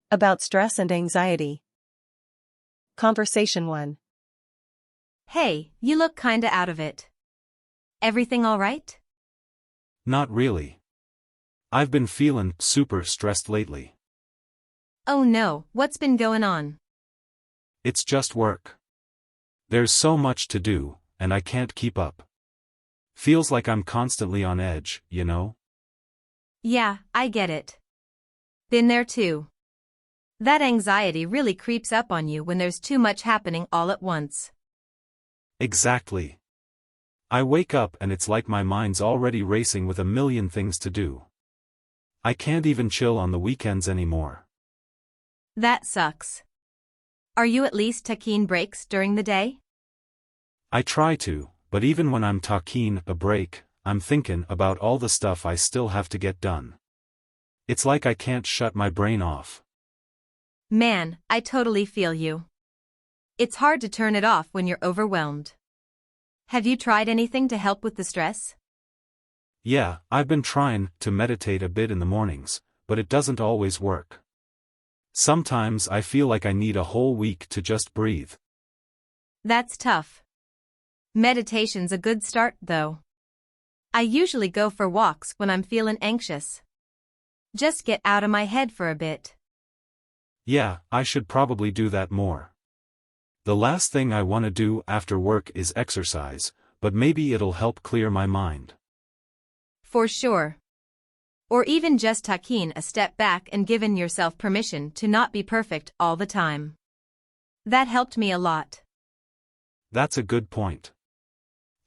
About stress and anxiety. Conversation 1. Hey, you look kinda out of it. Everything all right? Not really. I've been feeling super stressed lately. Oh no, what's been going on? It's just work. There's so much to do, and I can't keep up. Feels like I'm constantly on edge, you know? Yeah, I get it. Been there too. That anxiety really creeps up on you when there's too much happening all at once. Exactly. I wake up and it's like my mind's already racing with a million things to do. I can't even chill on the weekends anymore. That sucks. Are you at least taking breaks during the day? I try to, but even when I'm taking a break, I'm thinking about all the stuff I still have to get done. It's like I can't shut my brain off. Man, I totally feel you. It's hard to turn it off when you're overwhelmed. Have you tried anything to help with the stress? Yeah, I've been trying to meditate a bit in the mornings, but it doesn't always work. Sometimes I feel like I need a whole week to just breathe. That's tough. Meditation's a good start, though. I usually go for walks when I'm feeling anxious. Just get out of my head for a bit. Yeah, I should probably do that more. The last thing I want to do after work is exercise, but maybe it'll help clear my mind. For sure. Or even just taking a step back and giving yourself permission to not be perfect all the time. That helped me a lot. That's a good point.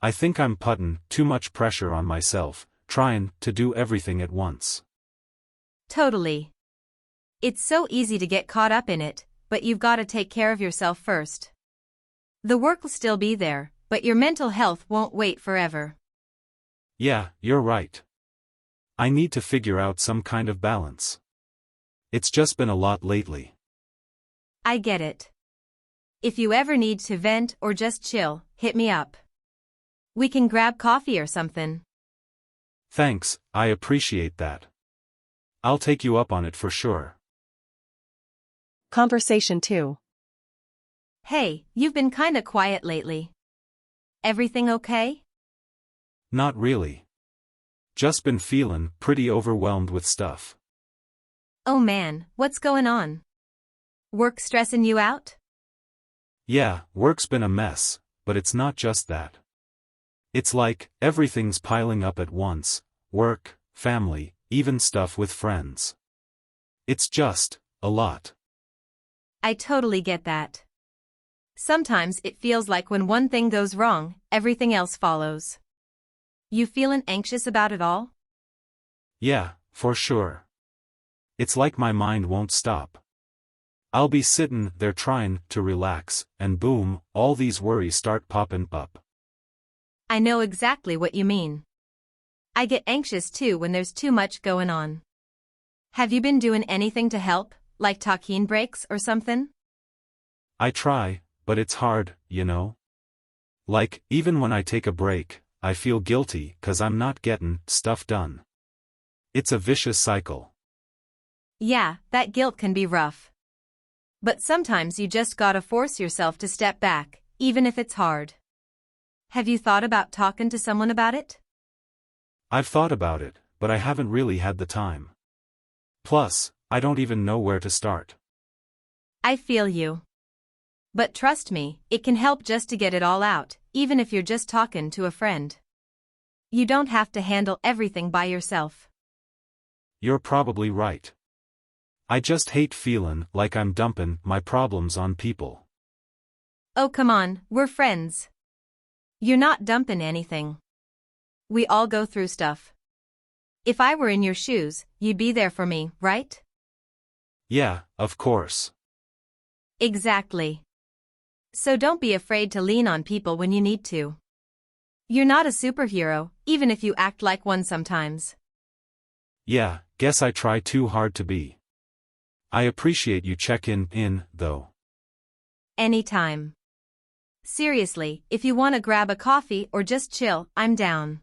I think I'm putting too much pressure on myself, trying to do everything at once. Totally. It's so easy to get caught up in it, but you've got to take care of yourself first. The work will still be there, but your mental health won't wait forever. Yeah, you're right. I need to figure out some kind of balance. It's just been a lot lately. I get it. If you ever need to vent or just chill, hit me up. We can grab coffee or something. Thanks, I appreciate that. I'll take you up on it for sure. Conversation 2. Hey, you've been kinda quiet lately. Everything okay? Not really. Just been feeling pretty overwhelmed with stuff. Oh man, what's going on? Work stressing you out? Yeah, work's been a mess, but it's not just that. It's like, everything's piling up at once: work, family, even stuff with friends. It's just a lot. I totally get that. Sometimes it feels like when one thing goes wrong, everything else follows. You feeling anxious about it all? Yeah, for sure. It's like my mind won't stop. I'll be sitting there trying to relax, and boom, all these worries start popping up. I know exactly what you mean. I get anxious too when there's too much going on. Have you been doing anything to help, like taking breaks or something? I try, but it's hard, you know? Like, even when I take a break, I feel guilty 'cause I'm not getting stuff done. It's a vicious cycle. Yeah, that guilt can be rough. But sometimes you just gotta force yourself to step back, even if it's hard. Have you thought about talking to someone about it? I've thought about it, but I haven't really had the time. Plus, I don't even know where to start. I feel you. But trust me, it can help just to get it all out, even if you're just talking to a friend. You don't have to handle everything by yourself. You're probably right. I just hate feeling like I'm dumping my problems on people. Oh come on, we're friends. You're not dumping anything. We all go through stuff. If I were in your shoes, you'd be there for me, right? Yeah, of course. Exactly. So don't be afraid to lean on people when you need to. You're not a superhero, even if you act like one sometimes. Yeah, guess I try too hard to be. I appreciate you checking in, though. Anytime. Seriously, if you want to grab a coffee or just chill, I'm down.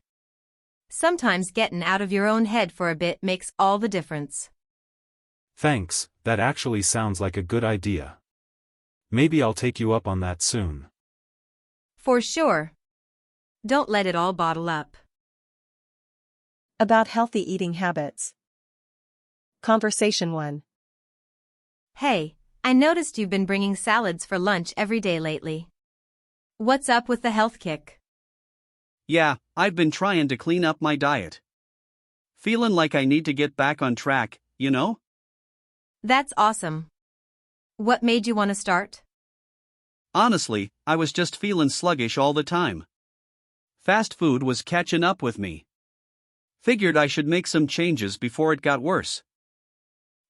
Sometimes getting out of your own head for a bit makes all the difference. Thanks, that actually sounds like a good idea. Maybe I'll take you up on that soon. For sure. Don't let it all bottle up. About healthy eating habits. Conversation 1. Hey, I noticed you've been bringing salads for lunch every day lately. What's up with the health kick? Yeah, I've been trying to clean up my diet. Feeling like I need to get back on track, you know? That's awesome. What made you want to start? Honestly, I was just feeling sluggish all the time. Fast food was catching up with me. Figured I should make some changes before it got worse.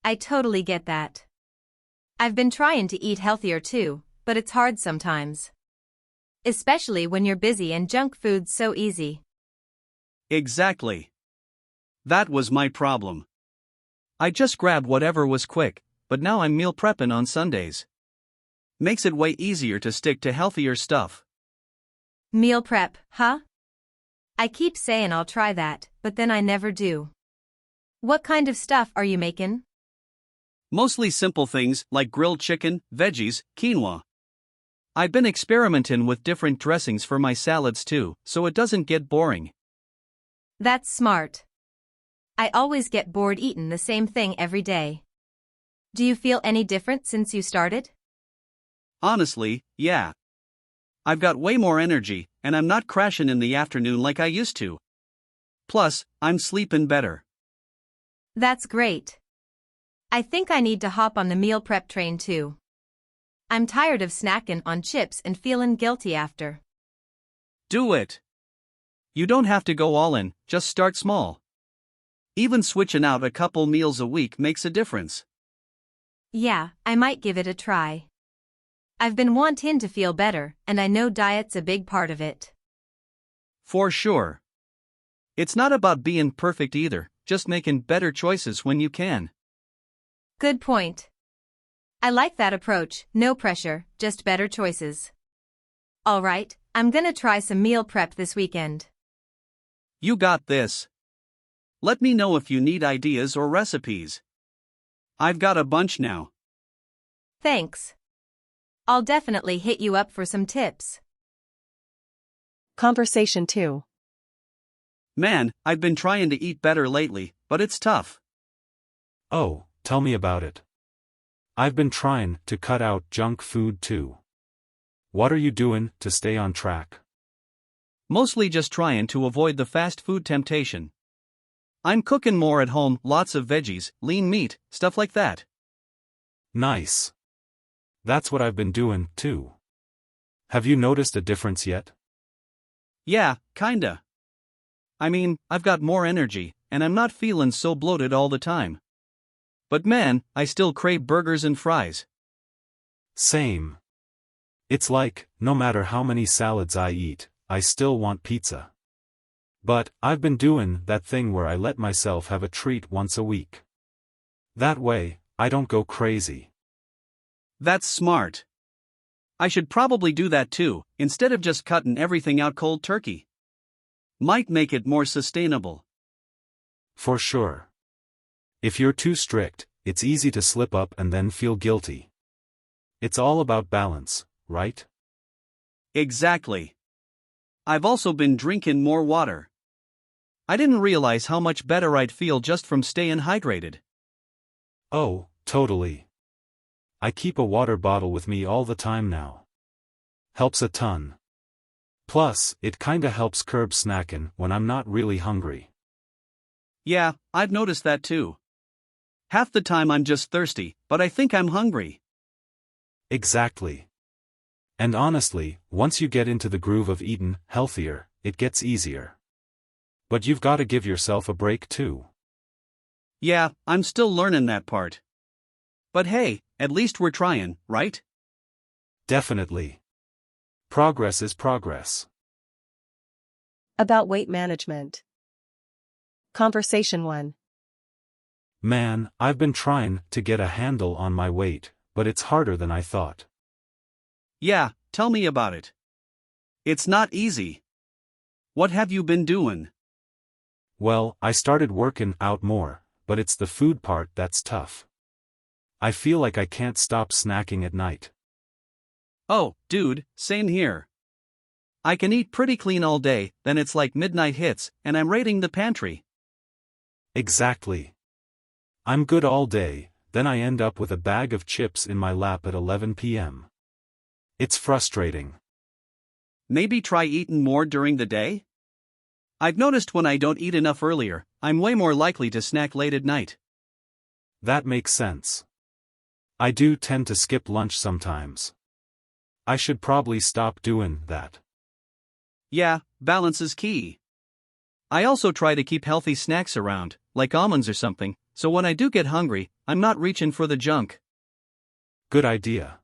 I totally get that. I've been trying to eat healthier too, but it's hard sometimes. Especially when you're busy and junk food's so easy. Exactly. That was my problem. I just grabbed whatever was quick, but now I'm meal prepping on Sundays. Makes it way easier to stick to healthier stuff. Meal prep, huh? I keep saying I'll try that, but then I never do. What kind of stuff are you making? Mostly simple things like grilled chicken, veggies, quinoa. I've been experimenting with different dressings for my salads too, so it doesn't get boring. That's smart. I always get bored eating the same thing every day. Do you feel any different since you started? Honestly, yeah. I've got way more energy, and I'm not crashing in the afternoon like I used to. Plus, I'm sleeping better. That's great. I think I need to hop on the meal prep train too. I'm tired of snacking on chips and feeling guilty after. Do it. You don't have to go all in, just start small. Even switching out a couple meals a week makes a difference. Yeah, I might give it a try. I've been wanting to feel better, and I know diet's a big part of it. For sure. It's not about being perfect either, just making better choices when you can. Good point. I like that approach, no pressure, just better choices. Alright, I'm gonna try some meal prep this weekend. You got this. Let me know if you need ideas or recipes. I've got a bunch now. Thanks. I'll definitely hit you up for some tips. Conversation 2. Man, I've been trying to eat better lately, but it's tough. Oh, tell me about it. I've been trying to cut out junk food too. What are you doing to stay on track? Mostly just trying to avoid the fast food temptation. I'm cooking more at home, lots of veggies, lean meat, stuff like that. Nice. That's what I've been doing too. Have you noticed a difference yet? Yeah, kinda. I mean, I've got more energy, and I'm not feeling so bloated all the time. But man, I still crave burgers and fries. Same. It's like, no matter how many salads I eat, I still want pizza. But, I've been doing that thing where I let myself have a treat once a week. That way, I don't go crazy. That's smart. I should probably do that too, instead of just cutting everything out cold turkey. Might make it more sustainable. For sure. If you're too strict, it's easy to slip up and then feel guilty. It's all about balance, right? Exactly. I've also been drinking more water. I didn't realize how much better I'd feel just from staying hydrated. Oh, totally. I keep a water bottle with me all the time now. Helps a ton. Plus, it kinda helps curb snacking when I'm not really hungry. Yeah, I've noticed that too. Half the time I'm just thirsty, but I think I'm hungry. Exactly. And honestly, once you get into the groove of eating healthier, it gets easier. But you've gotta give yourself a break too. Yeah, I'm still learning that part. But hey, at least we're trying, right? Definitely. Progress is progress. About weight management. Conversation 1. Man, I've been trying to get a handle on my weight, but it's harder than I thought. Yeah, tell me about it. It's not easy. What have you been doing? Well, I started working out more, but it's the food part that's tough. I feel like I can't stop snacking at night. Oh, dude, same here. I can eat pretty clean all day, then it's like midnight hits, and I'm raiding the pantry. Exactly. I'm good all day, then I end up with a bag of chips in my lap at 11 p.m. It's frustrating. Maybe try eating more during the day? I've noticed when I don't eat enough earlier, I'm way more likely to snack late at night. That makes sense. I do tend to skip lunch sometimes. I should probably stop doing that. Yeah, balance is key. I also try to keep healthy snacks around, like almonds or something, so when I do get hungry, I'm not reaching for the junk. Good idea.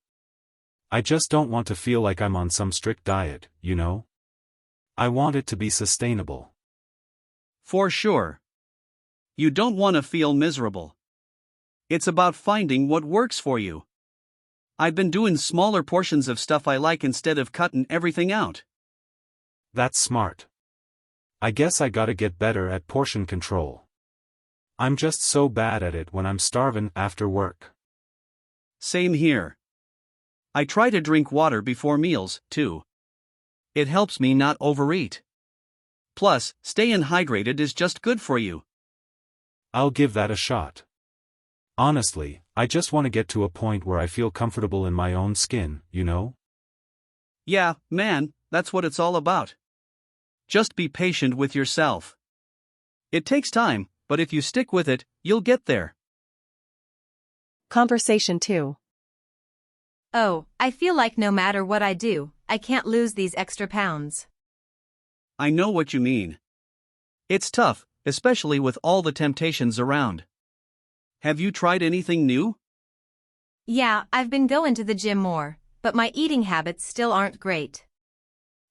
I just don't want to feel like I'm on some strict diet, you know? I want it to be sustainable. For sure. You don't want to feel miserable. It's about finding what works for you. I've been doing smaller portions of stuff I like instead of cutting everything out. That's smart. I guess I gotta get better at portion control. I'm just so bad at it when I'm starving after work. Same here. I try to drink water before meals, too. It helps me not overeat. Plus, staying hydrated is just good for you. I'll give that a shot. Honestly, I just want to get to a point where I feel comfortable in my own skin, you know? Yeah, man, that's what it's all about. Just be patient with yourself. It takes time, but if you stick with it, you'll get there. Conversation 2. Oh, I feel like no matter what I do, I can't lose these extra pounds. I know what you mean. It's tough, especially with all the temptations around. Have you tried anything new? Yeah, I've been going to the gym more, but my eating habits still aren't great.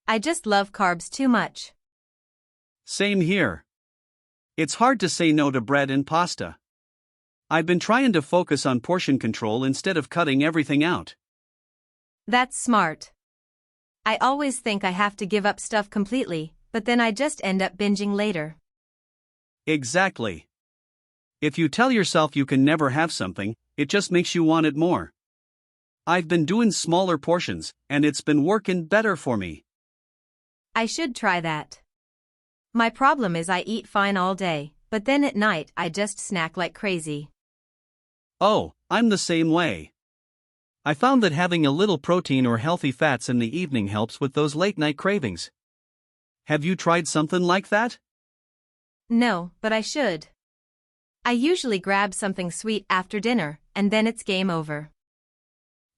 I just love carbs too much. Same here. It's hard to say no to bread and pasta. I've been trying to focus on portion control instead of cutting everything out. That's smart. I always think I have to give up stuff completely, but then I just end up binging later. Exactly. If you tell yourself you can never have something, it just makes you want it more. I've been doing smaller portions, and it's been working better for me. I should try that. My problem is I eat fine all day, but then at night I just snack like crazy. Oh, I'm the same way. I found that having a little protein or healthy fats in the evening helps with those late-night cravings. Have you tried something like that? No, but I should. I usually grab something sweet after dinner, and then it's game over.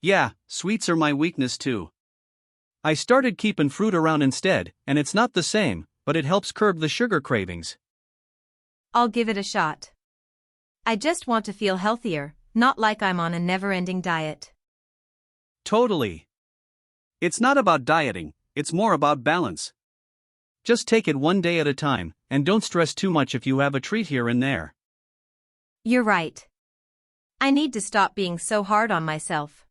Yeah, sweets are my weakness too. I started keeping fruit around instead, and it's not the same, but it helps curb the sugar cravings. I'll give it a shot. I just want to feel healthier, not like I'm on a never-ending diet. Totally. It's not about dieting, it's more about balance. Just take it one day at a time, and don't stress too much if you have a treat here and there. You're right. I need to stop being so hard on myself.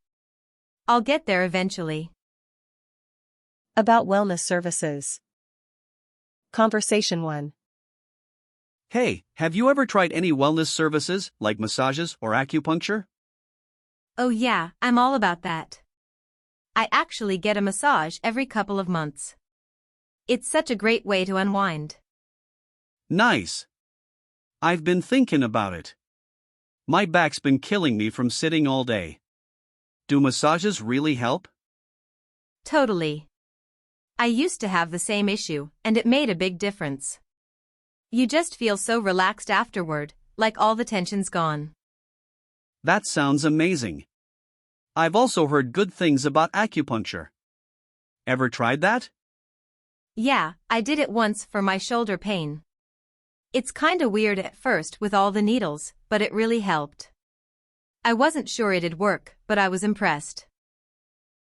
I'll get there eventually. About wellness services. Conversation 1. Hey, have you ever tried any wellness services, like massages or acupuncture? Oh yeah, I'm all about that. I actually get a massage every couple of months. It's such a great way to unwind. Nice. I've been thinking about it. My back's been killing me from sitting all day. Do massages really help? Totally. I used to have the same issue, and it made a big difference. You just feel so relaxed afterward, like all the tension's gone. That sounds amazing. I've also heard good things about acupuncture. Ever tried that? Yeah, I did it once for my shoulder pain. It's kinda weird at first with all the needles, but it really helped. I wasn't sure it'd work, but I was impressed.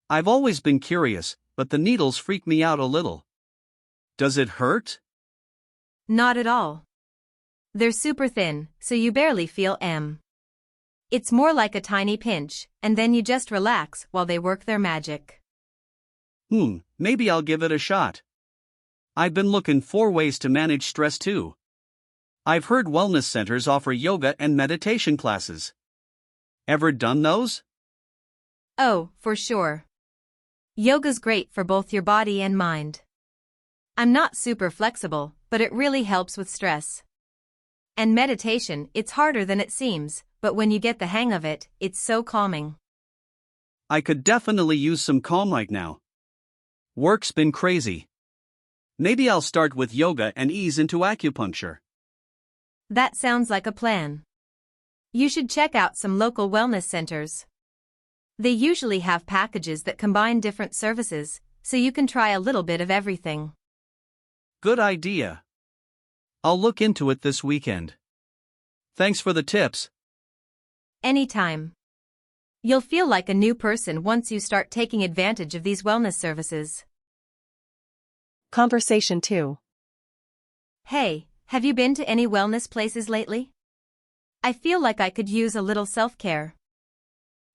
I've always been curious, but the needles freak me out a little. Does it hurt? Not at all. They're super thin, so you barely feel It's more like a tiny pinch, and then you just relax while they work their magic. Maybe I'll give it a shot. I've been looking for ways to manage stress too. I've heard wellness centers offer yoga and meditation classes. Ever done those? Oh, for sure. Yoga's great for both your body and mind. I'm not super flexible, but it really helps with stress. And meditation, it's harder than it seems, but when you get the hang of it, it's so calming. I could definitely use some calm right now. Work's been crazy. Maybe I'll start with yoga and ease into acupuncture. That sounds like a plan. You should check out some local wellness centers. They usually have packages that combine different services, so you can try a little bit of everything. Good idea. I'll look into it this weekend. Thanks for the tips. Anytime. You'll feel like a new person once you start taking advantage of these wellness services. Conversation 2. Hey, have you been to any wellness places lately? I feel like I could use a little self-care.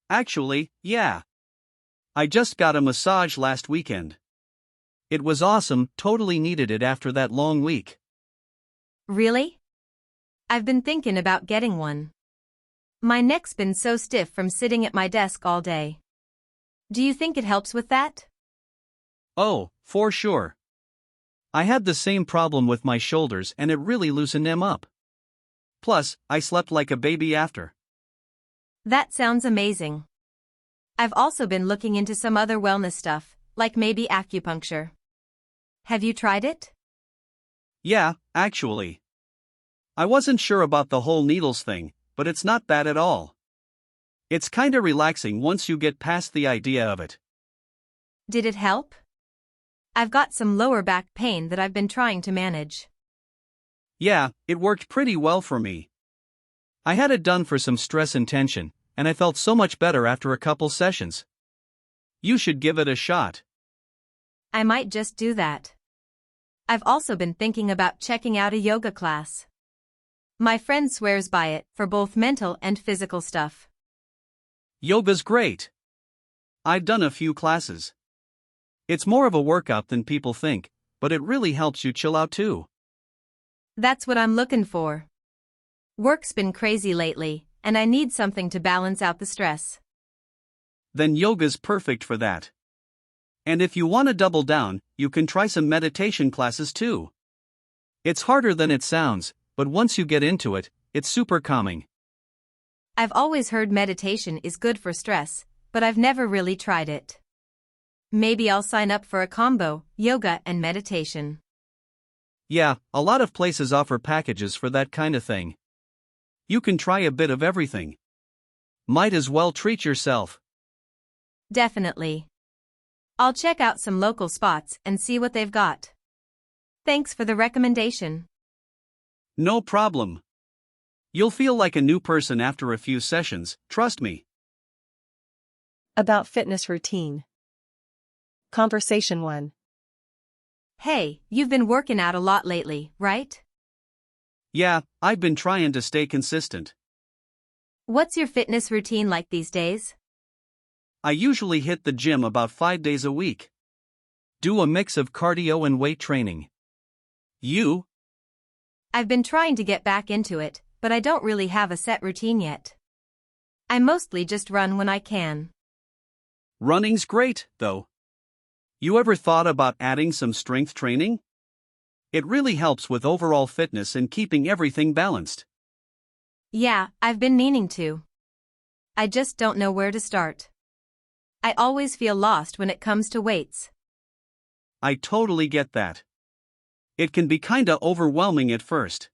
Actually, yeah. I just got a massage last weekend. It was awesome, totally needed it after that long week. Really? I've been thinking about getting one. My neck's been so stiff from sitting at my desk all day. Do you think it helps with that? Oh, for sure. I had the same problem with my shoulders and it really loosened them up. Plus, I slept like a baby after. That sounds amazing. I've also been looking into some other wellness stuff, like maybe acupuncture. Have you tried it? Yeah, actually. I wasn't sure about the whole needles thing, but it's not bad at all. It's kinda relaxing once you get past the idea of it. Did it help? I've got some lower back pain that I've been trying to manage. Yeah, it worked pretty well for me. I had it done for some stress and tension, and I felt so much better after a couple sessions. You should give it a shot. I might just do that. I've also been thinking about checking out a yoga class. My friend swears by it for both mental and physical stuff. Yoga's great. I've done a few classes. It's more of a workout than people think, but it really helps you chill out too. That's what I'm looking for. Work's been crazy lately, and I need something to balance out the stress. Then yoga's perfect for that. And if you want to double down, you can try some meditation classes too. It's harder than it sounds, but once you get into it, it's super calming. I've always heard meditation is good for stress, but I've never really tried it. Maybe I'll sign up for a combo, yoga and meditation. Yeah, a lot of places offer packages for that kind of thing. You can try a bit of everything. Might as well treat yourself. Definitely. I'll check out some local spots and see what they've got. Thanks for the recommendation. No problem. You'll feel like a new person after a few sessions, trust me. About fitness routine. Conversation 1. Hey, you've been working out a lot lately, right? Yeah, I've been trying to stay consistent. What's your fitness routine like these days? I usually hit the gym about 5 days a week. Do a mix of cardio and weight training. You? I've been trying to get back into it, but I don't really have a set routine yet. I mostly just run when I can. Running's great, though. You ever thought about adding some strength training? It really helps with overall fitness and keeping everything balanced. Yeah, I've been meaning to. I just don't know where to start. I always feel lost when it comes to weights. I totally get that. It can be kinda overwhelming at first.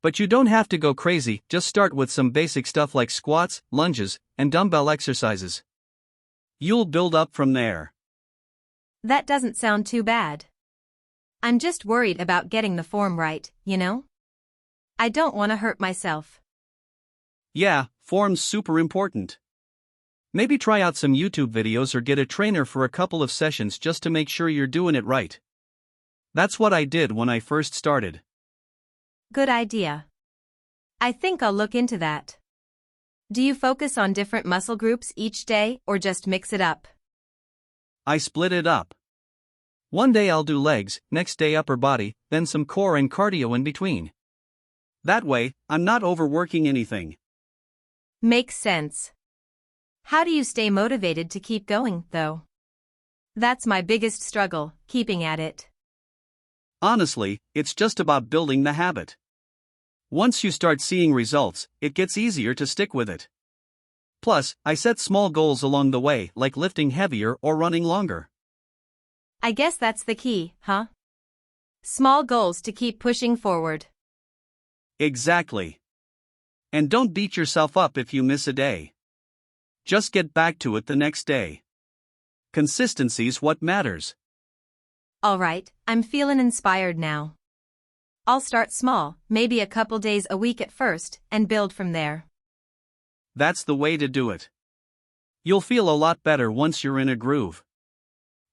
But you don't have to go crazy, just start with some basic stuff like squats, lunges, and dumbbell exercises. You'll build up from there. That doesn't sound too bad. I'm just worried about getting the form right, you know? I don't want to hurt myself. Yeah, form's super important. Maybe try out some YouTube videos or get a trainer for a couple of sessions just to make sure you're doing it right. That's what I did when I first started. Good idea. I think I'll look into that. Do you focus on different muscle groups each day or just mix it up? I split it up. One day I'll do legs, next day upper body, then some core and cardio in between. That way, I'm not overworking anything. Makes sense. How do you stay motivated to keep going, though? That's my biggest struggle, keeping at it. Honestly, it's just about building the habit. Once you start seeing results, it gets easier to stick with it. Plus, I set small goals along the way, like lifting heavier or running longer. I guess that's the key, huh? Small goals to keep pushing forward. Exactly. And don't beat yourself up if you miss a day. Just get back to it the next day. Consistency's what matters. Alright, I'm feeling inspired now. I'll start small, maybe a couple days a week at first, and build from there. That's the way to do it. You'll feel a lot better once you're in a groove.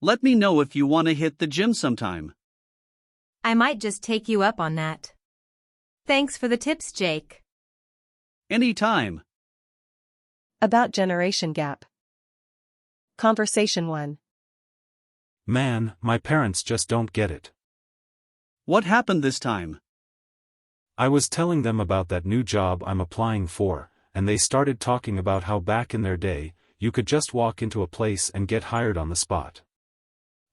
Let me know if you want to hit the gym sometime. I might just take you up on that. Thanks for the tips, Jake. Anytime. About generation gap. Conversation 1. Man, my parents just don't get it. What happened this time? I was telling them about that new job I'm applying for, and they started talking about how back in their day, you could just walk into a place and get hired on the spot.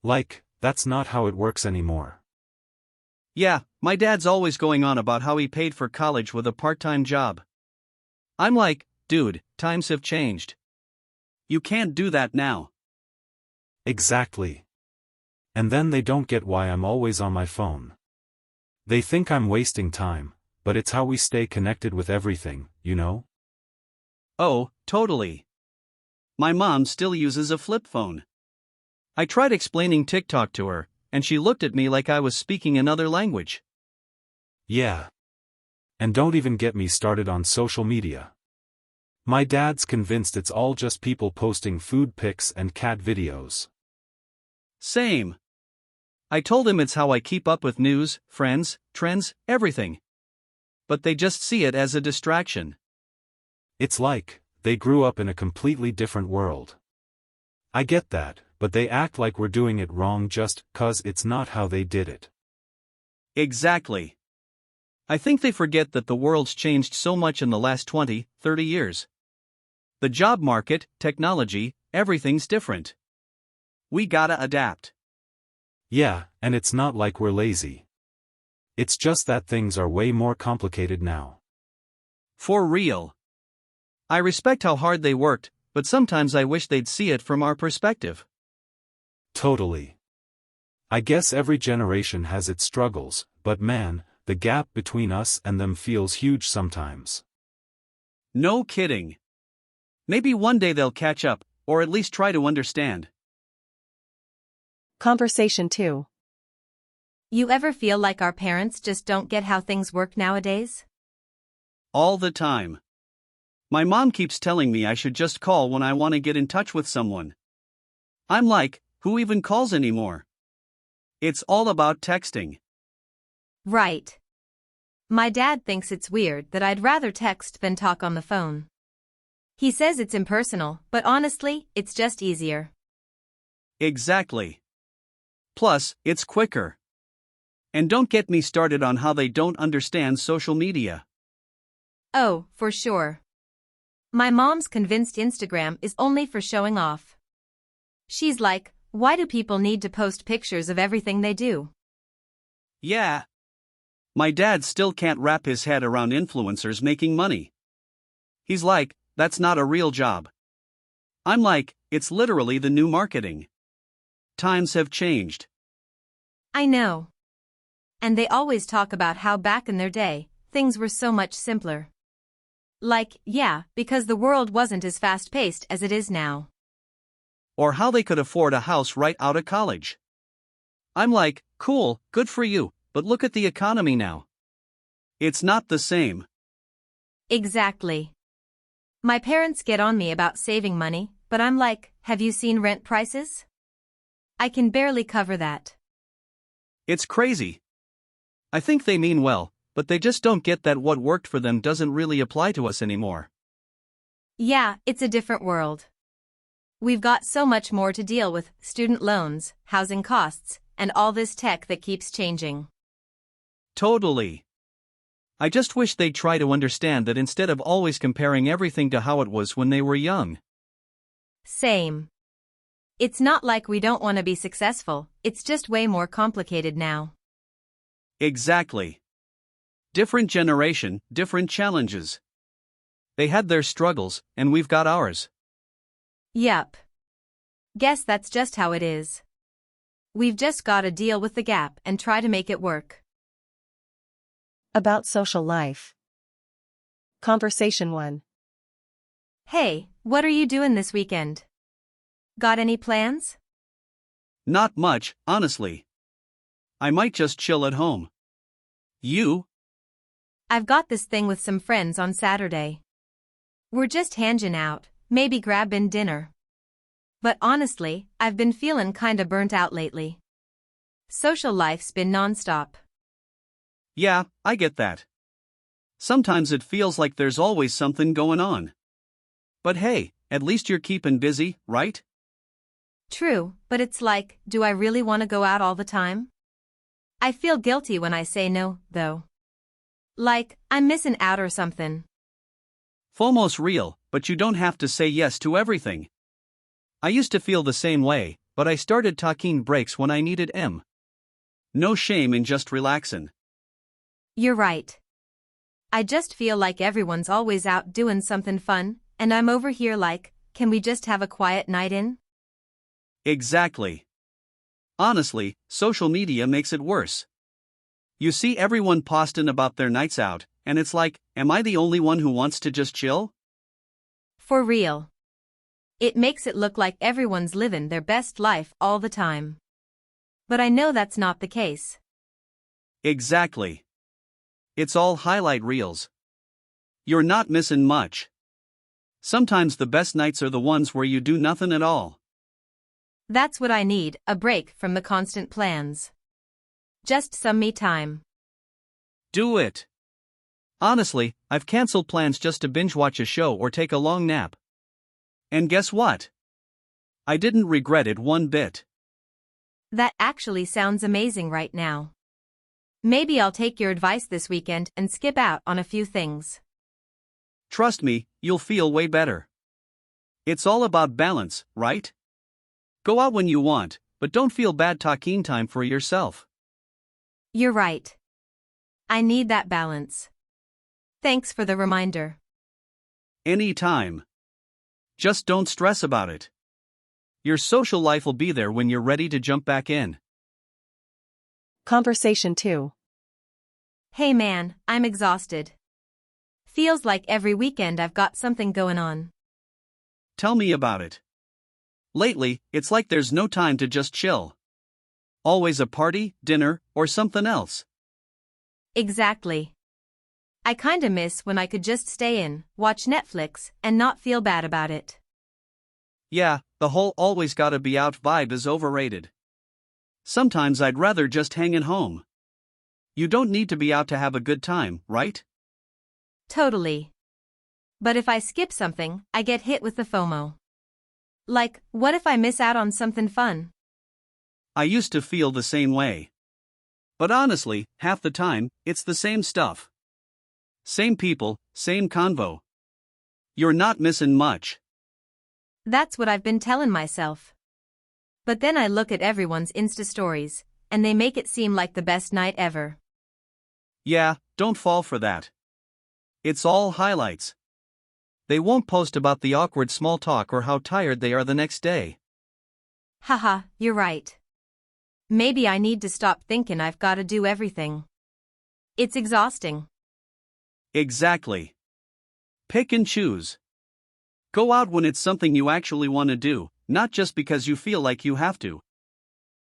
Like, that's not how it works anymore. Yeah, my dad's always going on about how he paid for college with a part-time job. I'm like, dude, times have changed. You can't do that now. Exactly. And then they don't get why I'm always on my phone. They think I'm wasting time, but it's how we stay connected with everything, you know? Oh, totally. My mom still uses a flip phone. I tried explaining TikTok to her, and she looked at me like I was speaking another language. Yeah. And don't even get me started on social media. My dad's convinced it's all just people posting food pics and cat videos. Same. I told him it's how I keep up with news, friends, trends, everything. But they just see it as a distraction. It's like, they grew up in a completely different world. I get that, but they act like we're doing it wrong just 'cause it's not how they did it. Exactly. I think they forget that the world's changed so much in the last 20, 30 years. The job market, technology, everything's different. We gotta adapt. Yeah, and it's not like we're lazy. It's just that things are way more complicated now. For real. I respect how hard they worked, but sometimes I wish they'd see it from our perspective. Totally. I guess every generation has its struggles, but man, the gap between us and them feels huge sometimes. No kidding. Maybe one day they'll catch up, or at least try to understand. Conversation 2. You ever feel like our parents just don't get how things work nowadays? All the time. My mom keeps telling me I should just call when I want to get in touch with someone. I'm like, who even calls anymore? It's all about texting. Right. My dad thinks it's weird that I'd rather text than talk on the phone. He says it's impersonal, but honestly, it's just easier. Exactly. Plus, it's quicker. And don't get me started on how they don't understand social media. Oh, for sure. My mom's convinced Instagram is only for showing off. She's like, why do people need to post pictures of everything they do? Yeah. My dad still can't wrap his head around influencers making money. He's like, that's not a real job. I'm like, it's literally the new marketing. Times have changed. I know. And they always talk about how back in their day, things were so much simpler. Like, yeah, because the world wasn't as fast-paced as it is now. Or how they could afford a house right out of college. I'm like, cool, good for you, but look at the economy now. It's not the same. Exactly. My parents get on me about saving money, but I'm like, have you seen rent prices? I can barely cover that. It's crazy. I think they mean well, but they just don't get that what worked for them doesn't really apply to us anymore. Yeah, it's a different world. We've got so much more to deal with: student loans, housing costs, and all this tech that keeps changing. Totally. I just wish they'd try to understand that instead of always comparing everything to how it was when they were young. Same. It's not like we don't want to be successful, it's just way more complicated now. Exactly. Different generation, different challenges. They had their struggles, and we've got ours. Yup. Guess that's just how it is. We've just gotta deal with the gap and try to make it work. About social life. Conversation 1. Hey, what are you doing this weekend? Got any plans? Not much, honestly. I might just chill at home. You? I've got this thing with some friends on Saturday. We're just hanging out, maybe grabbing dinner. But honestly, I've been feeling kinda burnt out lately. Social life's been nonstop. Yeah, I get that. Sometimes it feels like there's always something going on. But hey, at least you're keeping busy, right? True, but it's like, do I really want to go out all the time? I feel guilty when I say no, though. Like, I'm missing out or something. FOMO's real, but you don't have to say yes to everything. I used to feel the same way, but I started taking breaks when I needed them. No shame in just relaxing. You're right. I just feel like everyone's always out doing something fun, and I'm over here like, can we just have a quiet night in? Exactly. Honestly, social media makes it worse. You see everyone posting about their nights out, and it's like, am I the only one who wants to just chill? For real. It makes it look like everyone's living their best life all the time. But I know that's not the case. Exactly. It's all highlight reels. You're not missing much. Sometimes the best nights are the ones where you do nothing at all. That's what I need, a break from the constant plans. Just some me time. Do it. Honestly, I've canceled plans just to binge watch a show or take a long nap. And guess what? I didn't regret it one bit. That actually sounds amazing right now. Maybe I'll take your advice this weekend and skip out on a few things. Trust me, you'll feel way better. It's all about balance, right? Go out when you want, but don't feel bad taking time for yourself. You're right. I need that balance. Thanks for the reminder. Anytime. Just don't stress about it. Your social life will be there when you're ready to jump back in. Conversation 2. Hey man, I'm exhausted. Feels like every weekend I've got something going on. Tell me about it. Lately, it's like there's no time to just chill. Always a party, dinner, or something else. Exactly. I kinda miss when I could just stay in, watch Netflix, and not feel bad about it. Yeah, the whole always gotta be out vibe is overrated. Sometimes I'd rather just hang at home. You don't need to be out to have a good time, right? Totally. But if I skip something, I get hit with the FOMO. Like, what if I miss out on something fun? I used to feel the same way. But honestly, half the time, it's the same stuff. Same people, same convo. You're not missing much. That's what I've been telling myself. But then I look at everyone's Insta stories, and they make it seem like the best night ever. Yeah, don't fall for that. It's all highlights. They won't post about the awkward small talk or how tired they are the next day. Haha, you're right. Maybe I need to stop thinking I've got to do everything. It's exhausting. Exactly. Pick and choose. Go out when it's something you actually want to do, not just because you feel like you have to.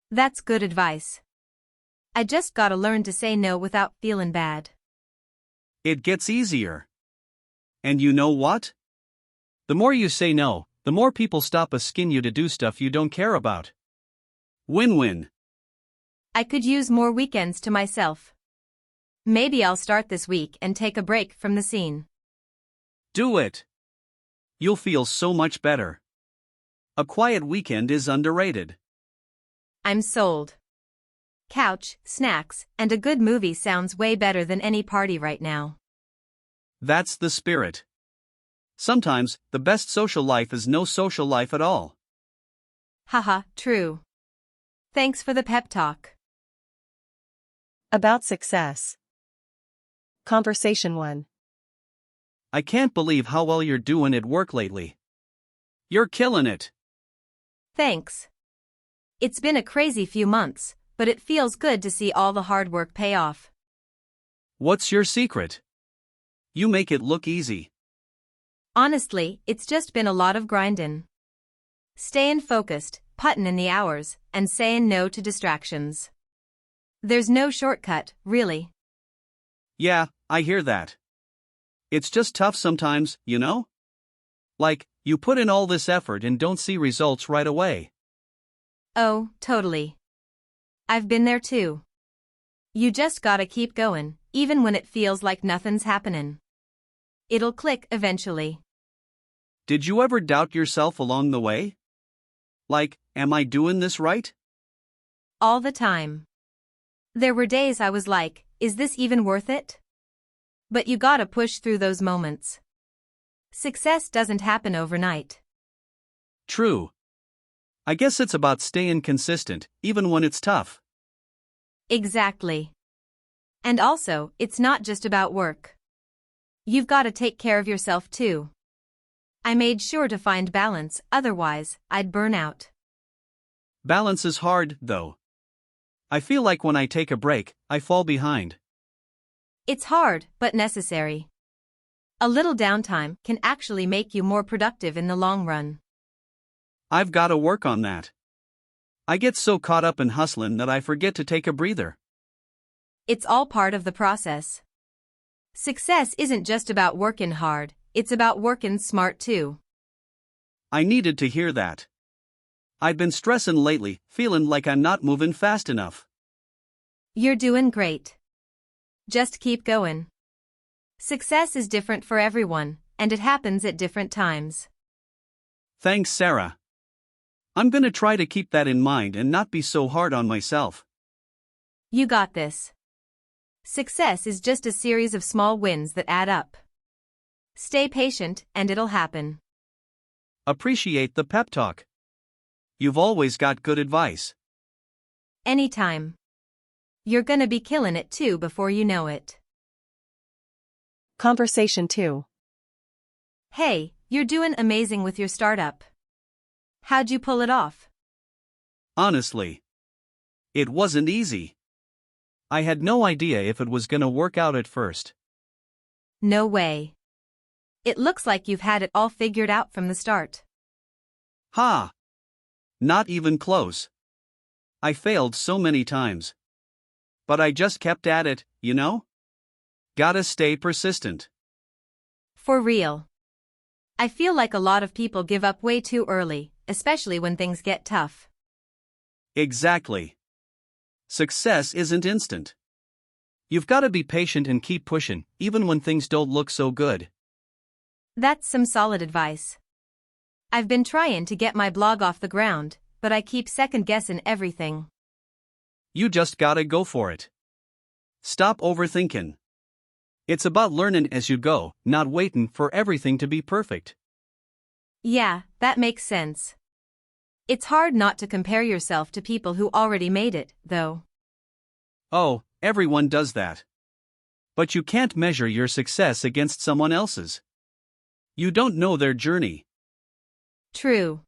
That's good advice. I just gotta learn to say no without feeling bad. It gets easier. And you know what? The more you say no, the more people stop asking you to do stuff you don't care about. Win-win. I could use more weekends to myself. Maybe I'll start this week and take a break from the scene. Do it. You'll feel so much better. A quiet weekend is underrated. I'm sold. couch, snacks, and a good movie sounds way better than any party right now. That's the spirit. Sometimes, the best social life is no social life at all. Haha, true. Thanks for the pep talk. About success. Conversation 1. I can't believe how well you're doing at work lately. You're killing it. Thanks. It's been a crazy few months, but it feels good to see all the hard work pay off. What's your secret? You make it look easy. Honestly, it's just been a lot of grindin'. Stayin' focused, puttin' in the hours, and sayin' no to distractions. There's no shortcut, really. Yeah, I hear that. It's just tough sometimes, you know? Like, you put in all this effort and don't see results right away. Oh, totally. I've been there too. You just gotta keep goin', even when it feels like nothing's happenin'. It'll click eventually. Did you ever doubt yourself along the way? Like, am I doing this right? All the time. There were days I was like, is this even worth it? But you gotta push through those moments. Success doesn't happen overnight. True. I guess it's about staying consistent, even when it's tough. Exactly. And also, it's not just about work. You've gotta take care of yourself too. I made sure to find balance, otherwise, I'd burn out. Balance is hard, though. I feel like when I take a break, I fall behind. It's hard, but necessary. A little downtime can actually make you more productive in the long run. I've gotta work on that. I get so caught up in hustling that I forget to take a breather. It's all part of the process. Success isn't just about working hard, it's about working smart too. I needed to hear that. I've been stressing lately, feeling like I'm not moving fast enough. You're doing great. Just keep going. Success is different for everyone, and it happens at different times. Thanks, Sarah. I'm gonna try to keep that in mind and not be so hard on myself. You got this. Success is just a series of small wins that add up. Stay patient, and it'll happen. Appreciate the pep talk. You've always got good advice. Anytime. You're gonna be killing it too before you know it. Conversation 2. Hey, you're doing amazing with your startup. How'd you pull it off? Honestly, it wasn't easy. I had no idea if it was gonna work out at first. No way. It looks like you've had it all figured out from the start. Ha! Not even close. I failed so many times. But I just kept at it, you know? Gotta stay persistent. For real. I feel like a lot of people give up way too early, especially when things get tough. Exactly. Success isn't instant. You've gotta be patient and keep pushing, even when things don't look so good. That's some solid advice. I've been trying to get my blog off the ground, but I keep second-guessing everything. You just gotta go for it. Stop overthinking. It's about learning as you go, not waiting for everything to be perfect. Yeah, that makes sense. It's hard not to compare yourself to people who already made it, though. Oh, everyone does that. But you can't measure your success against someone else's. You don't know their journey. True.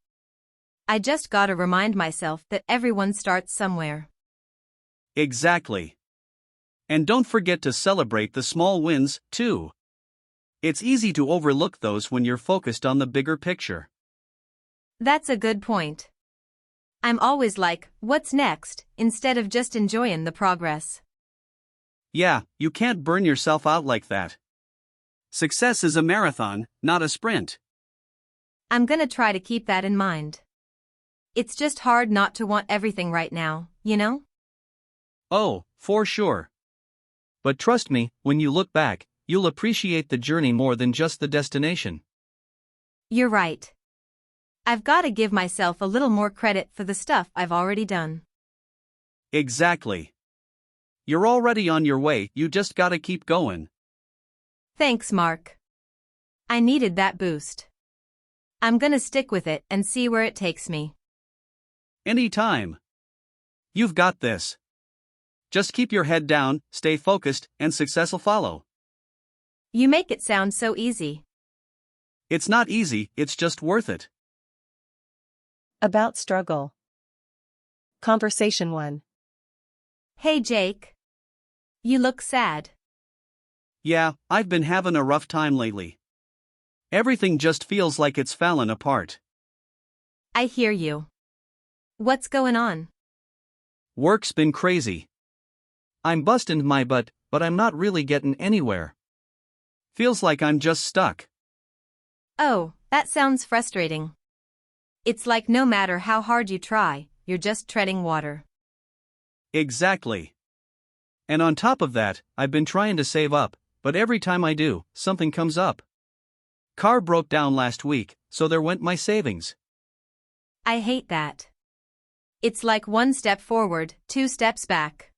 I just gotta remind myself that everyone starts somewhere. Exactly. And don't forget to celebrate the small wins, too. It's easy to overlook those when you're focused on the bigger picture. That's a good point. I'm always like, what's next, instead of just enjoying the progress. Yeah, you can't burn yourself out like that. Success is a marathon, not a sprint. I'm gonna try to keep that in mind. It's just hard not to want everything right now, you know? Oh, for sure. But trust me, when you look back, you'll appreciate the journey more than just the destination. You're right. I've gotta give myself a little more credit for the stuff I've already done. Exactly. You're already on your way, you just gotta keep going. Thanks, Mark. I needed that boost. I'm gonna stick with it and see where it takes me. Anytime. You've got this. Just keep your head down, stay focused, and success will follow. You make it sound so easy. It's not easy, it's just worth it. About struggle. Conversation 1. Hey Jake. You look sad. Yeah, I've been having a rough time lately. Everything just feels like it's fallen apart. I hear you. What's going on? Work's been crazy. I'm busting my butt, but I'm not really getting anywhere. Feels like I'm just stuck. Oh, that sounds frustrating. It's like no matter how hard you try, you're just treading water. Exactly. And on top of that, I've been trying to save up, but every time I do, something comes up. Car broke down last week, so there went my savings. I hate that. It's like 1 step forward, 2 steps back.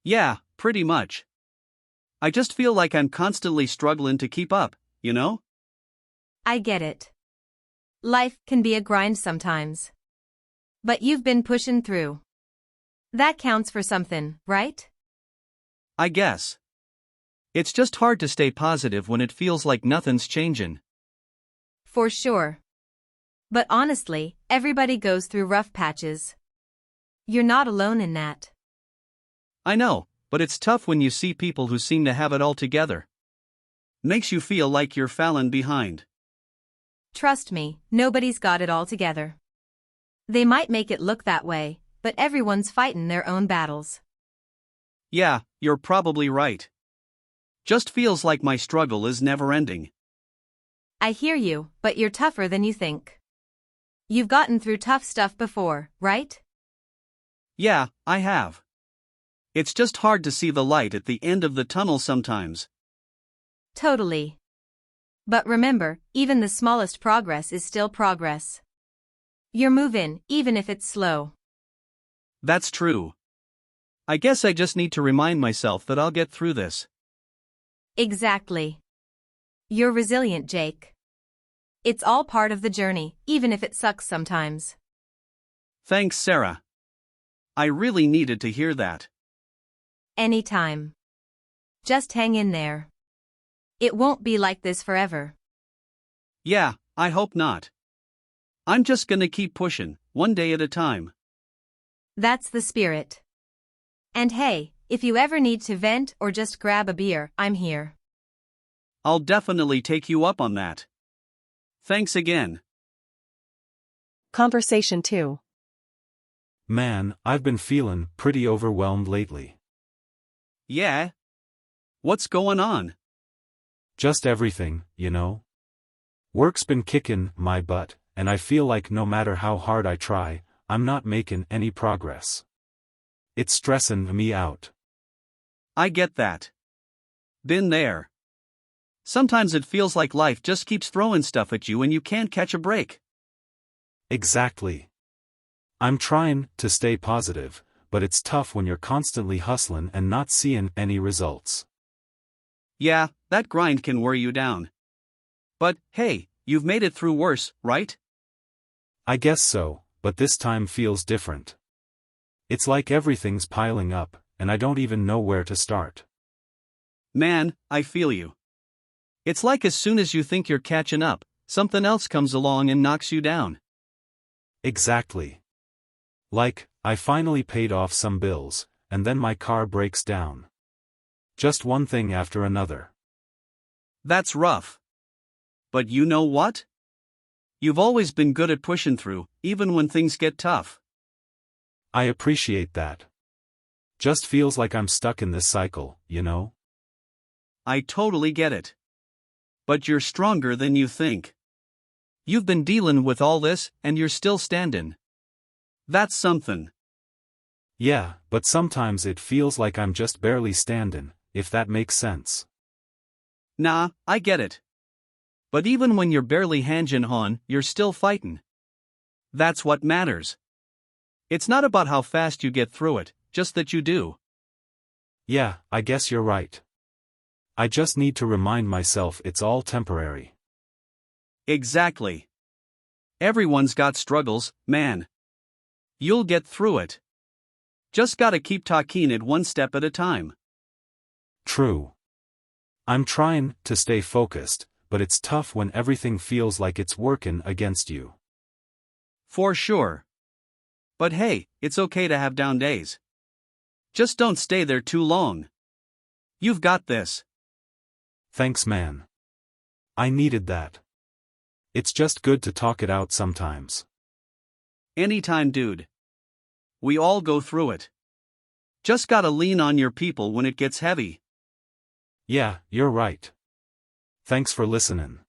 Yeah, pretty much. I just feel like I'm constantly struggling to keep up, you know? I get it. Life can be a grind sometimes. But you've been pushing through. That counts for something, right? I guess. It's just hard to stay positive when it feels like nothing's changing. For sure. But honestly, everybody goes through rough patches. You're not alone in that. I know, but it's tough when you see people who seem to have it all together. Makes you feel like you're falling behind. Trust me, nobody's got it all together. They might make it look that way, but everyone's fighting their own battles. Yeah, you're probably right. Just feels like my struggle is never ending. I hear you, but you're tougher than you think. You've gotten through tough stuff before, right? Yeah, I have. It's just hard to see the light at the end of the tunnel sometimes. Totally. But remember, even the smallest progress is still progress. You're moving, even if it's slow. That's true. I guess I just need to remind myself that I'll get through this. Exactly. You're resilient, Jake. It's all part of the journey, even if it sucks sometimes. Thanks, Sarah. I really needed to hear that. Anytime. Just hang in there. It won't be like this forever. Yeah, I hope not. I'm just gonna keep pushing, one day at a time. That's the spirit. And hey, if you ever need to vent or just grab a beer, I'm here. I'll definitely take you up on that. Thanks again. Conversation 2. Man, I've been feeling pretty overwhelmed lately. Yeah? What's going on? Just everything, you know? Work's been kicking my butt, and I feel like no matter how hard I try, I'm not making any progress. It's stressing me out. I get that. Been there. Sometimes it feels like life just keeps throwing stuff at you and you can't catch a break. Exactly. I'm trying to stay positive, but it's tough when you're constantly hustling and not seeing any results. Yeah, that grind can wear you down. But, hey, you've made it through worse, right? I guess so, but this time feels different. It's like everything's piling up, and I don't even know where to start. Man, I feel you. It's like as soon as you think you're catching up, something else comes along and knocks you down. Exactly. Like, I finally paid off some bills, and then my car breaks down. Just one thing after another. That's rough. But you know what? You've always been good at pushing through, even when things get tough. I appreciate that. Just feels like I'm stuck in this cycle, you know? I totally get it. But you're stronger than you think. You've been dealing with all this, and you're still standing. That's something. Yeah, but sometimes it feels like I'm just barely standing, if that makes sense. Nah, I get it. But even when you're barely hanging on, you're still fighting. That's what matters. It's not about how fast you get through it, just that you do. Yeah, I guess you're right. I just need to remind myself it's all temporary. Exactly. Everyone's got struggles, man. You'll get through it. Just gotta keep taking it one step at a time. True. I'm trying to stay focused, but it's tough when everything feels like it's working against you. For sure. But hey, it's okay to have down days. Just don't stay there too long. You've got this. Thanks, man. I needed that. It's just good to talk it out sometimes. Anytime, dude. We all go through it. Just gotta lean on your people when it gets heavy. Yeah, you're right. Thanks for listening.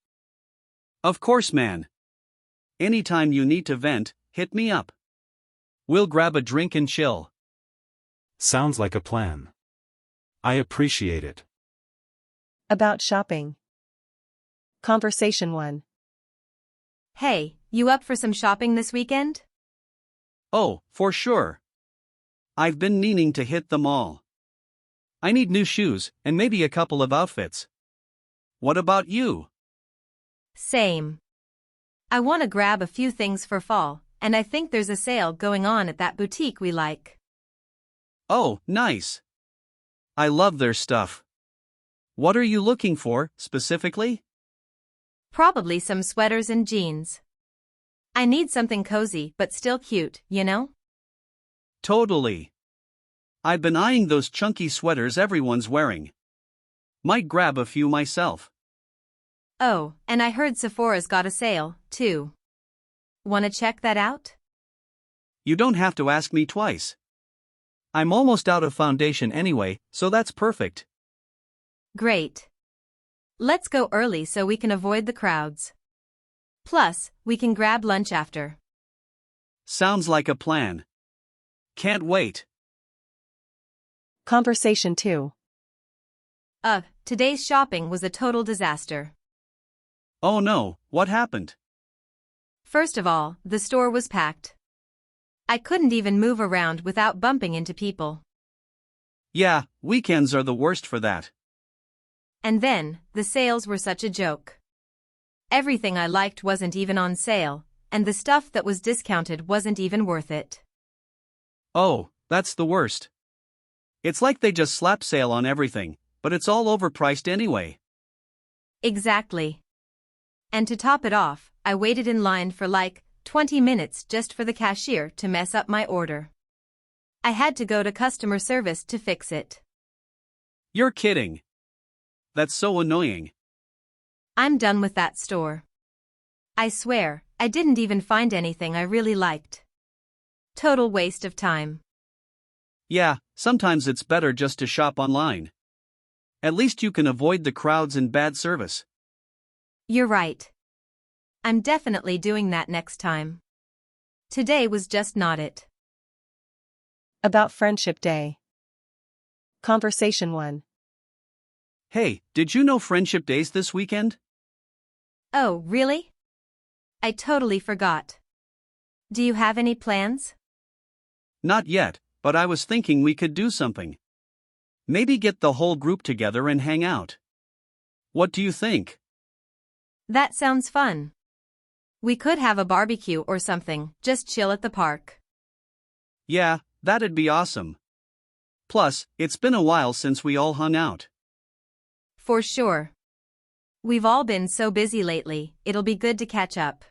Of course, man. Anytime you need to vent, hit me up. We'll grab a drink and chill. Sounds like a plan. I appreciate it. About shopping. Conversation 1. Hey, you up for some shopping this weekend? Oh, for sure. I've been meaning to hit them all. I need new shoes, and maybe a couple of outfits. What about you? Same. I want to grab a few things for fall, and I think there's a sale going on at that boutique we like. Oh, nice. I love their stuff. What are you looking for, specifically? Probably some sweaters and jeans. I need something cozy but still cute, you know? Totally. I've been eyeing those chunky sweaters everyone's wearing. Might grab a few myself. Oh, and I heard Sephora's got a sale, too. Wanna check that out? You don't have to ask me twice. I'm almost out of foundation anyway, so that's perfect. Great. Let's go early so we can avoid the crowds. Plus, we can grab lunch after. Sounds like a plan. Can't wait. Conversation 2. Today's shopping was a total disaster. Oh no, what happened? First of all, the store was packed. I couldn't even move around without bumping into people. Yeah, weekends are the worst for that. And then, the sales were such a joke. Everything I liked wasn't even on sale, and the stuff that was discounted wasn't even worth it. Oh, that's the worst. It's like they just slap sale on everything, but it's all overpriced anyway. Exactly. And to top it off, I waited in line for like 20 minutes just for the cashier to mess up my order. I had to go to customer service to fix it. You're kidding. That's so annoying. I'm done with that store. I swear, I didn't even find anything I really liked. Total waste of time. Yeah, sometimes it's better just to shop online. At least you can avoid the crowds and bad service. You're right. I'm definitely doing that next time. Today was just not it. About Friendship Day. Conversation 1. Hey, did you know Friendship Day's this weekend? Oh, really? I totally forgot. Do you have any plans? Not yet, but I was thinking we could do something. Maybe get the whole group together and hang out. What do you think? That sounds fun. We could have a barbecue or something, just chill at the park. Yeah, that'd be awesome. Plus, it's been a while since we all hung out. For sure. We've all been so busy lately, it'll be good to catch up.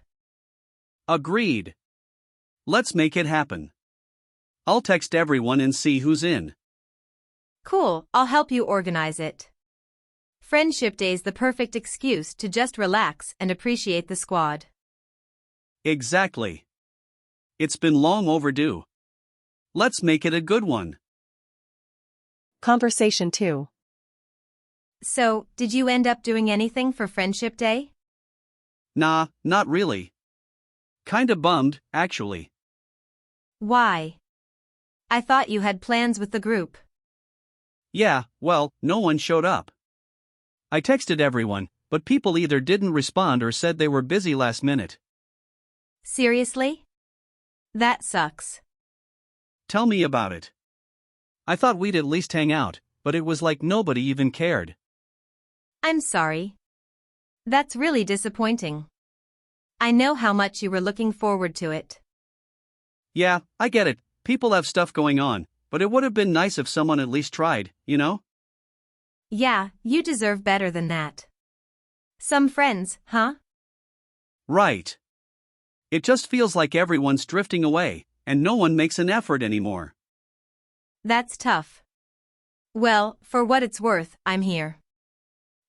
Agreed. Let's make it happen. I'll text everyone and see who's in. Cool, I'll help you organize it. Friendship Day's the perfect excuse to just relax and appreciate the squad. Exactly. It's been long overdue. Let's make it a good one. Conversation 2. So, did you end up doing anything for Friendship Day? Nah, not really. Kinda bummed, actually. Why? I thought you had plans with the group. Yeah, well, no one showed up. I texted everyone, but people either didn't respond or said they were busy last minute. Seriously? That sucks. Tell me about it. I thought we'd at least hang out, but it was like nobody even cared. I'm sorry. That's really disappointing. I know how much you were looking forward to it. Yeah, I get it. People have stuff going on, but it would have been nice if someone at least tried, you know? Yeah, you deserve better than that. Some friends, huh? Right. It just feels like everyone's drifting away, and no one makes an effort anymore. That's tough. Well, for what it's worth, I'm here.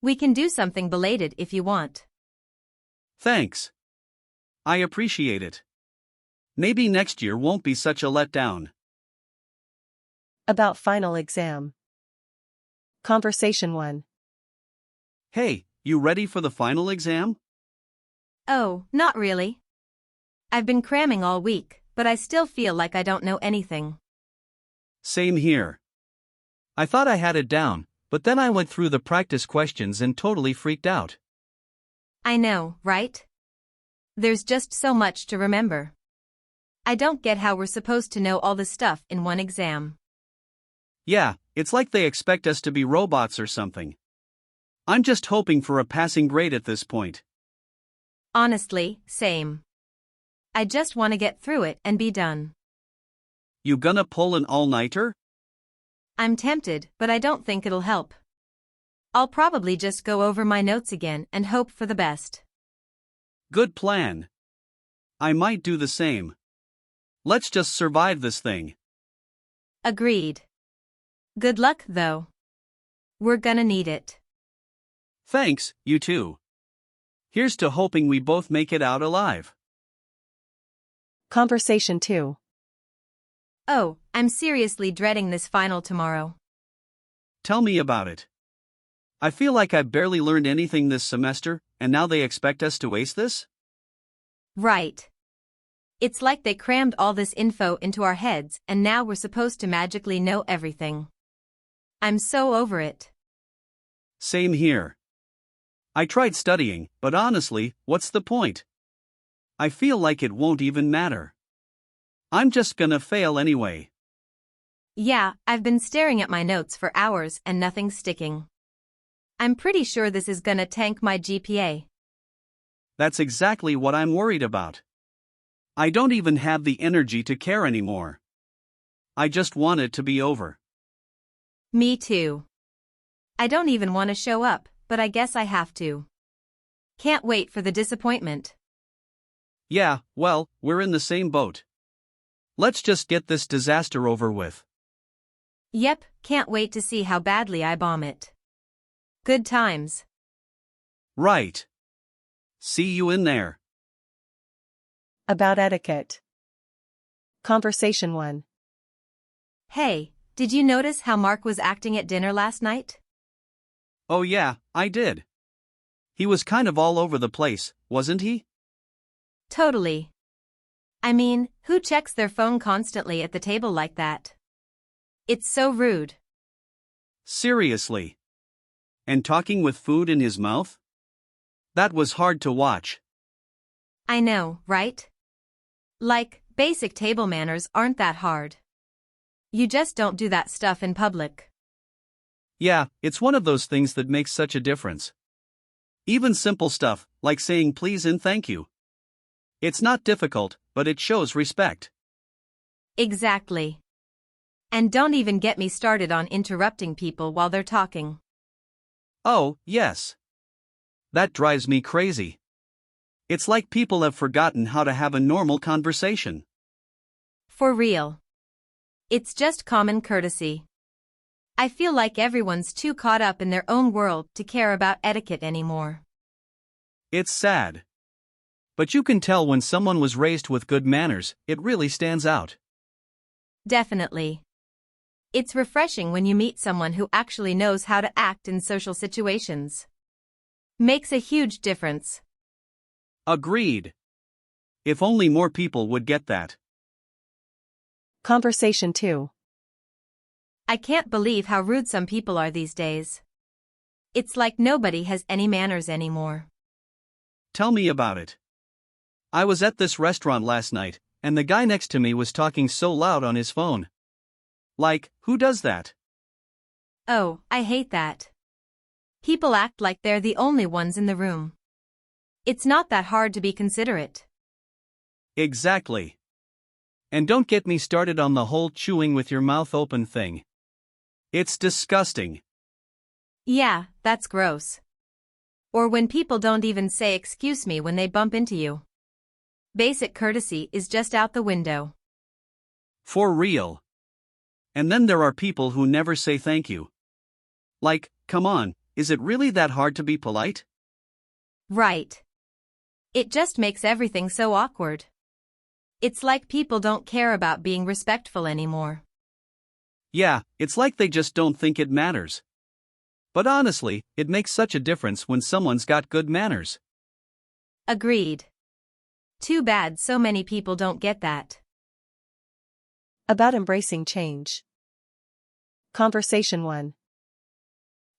We can do something belated if you want. Thanks. I appreciate it. Maybe next year won't be such a letdown. About final exam. Conversation 1. Hey, you ready for the final exam? Oh, not really. I've been cramming all week, but I still feel like I don't know anything. Same here. I thought I had it down, but then I went through the practice questions and totally freaked out. I know, right? There's just so much to remember. I don't get how we're supposed to know all this stuff in one exam. Yeah, it's like they expect us to be robots or something. I'm just hoping for a passing grade at this point. Honestly, same. I just want to get through it and be done. You gonna pull an all-nighter? I'm tempted, but I don't think it'll help. I'll probably just go over my notes again and hope for the best. Good plan. I might do the same. Let's just survive this thing. Agreed. Good luck, though. We're gonna need it. Thanks, you too. Here's to hoping we both make it out alive. Conversation 2. Oh, I'm seriously dreading this final tomorrow. Tell me about it. I feel like I barely learned anything this semester, and now they expect us to ace this? Right. It's like they crammed all this info into our heads and now we're supposed to magically know everything. I'm so over it. Same here. I tried studying, but honestly, what's the point? I feel like it won't even matter. I'm just gonna fail anyway. Yeah, I've been staring at my notes for hours and nothing's sticking. I'm pretty sure this is gonna tank my GPA. That's exactly what I'm worried about. I don't even have the energy to care anymore. I just want it to be over. Me too. I don't even want to show up, but I guess I have to. Can't wait for the disappointment. Yeah, well, we're in the same boat. Let's just get this disaster over with. Yep, can't wait to see how badly I bomb it. Good times. Right. See you in there. About etiquette. Conversation 1. Hey, did you notice how Mark was acting at dinner last night? Oh yeah, I did. He was kind of all over the place, wasn't he? Totally. I mean, who checks their phone constantly at the table like that? It's so rude. Seriously. And talking with food in his mouth? That was hard to watch. I know, right? Like, basic table manners aren't that hard. You just don't do that stuff in public. Yeah, it's one of those things that makes such a difference. Even simple stuff, like saying please and thank you. It's not difficult, but it shows respect. Exactly. And don't even get me started on interrupting people while they're talking. Oh, yes. That drives me crazy. It's like people have forgotten how to have a normal conversation. For real. It's just common courtesy. I feel like everyone's too caught up in their own world to care about etiquette anymore. It's sad. But you can tell when someone was raised with good manners, it really stands out. Definitely. It's refreshing when you meet someone who actually knows how to act in social situations. Makes a huge difference. Agreed. If only more people would get that. Conversation 2. I can't believe how rude some people are these days. It's like nobody has any manners anymore. Tell me about it. I was at this restaurant last night, and the guy next to me was talking so loud on his phone. Like, who does that? Oh, I hate that. People act like they're the only ones in the room. It's not that hard to be considerate. Exactly. And don't get me started on the whole chewing with your mouth open thing. It's disgusting. Yeah, that's gross. Or when people don't even say excuse me when they bump into you. Basic courtesy is just out the window. For real. And then there are people who never say thank you. Like, come on, is it really that hard to be polite? Right. It just makes everything so awkward. It's like people don't care about being respectful anymore. Yeah, it's like they just don't think it matters. But honestly, it makes such a difference when someone's got good manners. Agreed. Too bad so many people don't get that. About embracing change. Conversation 1.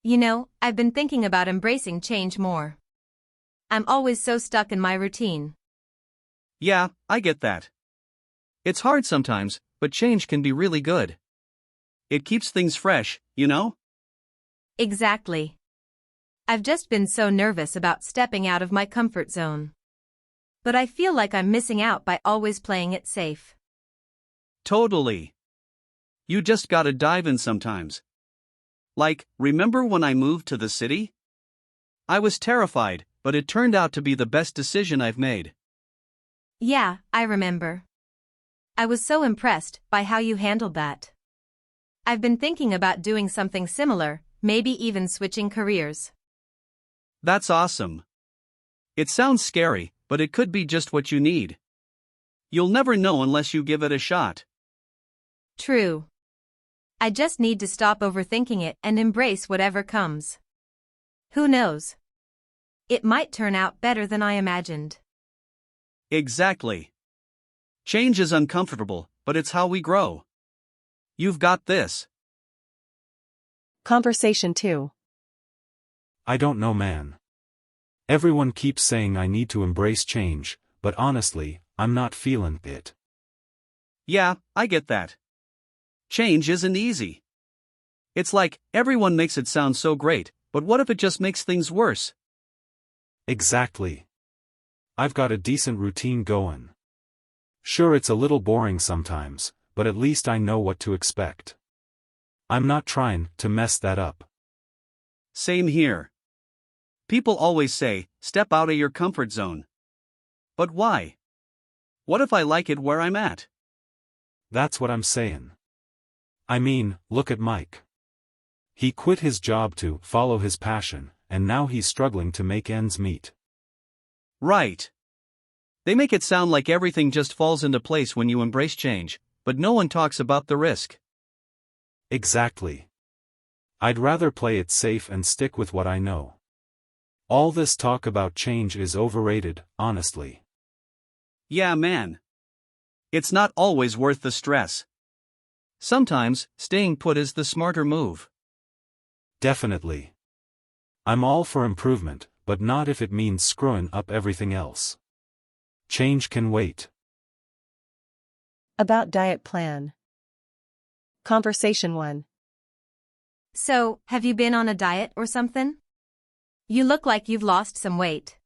You know, I've been thinking about embracing change more. I'm always so stuck in my routine. Yeah, I get that. It's hard sometimes, but change can be really good. It keeps things fresh, you know? Exactly. I've just been so nervous about stepping out of my comfort zone. But I feel like I'm missing out by always playing it safe. Totally. You just gotta dive in sometimes. Like, remember when I moved to the city? I was terrified, but it turned out to be the best decision I've made. Yeah, I remember. I was so impressed by how you handled that. I've been thinking about doing something similar, maybe even switching careers. That's awesome. It sounds scary, but it could be just what you need. You'll never know unless you give it a shot. True. I just need to stop overthinking it and embrace whatever comes. Who knows? It might turn out better than I imagined. Exactly. Change is uncomfortable, but it's how we grow. You've got this. Conversation 2. I don't know, man. Everyone keeps saying I need to embrace change, but honestly, I'm not feeling it. Yeah, I get that. Change isn't easy. It's like, everyone makes it sound so great, but what if it just makes things worse? Exactly. I've got a decent routine going. Sure, it's a little boring sometimes, but at least I know what to expect. I'm not trying to mess that up. Same here. People always say, step out of your comfort zone. But why? What if I like it where I'm at? That's what I'm saying. I mean, look at Mike. He quit his job to follow his passion, and now he's struggling to make ends meet. Right. They make it sound like everything just falls into place when you embrace change, but no one talks about the risk. Exactly. I'd rather play it safe and stick with what I know. All this talk about change is overrated, honestly. Yeah, man. It's not always worth the stress. Sometimes, staying put is the smarter move. Definitely. I'm all for improvement, but not if it means screwing up everything else. Change can wait. About diet plan. Conversation 1. So, have you been on a diet or something? You look like you've lost some weight.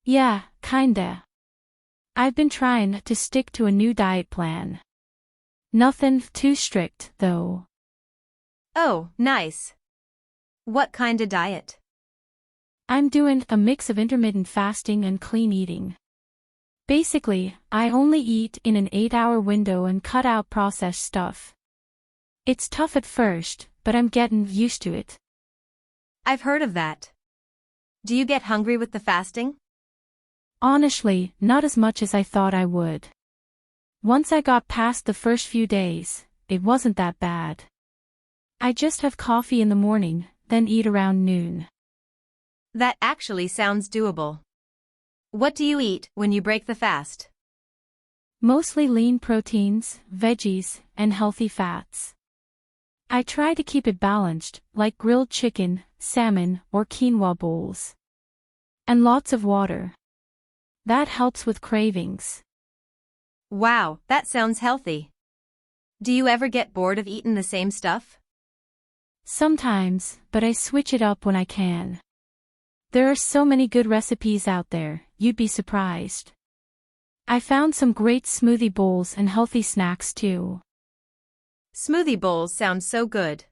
Yeah, kinda. I've been trying to stick to a new diet plan. Nothing too strict, though. Oh, nice. What kind of diet? I'm doing a mix of intermittent fasting and clean eating. Basically, I only eat in an 8-hour window and cut out processed stuff. It's tough at first, but I'm getting used to it. I've heard of that. Do you get hungry with the fasting? Honestly, not as much as I thought I would. Once I got past the first few days, it wasn't that bad. I just have coffee in the morning, then eat around noon. That actually sounds doable. What do you eat when you break the fast? Mostly lean proteins, veggies, and healthy fats. I try to keep it balanced, like grilled chicken, salmon, or quinoa bowls. And lots of water. That helps with cravings. Wow, that sounds healthy. Do you ever get bored of eating the same stuff? Sometimes, but I switch it up when I can. There are so many good recipes out there, you'd be surprised. I found some great smoothie bowls and healthy snacks too. Smoothie bowls sound so good.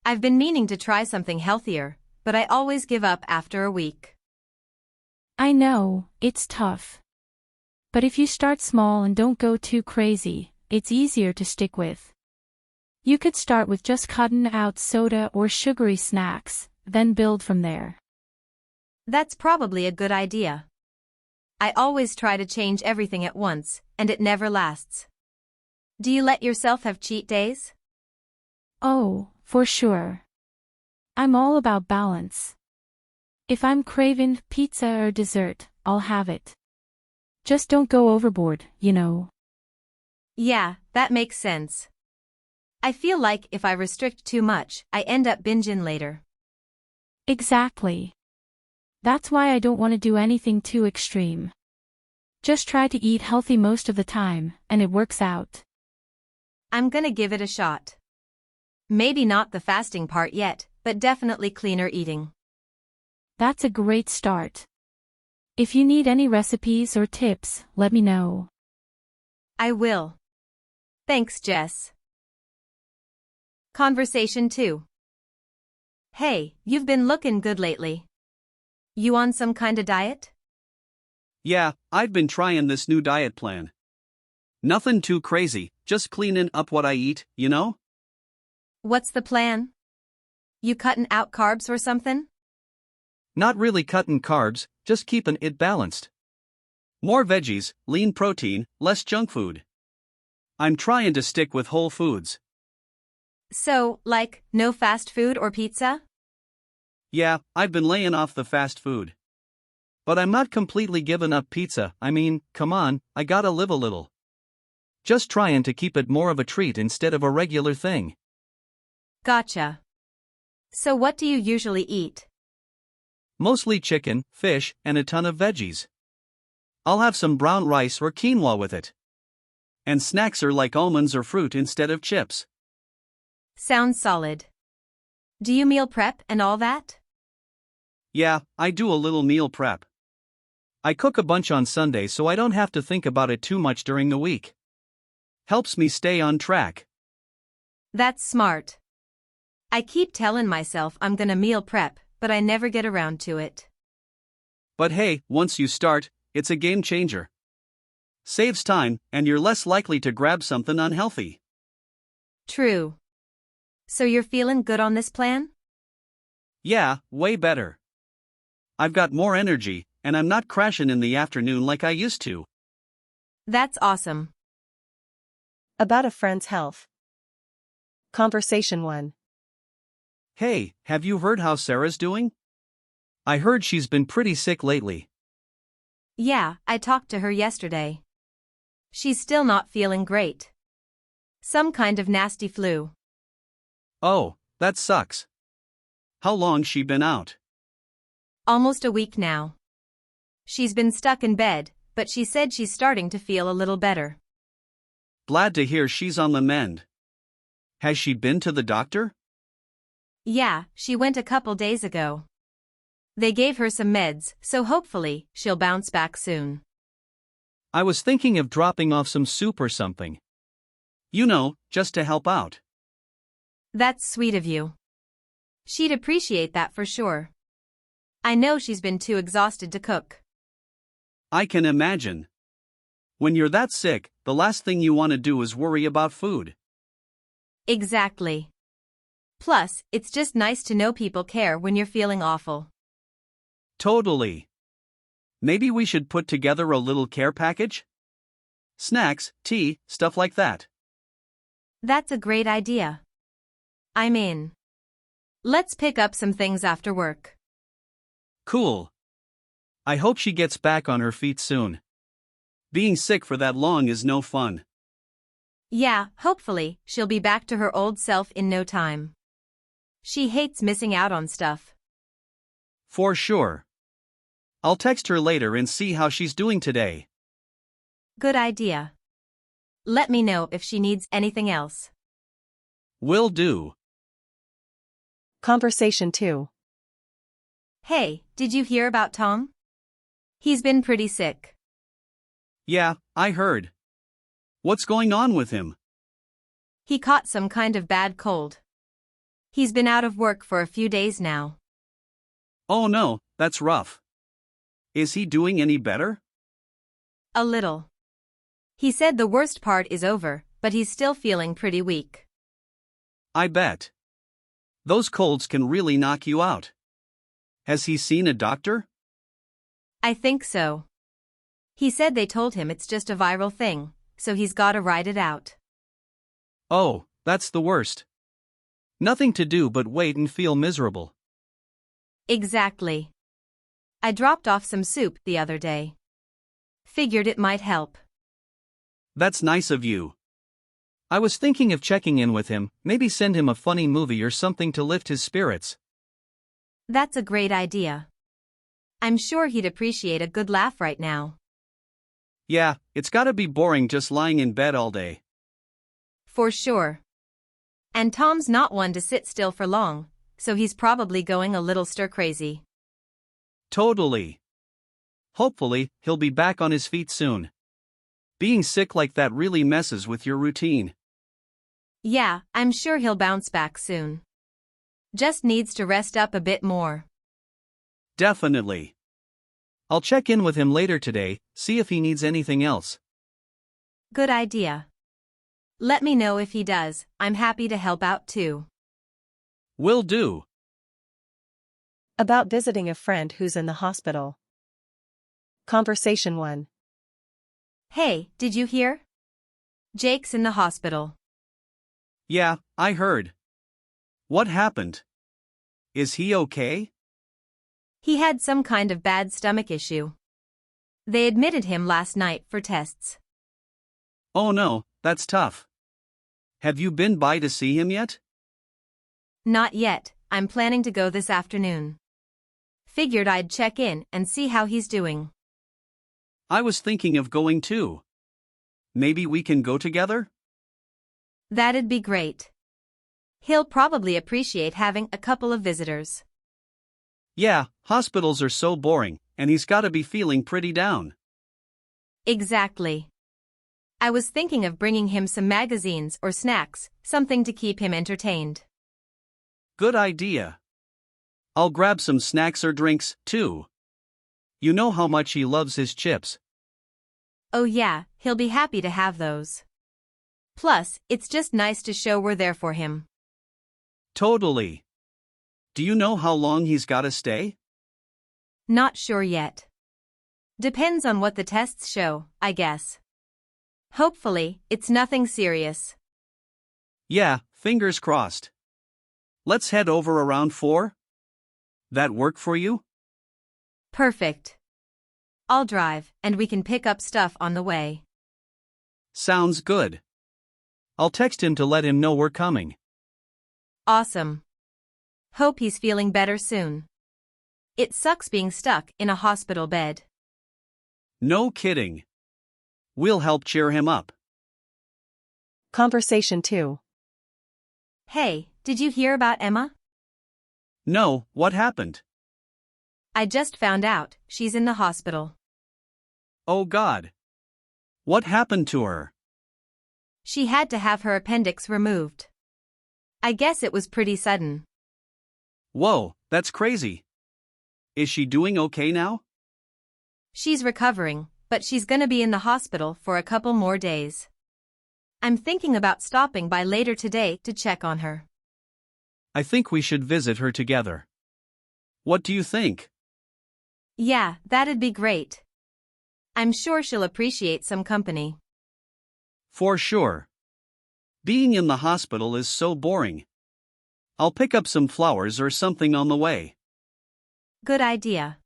I've been meaning to try something healthier, but I always give up after a week. I know, it's tough. But if you start small and don't go too crazy, it's easier to stick with. You could start with just cutting out soda or sugary snacks, then build from there. That's probably a good idea. I always try to change everything at once, and it never lasts. Do you let yourself have cheat days? Oh, for sure. I'm all about balance. If I'm craving pizza or dessert, I'll have it. Just don't go overboard, you know. Yeah, that makes sense. I feel like if I restrict too much, I end up binging later. Exactly. That's why I don't want to do anything too extreme. Just try to eat healthy most of the time, and it works out. I'm gonna give it a shot. Maybe not the fasting part yet, but definitely cleaner eating. That's a great start. If you need any recipes or tips, let me know. I will. Thanks, Jess. Conversation 2. Hey, you've been looking good lately. You on some kinda diet? Yeah, I've been trying this new diet plan. Nothing too crazy, just cleaning up what I eat, you know? What's the plan? You cutting out carbs or something? Not really cutting carbs, just keeping it balanced. More veggies, lean protein, less junk food. I'm trying to stick with whole foods. So, like, no fast food or pizza? Yeah, I've been laying off the fast food. But I'm not completely giving up pizza, I mean, come on, I gotta live a little. Just trying to keep it more of a treat instead of a regular thing. Gotcha. So what do you usually eat? Mostly chicken, fish, and a ton of veggies. I'll have some brown rice or quinoa with it. And snacks are like almonds or fruit instead of chips. Sounds solid. Do you meal prep and all that? Yeah, I do a little meal prep. I cook a bunch on Sunday so I don't have to think about it too much during the week. Helps me stay on track. That's smart. I keep telling myself I'm gonna meal prep, but I never get around to it. But hey, once you start, it's a game changer. Saves time, and you're less likely to grab something unhealthy. True. So you're feeling good on this plan? Yeah, way better. I've got more energy, and I'm not crashing in the afternoon like I used to. That's awesome. About a friend's health. Conversation 1. Hey, have you heard how Sarah's doing? I heard she's been pretty sick lately. Yeah, I talked to her yesterday. She's still not feeling great. Some kind of nasty flu. Oh, that sucks. How long's she been out? Almost a week now. She's been stuck in bed, but she said she's starting to feel a little better. Glad to hear she's on the mend. Has she been to the doctor? Yeah, she went a couple days ago. They gave her some meds, so hopefully, she'll bounce back soon. I was thinking of dropping off some soup or something. You know, just to help out. That's sweet of you. She'd appreciate that for sure. I know she's been too exhausted to cook. I can imagine. When you're that sick, the last thing you want to do is worry about food. Exactly. Plus, it's just nice to know people care when you're feeling awful. Totally. Maybe we should put together a little care package? Snacks, tea, stuff like that. That's a great idea. I'm in. Let's pick up some things after work. Cool. I hope she gets back on her feet soon. Being sick for that long is no fun. Yeah, hopefully, she'll be back to her old self in no time. She hates missing out on stuff. For sure. I'll text her later and see how she's doing today. Good idea. Let me know if she needs anything else. Will do. Conversation 2. Hey, did you hear about Tom? He's been pretty sick. Yeah, I heard. What's going on with him? He caught some kind of bad cold. He's been out of work for a few days now. Oh no, that's rough. Is he doing any better? A little. He said the worst part is over, but he's still feeling pretty weak. I bet. Those colds can really knock you out. Has he seen a doctor? I think so. He said they told him it's just a viral thing, so he's gotta ride it out. Oh, that's the worst. Nothing to do but wait and feel miserable. Exactly. I dropped off some soup the other day. Figured it might help. That's nice of you. I was thinking of checking in with him, maybe send him a funny movie or something to lift his spirits. That's a great idea. I'm sure he'd appreciate a good laugh right now. Yeah, it's gotta be boring just lying in bed all day. For sure. And Tom's not one to sit still for long, so he's probably going a little stir-crazy. Totally. Hopefully, he'll be back on his feet soon. Being sick like that really messes with your routine. Yeah, I'm sure he'll bounce back soon. Just needs to rest up a bit more. Definitely. I'll check in with him later today, see if he needs anything else. Good idea. Let me know if he does, I'm happy to help out too. Will do. About visiting a friend who's in the hospital. Conversation 1. Hey, did you hear? Jake's in the hospital. Yeah, I heard. What happened? Is he okay? He had some kind of bad stomach issue. They admitted him last night for tests. Oh no, that's tough. Have you been by to see him yet? Not yet, I'm planning to go this afternoon. Figured I'd check in and see how he's doing. I was thinking of going too. Maybe we can go together? That'd be great. He'll probably appreciate having a couple of visitors. Yeah, hospitals are so boring, and he's gotta be feeling pretty down. Exactly. I was thinking of bringing him some magazines or snacks, something to keep him entertained. Good idea. I'll grab some snacks or drinks, too. You know how much he loves his chips. Oh yeah, he'll be happy to have those. Plus, it's just nice to show we're there for him. Totally. Do you know how long he's gotta stay? Not sure yet. Depends on what the tests show, I guess. Hopefully, it's nothing serious. Yeah, fingers crossed. Let's head over around 4? That work for you? Perfect. I'll drive, and we can pick up stuff on the way. Sounds good. I'll text him to let him know we're coming. Awesome. Hope he's feeling better soon. It sucks being stuck in a hospital bed. No kidding. We'll help cheer him up. Conversation 2. Hey, did you hear about Emma? No, what happened? I just found out she's in the hospital. Oh God. What happened to her? She had to have her appendix removed. I guess it was pretty sudden. Whoa, that's crazy. Is she doing okay now? She's recovering, but she's gonna be in the hospital for a couple more days. I'm thinking about stopping by later today to check on her. I think we should visit her together. What do you think? Yeah, that'd be great. I'm sure she'll appreciate some company. For sure. Being in the hospital is so boring. I'll pick up some flowers or something on the way. Good idea.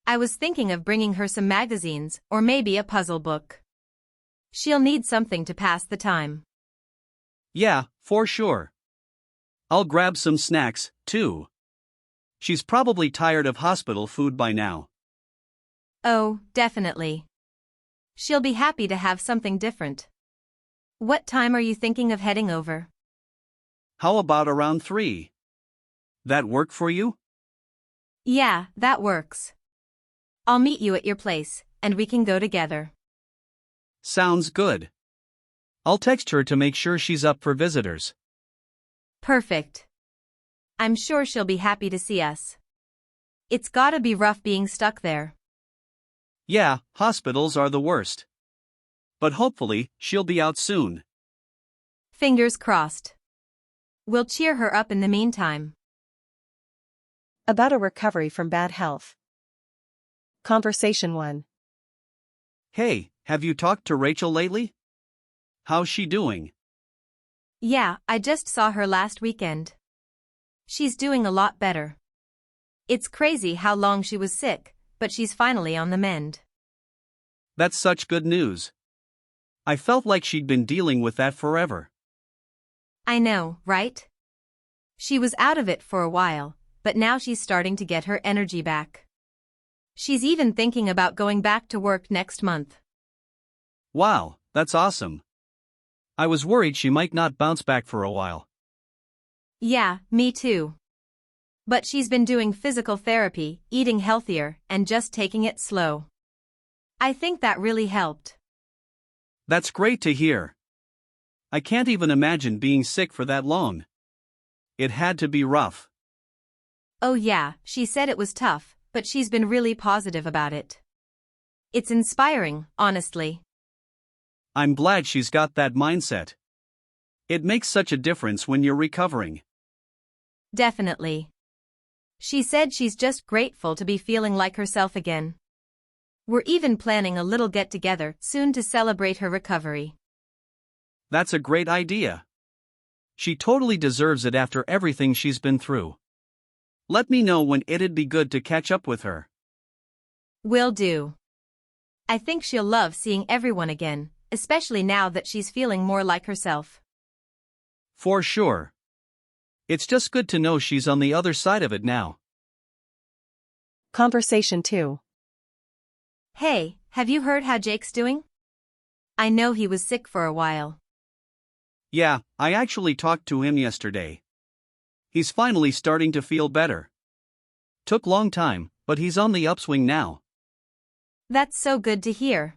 I was thinking of bringing her some magazines or maybe a puzzle book. She'll need something to pass the time. Yeah, for sure. I'll grab some snacks, too. She's probably tired of hospital food by now. Oh, definitely. She'll be happy to have something different. What time are you thinking of heading over? How about around 3? That work for you? Yeah, that works. I'll meet you at your place, and we can go together. Sounds good. I'll text her to make sure she's up for visitors. Perfect. I'm sure she'll be happy to see us. It's gotta be rough being stuck there. Yeah, hospitals are the worst. But hopefully, she'll be out soon. Fingers crossed. We'll cheer her up in the meantime. About a recovery from bad health. Conversation 1. Hey, have you talked to Rachel lately? How's she doing? Yeah, I just saw her last weekend. She's doing a lot better. It's crazy how long she was sick, but she's finally on the mend. That's such good news. I felt like she'd been dealing with that forever. I know, right? She was out of it for a while, but now she's starting to get her energy back. She's even thinking about going back to work next month. Wow, that's awesome. I was worried she might not bounce back for a while. Yeah, me too. But she's been doing physical therapy, eating healthier, and just taking it slow. I think that really helped. That's great to hear. I can't even imagine being sick for that long. It had to be rough. Oh yeah, she said it was tough, but she's been really positive about it. It's inspiring, honestly. I'm glad she's got that mindset. It makes such a difference when you're recovering. Definitely. She said she's just grateful to be feeling like herself again. We're even planning a little get-together soon to celebrate her recovery. That's a great idea. She totally deserves it after everything she's been through. Let me know when it'd be good to catch up with her. Will do. I think she'll love seeing everyone again, especially now that she's feeling more like herself. For sure. It's just good to know she's on the other side of it now. Conversation 2. Hey, have you heard how Jake's doing? I know he was sick for a while. Yeah, I actually talked to him yesterday. He's finally starting to feel better. Took long time, but he's on the upswing now. That's so good to hear.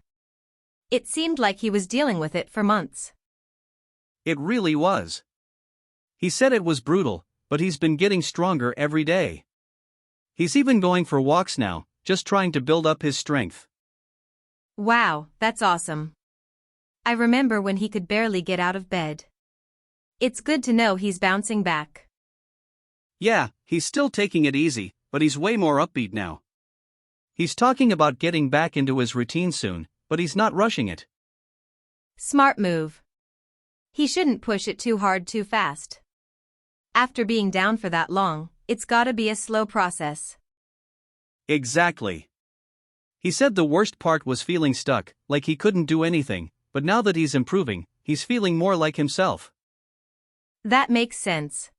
It seemed like he was dealing with it for months. It really was. He said it was brutal, but he's been getting stronger every day. He's even going for walks now, just trying to build up his strength. Wow, that's awesome. I remember when he could barely get out of bed. It's good to know he's bouncing back. Yeah, he's still taking it easy, but he's way more upbeat now. He's talking about getting back into his routine soon, but he's not rushing it. Smart move. He shouldn't push it too hard too fast. After being down for that long, it's gotta be a slow process. Exactly. He said the worst part was feeling stuck, like he couldn't do anything, but now that he's improving, he's feeling more like himself. That makes sense.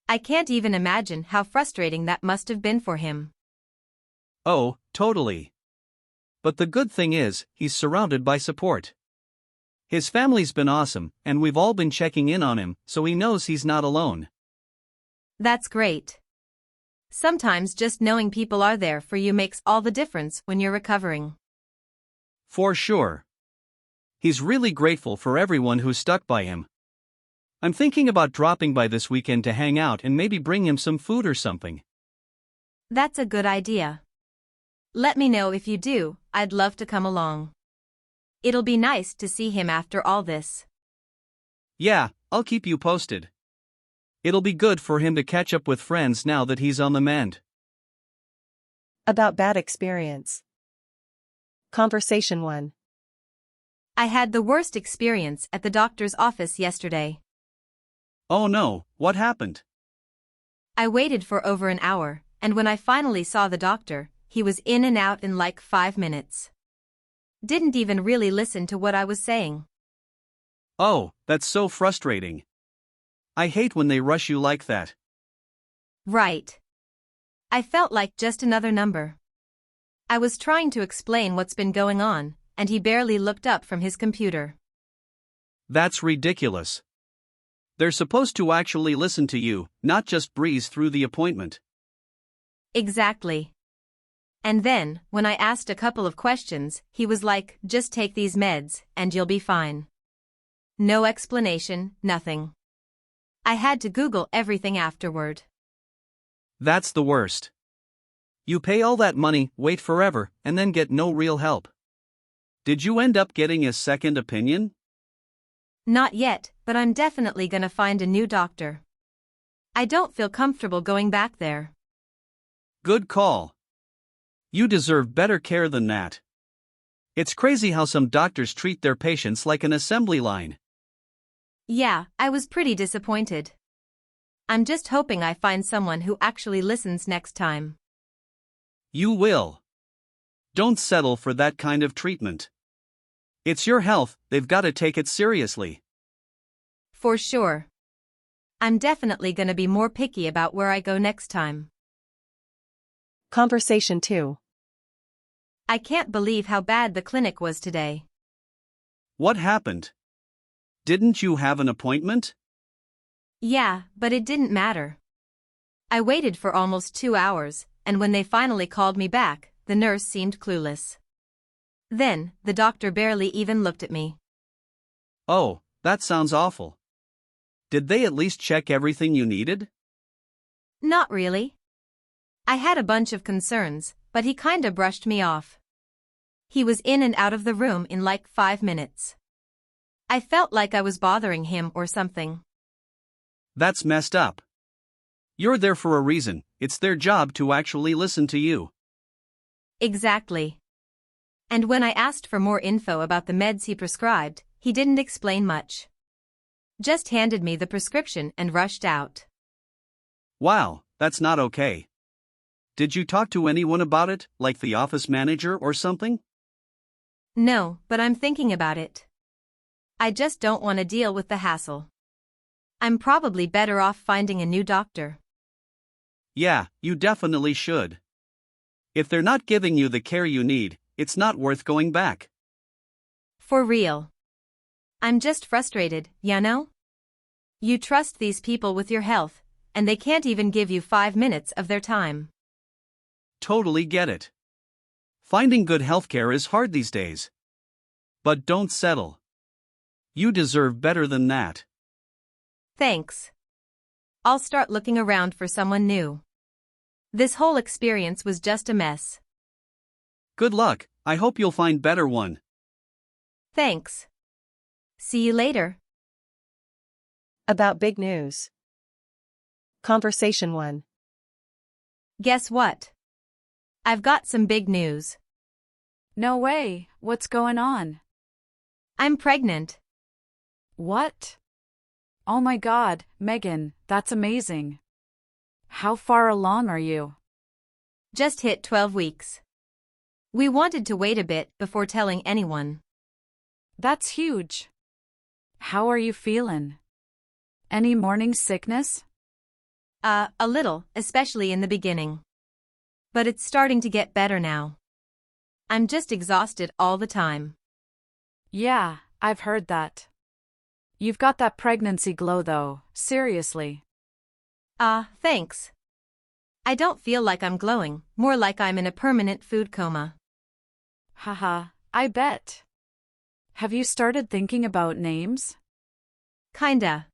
I can't even imagine how frustrating that must have been for him. Oh, totally. But the good thing is, he's surrounded by support. His family's been awesome, and we've all been checking in on him, so he knows he's not alone. That's great. Sometimes just knowing people are there for you makes all the difference when you're recovering. For sure. He's really grateful for everyone who stuck by him. I'm thinking about dropping by this weekend to hang out and maybe bring him some food or something. That's a good idea. Let me know if you do, I'd love to come along. It'll be nice to see him after all this. Yeah, I'll keep you posted. It'll be good for him to catch up with friends now that he's on the mend. About bad experience. Conversation 1. I had the worst experience at the doctor's office yesterday. Oh no, what happened? I waited for over an hour, and when I finally saw the doctor, he was in and out in like 5 minutes. Didn't even really listen to what I was saying. Oh, that's so frustrating. I hate when they rush you like that. Right. I felt like just another number. I was trying to explain what's been going on, and he barely looked up from his computer. That's ridiculous. They're supposed to actually listen to you, not just breeze through the appointment. Exactly. And then, when I asked a couple of questions, he was like, just take these meds, and you'll be fine. No explanation, nothing. I had to Google everything afterward. That's the worst. You pay all that money, wait forever, and then get no real help. Did you end up getting a second opinion? Not yet, but I'm definitely gonna find a new doctor. I don't feel comfortable going back there. Good call. You deserve better care than that. It's crazy how some doctors treat their patients like an assembly line. Yeah, I was pretty disappointed. I'm just hoping I find someone who actually listens next time. You will. Don't settle for that kind of treatment. It's your health, they've got to take it seriously. For sure. I'm definitely gonna be more picky about where I go next time. Conversation 2. I can't believe how bad the clinic was today. What happened? Didn't you have an appointment? Yeah, but it didn't matter. I waited for almost 2 hours, and when they finally called me back, the nurse seemed clueless. Then, the doctor barely even looked at me. Oh, that sounds awful. Did they at least check everything you needed? Not really. I had a bunch of concerns, but he kinda brushed me off. He was in and out of the room in like 5 minutes. I felt like I was bothering him or something. That's messed up. You're there for a reason, it's their job to actually listen to you. Exactly. And when I asked for more info about the meds he prescribed, he didn't explain much. Just handed me the prescription and rushed out. Wow, that's not okay. Did you talk to anyone about it, like the office manager or something? No, but I'm thinking about it. I just don't want to deal with the hassle. I'm probably better off finding a new doctor. Yeah, you definitely should. If they're not giving you the care you need, it's not worth going back. For real. I'm just frustrated, you know? You trust these people with your health, and they can't even give you 5 minutes of their time. Totally get it. Finding good healthcare is hard these days. But don't settle. You deserve better than that. Thanks. I'll start looking around for someone new. This whole experience was just a mess. Good luck, I hope you'll find better one. Thanks. See you later. About big news. Conversation 1. Guess what? I've got some big news. No way, what's going on? I'm pregnant. What? Oh my God, Megan, that's amazing. How far along are you? Just hit 12 weeks. We wanted to wait a bit before telling anyone. That's huge. How are you feeling? Any morning sickness? A little, especially in the beginning. But it's starting to get better now. I'm just exhausted all the time. Yeah, I've heard that. You've got that pregnancy glow though, seriously. Thanks. I don't feel like I'm glowing, more like I'm in a permanent food coma. Haha, I bet. Have you started thinking about names? Kinda.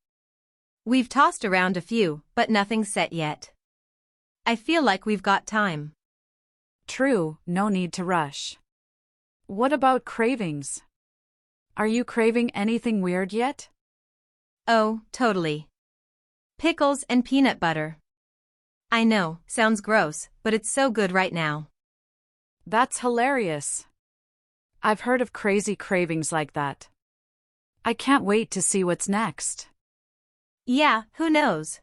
We've tossed around a few, but nothing's set yet. I feel like we've got time. True, no need to rush. What about cravings? Are you craving anything weird yet? Oh, totally. Pickles and peanut butter. I know, sounds gross, but it's so good right now. That's hilarious. I've heard of crazy cravings like that. I can't wait to see what's next. Yeah, who knows?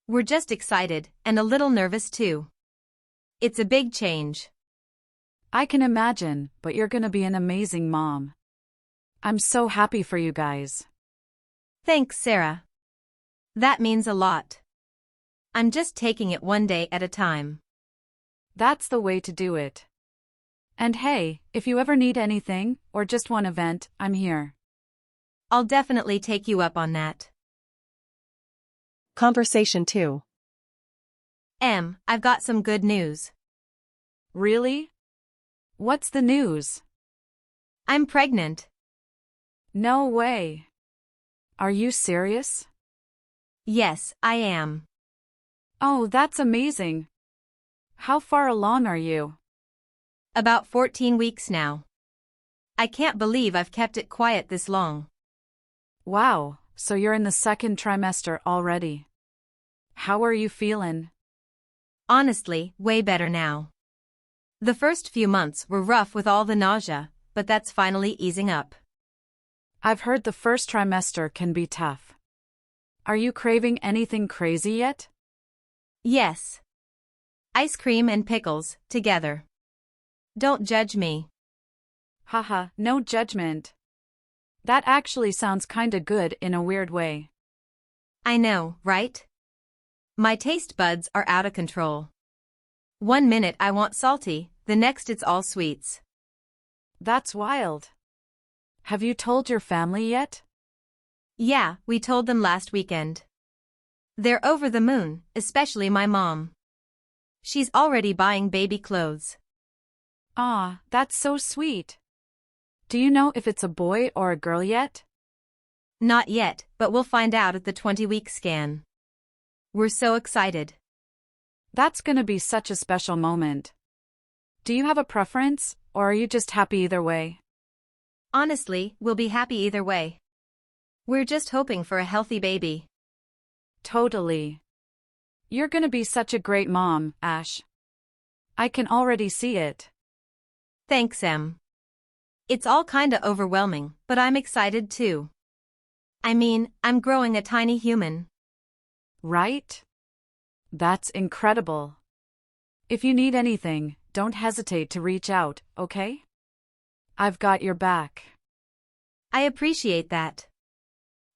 We're just excited, and a little nervous too. It's a big change. I can imagine, but you're gonna be an amazing mom. I'm so happy for you guys. Thanks, Sarah. That means a lot. I'm just taking it one day at a time. That's the way to do it. And hey, if you ever need anything, or just want a vent, I'm here. I'll definitely take you up on that. Conversation 2. I've got some good news. Really? What's the news? I'm pregnant. No way. Are you serious? Yes, I am. Oh, that's amazing. How far along are you? About 14 weeks now. I can't believe I've kept it quiet this long. Wow, so you're in the second trimester already. How are you feeling? Honestly, way better now. The first few months were rough with all the nausea, but that's finally easing up. I've heard the first trimester can be tough. Are you craving anything crazy yet? Yes. Ice cream and pickles, together. Don't judge me. Haha, no judgment. That actually sounds kinda good in a weird way. I know, right? My taste buds are out of control. One minute I want salty, the next it's all sweets. That's wild. Have you told your family yet? Yeah, we told them last weekend. They're over the moon, especially my mom. She's already buying baby clothes. Ah, that's so sweet. Do you know if it's a boy or a girl yet? Not yet, but we'll find out at the 20-week scan. We're so excited. That's gonna be such a special moment. Do you have a preference, or are you just happy either way? Honestly, we'll be happy either way. We're just hoping for a healthy baby. Totally. You're gonna be such a great mom, Ash. I can already see it. Thanks, Em. It's all kinda overwhelming, but I'm excited too. I mean, I'm growing a tiny human. Right? That's incredible. If you need anything, don't hesitate to reach out, okay? I've got your back. I appreciate that.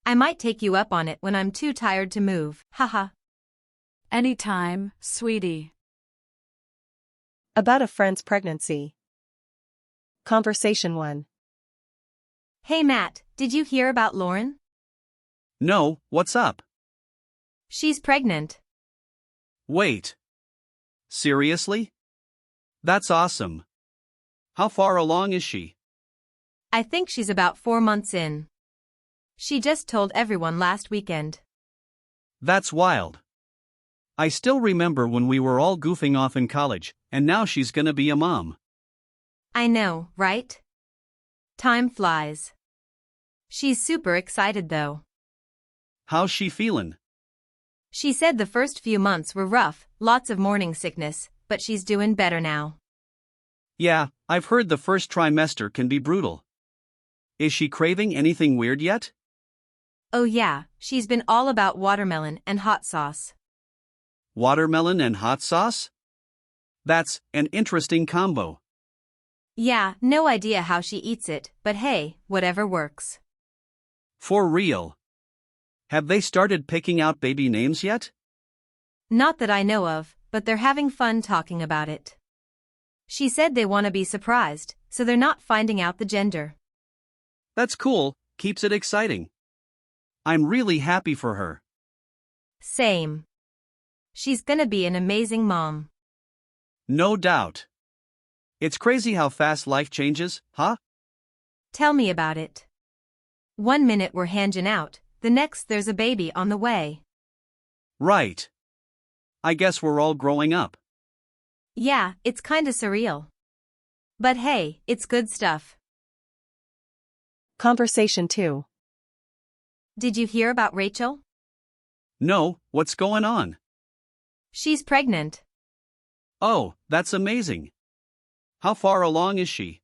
I might take you up on it when I'm too tired to move, haha. Anytime, sweetie. About a friend's pregnancy. Conversation 1. Hey Matt, did you hear about Lauren? No, what's up? She's pregnant. Wait. Seriously? That's awesome. How far along is she? I think she's about 4 months in. She just told everyone last weekend. That's wild. I still remember when we were all goofing off in college, and now she's gonna be a mom. I know, right? Time flies. She's super excited though. How's she feeling? She said the first few months were rough, lots of morning sickness, but she's doing better now. Yeah, I've heard the first trimester can be brutal. Is she craving anything weird yet? Oh yeah, she's been all about watermelon and hot sauce. Watermelon and hot sauce? That's an interesting combo. Yeah, no idea how she eats it, but hey, whatever works. For real. Have they started picking out baby names yet? Not that I know of, but they're having fun talking about it. She said they want to be surprised, so they're not finding out the gender. That's cool, keeps it exciting. I'm really happy for her. Same. She's gonna be an amazing mom. No doubt. It's crazy how fast life changes, huh? Tell me about it. One minute we're hanging out, the next there's a baby on the way. Right. I guess we're all growing up. Yeah, it's kinda surreal. But hey, it's good stuff. Conversation 2. Did you hear about Rachel? No, what's going on? She's pregnant. Oh, that's amazing. How far along is she?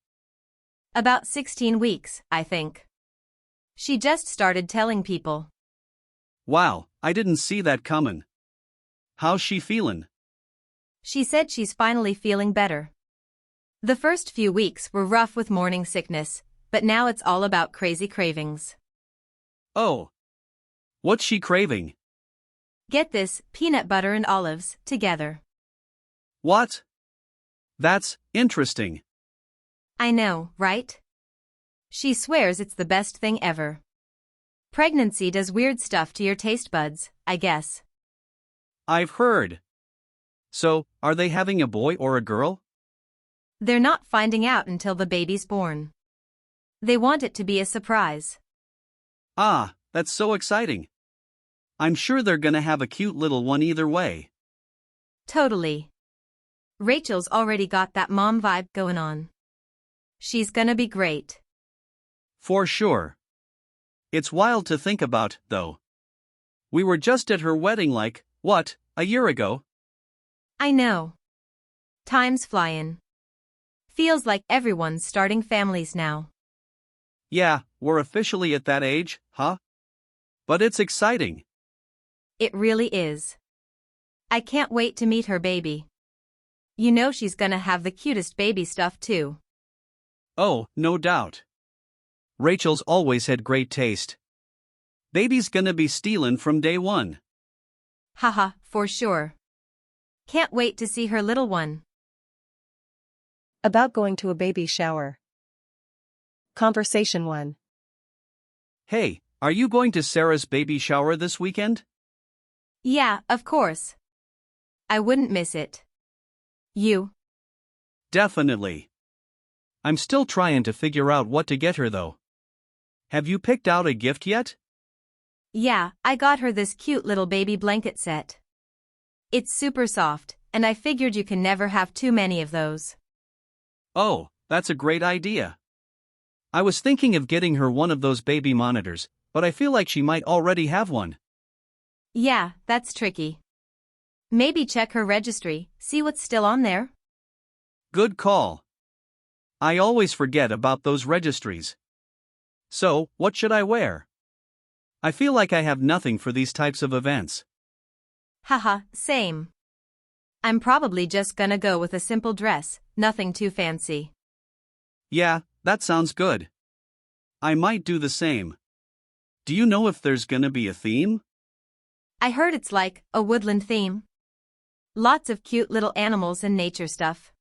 About 16 weeks, I think. She just started telling people. Wow, I didn't see that coming. How's she feeling? She said she's finally feeling better. The first few weeks were rough with morning sickness, but now it's all about crazy cravings. Oh. What's she craving? Get this, peanut butter and olives, together. What? That's interesting. I know, right? She swears it's the best thing ever. Pregnancy does weird stuff to your taste buds, I guess. I've heard. So, are they having a boy or a girl? They're not finding out until the baby's born. They want it to be a surprise. Ah, that's so exciting. I'm sure they're gonna have a cute little one either way. Totally. Rachel's already got that mom vibe going on. She's gonna be great. For sure. It's wild to think about, though. We were just at her wedding a year ago? I know. Time's flying. Feels like everyone's starting families now. Yeah, we're officially at that age, huh? But it's exciting. It really is. I can't wait to meet her baby. You know she's gonna have the cutest baby stuff too. Oh, no doubt. Rachel's always had great taste. Baby's gonna be stealin' from day one. Haha, for sure. Can't wait to see her little one. About going to a baby shower. Conversation 1. Hey, are you going to Sarah's baby shower this weekend? Yeah, of course. I wouldn't miss it. You? Definitely. I'm still trying to figure out what to get her though. Have you picked out a gift yet? Yeah, I got her this cute little baby blanket set. It's super soft, and I figured you can never have too many of those. Oh, that's a great idea. I was thinking of getting her one of those baby monitors, but I feel like she might already have one. Yeah, that's tricky. Maybe check her registry, see what's still on there. Good call. I always forget about those registries. So, what should I wear? I feel like I have nothing for these types of events. Haha, same. I'm probably just gonna go with a simple dress, nothing too fancy. Yeah, that sounds good. I might do the same. Do you know if there's gonna be a theme? I heard it's like a woodland theme. Lots of cute little animals and nature stuff.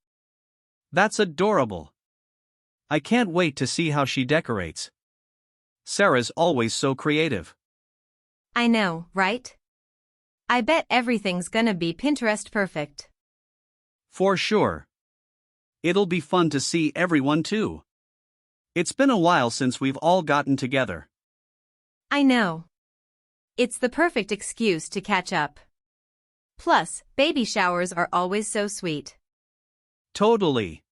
That's adorable. I can't wait to see how she decorates. Sarah's always so creative. I know, right? I bet everything's gonna be Pinterest perfect. For sure. It'll be fun to see everyone too. It's been a while since we've all gotten together. I know. It's the perfect excuse to catch up. Plus, baby showers are always so sweet. Totally.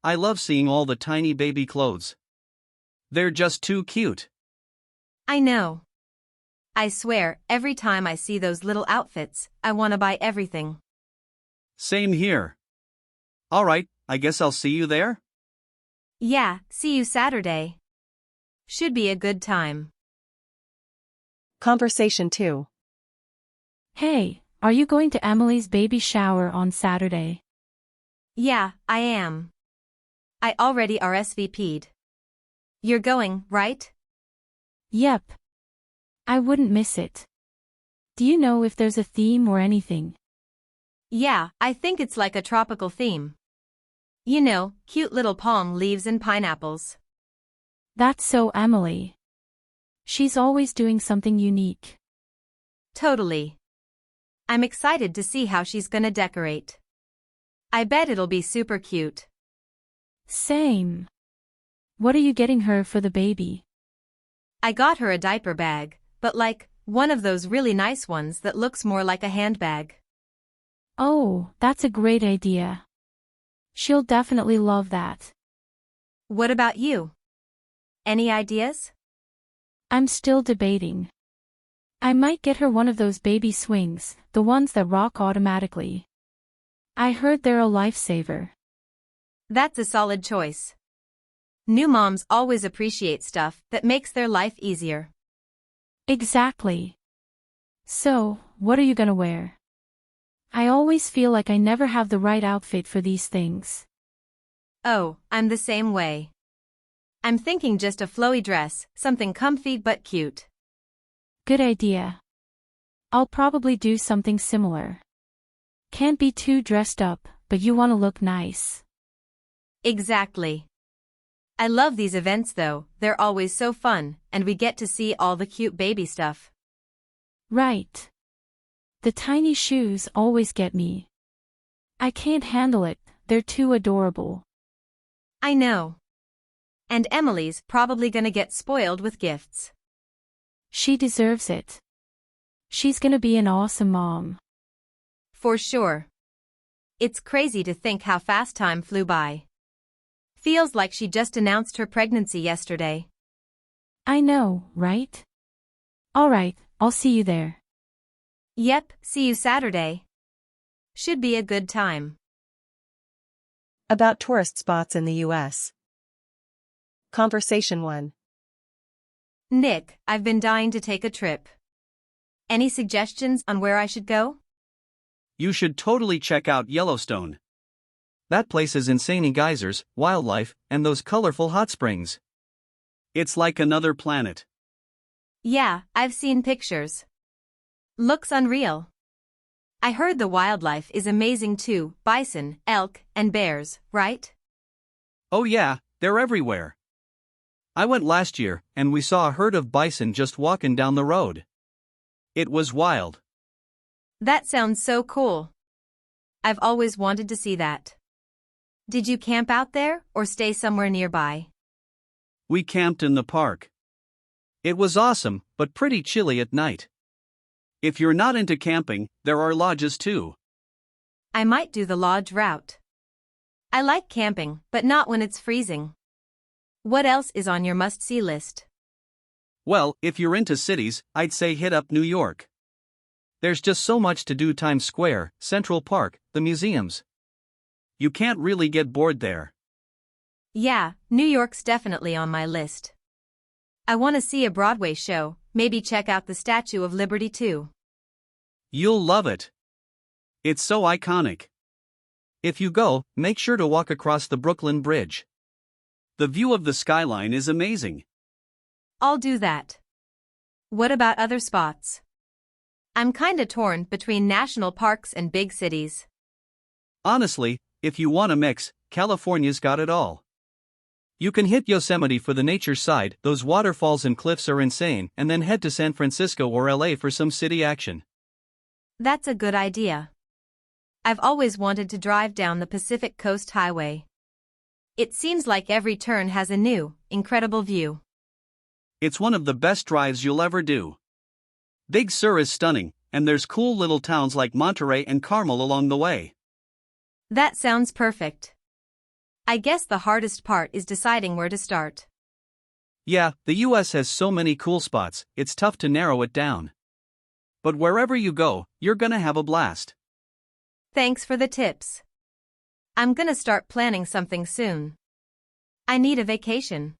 I love seeing all the tiny baby clothes. They're just too cute. I know. I swear, every time I see those little outfits, I want to buy everything. Same here. Alright, I guess I'll see you there? Yeah, see you Saturday. Should be a good time. Conversation 2. Hey, are you going to Emily's baby shower on Saturday? Yeah, I am. I already RSVP'd. You're going, right? Yep. I wouldn't miss it. Do you know if there's a theme or anything? Yeah, I think it's like a tropical theme. You know, cute little palm leaves and pineapples. That's so Emily. She's always doing something unique. Totally. I'm excited to see how she's gonna decorate. I bet it'll be super cute. Same. What are you getting her for the baby? I got her a diaper bag, but like, one of those really nice ones that looks more like a handbag. Oh, that's a great idea. She'll definitely love that. What about you? Any ideas? I'm still debating. I might get her one of those baby swings, the ones that rock automatically. I heard they're a lifesaver. That's a solid choice. New moms always appreciate stuff that makes their life easier. Exactly. So, what are you gonna wear? I always feel like I never have the right outfit for these things. Oh, I'm the same way. I'm thinking just a flowy dress, something comfy but cute. Good idea. I'll probably do something similar. Can't be too dressed up, but you want to look nice. Exactly. I love these events though, they're always so fun, and we get to see all the cute baby stuff. Right. The tiny shoes always get me. I can't handle it, they're too adorable. I know. And Emily's probably gonna get spoiled with gifts. She deserves it. She's gonna be an awesome mom. For sure. It's crazy to think how fast time flew by. Feels like she just announced her pregnancy yesterday. I know, right? Alright, I'll see you there. Yep, see you Saturday. Should be a good time. About tourist spots in the US. Conversation 1. Nick, I've been dying to take a trip. Any suggestions on where I should go? You should totally check out Yellowstone. That place has insane geysers, wildlife, and those colorful hot springs. It's like another planet. Yeah, I've seen pictures. Looks unreal. I heard the wildlife is amazing too, bison, elk, and bears, right? Oh yeah, they're everywhere. I went last year, and we saw a herd of bison just walking down the road. It was wild. That sounds so cool. I've always wanted to see that. Did you camp out there or stay somewhere nearby? We camped in the park. It was awesome, but pretty chilly at night. If you're not into camping, there are lodges too. I might do the lodge route. I like camping, but not when it's freezing. What else is on your must-see list? Well, if you're into cities, I'd say hit up New York. There's just so much to do: Times Square, Central Park, the museums. You can't really get bored there. Yeah, New York's definitely on my list. I want to see a Broadway show, maybe check out the Statue of Liberty too. You'll love it. It's so iconic. If you go, make sure to walk across the Brooklyn Bridge. The view of the skyline is amazing. I'll do that. What about other spots? I'm kinda torn between national parks and big cities. Honestly, if you want a mix, California's got it all. You can hit Yosemite for the nature side, those waterfalls and cliffs are insane, and then head to San Francisco or LA for some city action. That's a good idea. I've always wanted to drive down the Pacific Coast Highway. It seems like every turn has a new, incredible view. It's one of the best drives you'll ever do. Big Sur is stunning, and there's cool little towns like Monterey and Carmel along the way. That sounds perfect. I guess the hardest part is deciding where to start. Yeah, the US has so many cool spots, it's tough to narrow it down. But wherever you go, you're gonna have a blast. Thanks for the tips. I'm gonna start planning something soon. I need a vacation.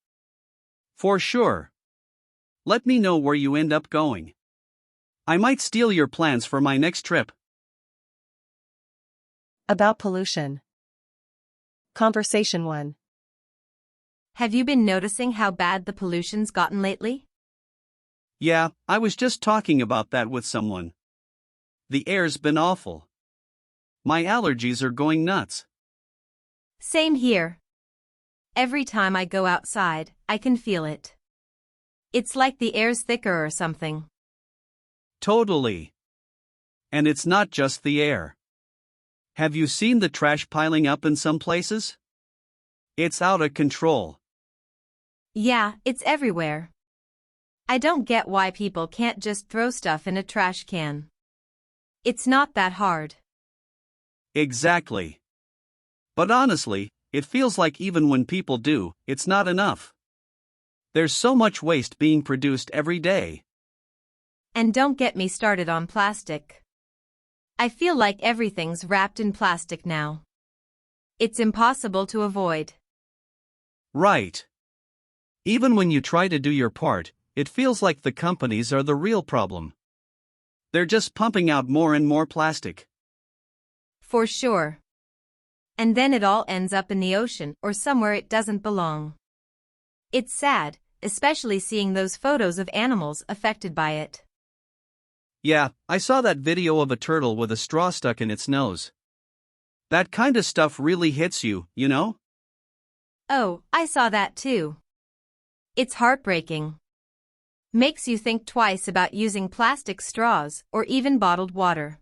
For sure. Let me know where you end up going. I might steal your plans for my next trip. About pollution. Conversation 1. Have you been noticing how bad the pollution's gotten lately? Yeah, I was just talking about that with someone. The air's been awful. My allergies are going nuts. Same here. Every time I go outside, I can feel it. It's like the air's thicker or something. Totally. And it's not just the air. Have you seen the trash piling up in some places? It's out of control. Yeah, it's everywhere. I don't get why people can't just throw stuff in a trash can. It's not that hard. Exactly. But honestly, it feels like even when people do, it's not enough. There's so much waste being produced every day. And don't get me started on plastic. I feel like everything's wrapped in plastic now. It's impossible to avoid. Right. Even when you try to do your part, it feels like the companies are the real problem. They're just pumping out more and more plastic. For sure. And then it all ends up in the ocean or somewhere it doesn't belong. It's sad, especially seeing those photos of animals affected by it. Yeah, I saw that video of a turtle with a straw stuck in its nose. That kind of stuff really hits you, you know? Oh, I saw that too. It's heartbreaking. Makes you think twice about using plastic straws or even bottled water.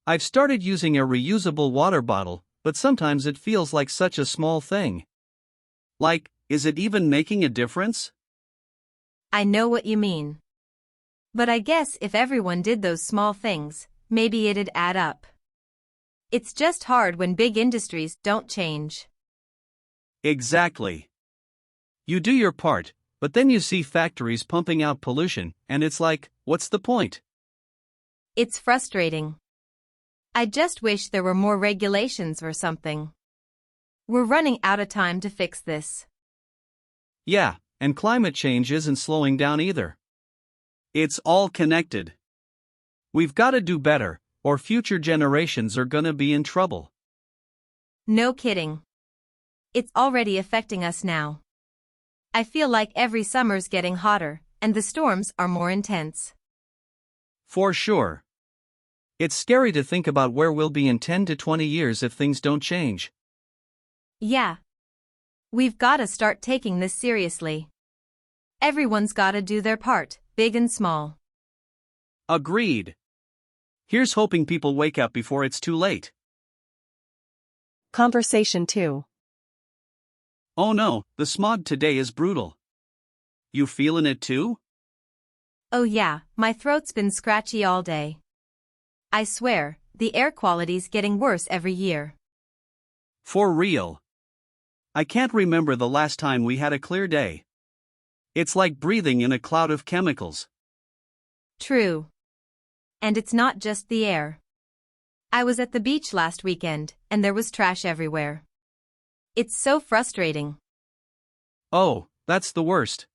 I've started using a reusable water bottle, but sometimes it feels like such a small thing. Like, is it even making a difference? I know what you mean. But I guess if everyone did those small things, maybe it'd add up. It's just hard when big industries don't change. Exactly. You do your part, but then you see factories pumping out pollution, and it's like, what's the point? It's frustrating. I just wish there were more regulations or something. We're running out of time to fix this. Yeah, and climate change isn't slowing down either. It's all connected. We've got to do better, or future generations are gonna be in trouble. No kidding. It's already affecting us now. I feel like every summer's getting hotter, and the storms are more intense. For sure. It's scary to think about where we'll be in 10 to 20 years if things don't change. Yeah. We've gotta start taking this seriously. Everyone's gotta do their part, big and small. Agreed. Here's hoping people wake up before it's too late. Conversation 2. Oh no, the smog today is brutal. You feeling it too? Oh yeah, my throat's been scratchy all day. I swear, the air quality's getting worse every year. For real. I can't remember the last time we had a clear day. It's like breathing in a cloud of chemicals. True. And it's not just the air. I was at the beach last weekend, and there was trash everywhere. It's so frustrating. Oh, that's the worst.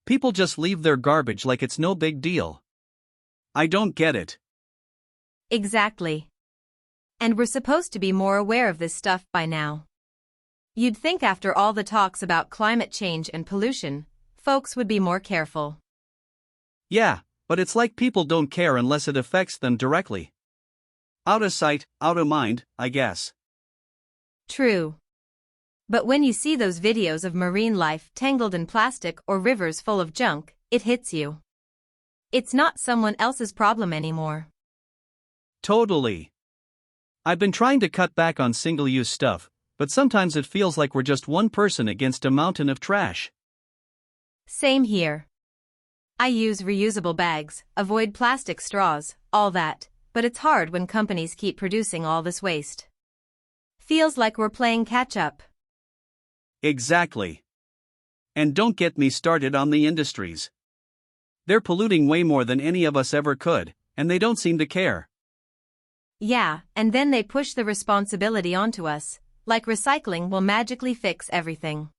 People just leave their garbage like it's no big deal. I don't get it. Exactly. And we're supposed to be more aware of this stuff by now. You'd think after all the talks about climate change and pollution, folks would be more careful. Yeah, but it's like people don't care unless it affects them directly. Out of sight, out of mind, I guess. True. But when you see those videos of marine life tangled in plastic or rivers full of junk, it hits you. It's not someone else's problem anymore. Totally. I've been trying to cut back on single-use stuff, but sometimes it feels like we're just one person against a mountain of trash. Same here. I use reusable bags, avoid plastic straws, all that, but it's hard when companies keep producing all this waste. Feels like we're playing catch-up. Exactly. And don't get me started on the industries. They're polluting way more than any of us ever could, and they don't seem to care. Yeah, and then they push the responsibility onto us, like recycling will magically fix everything.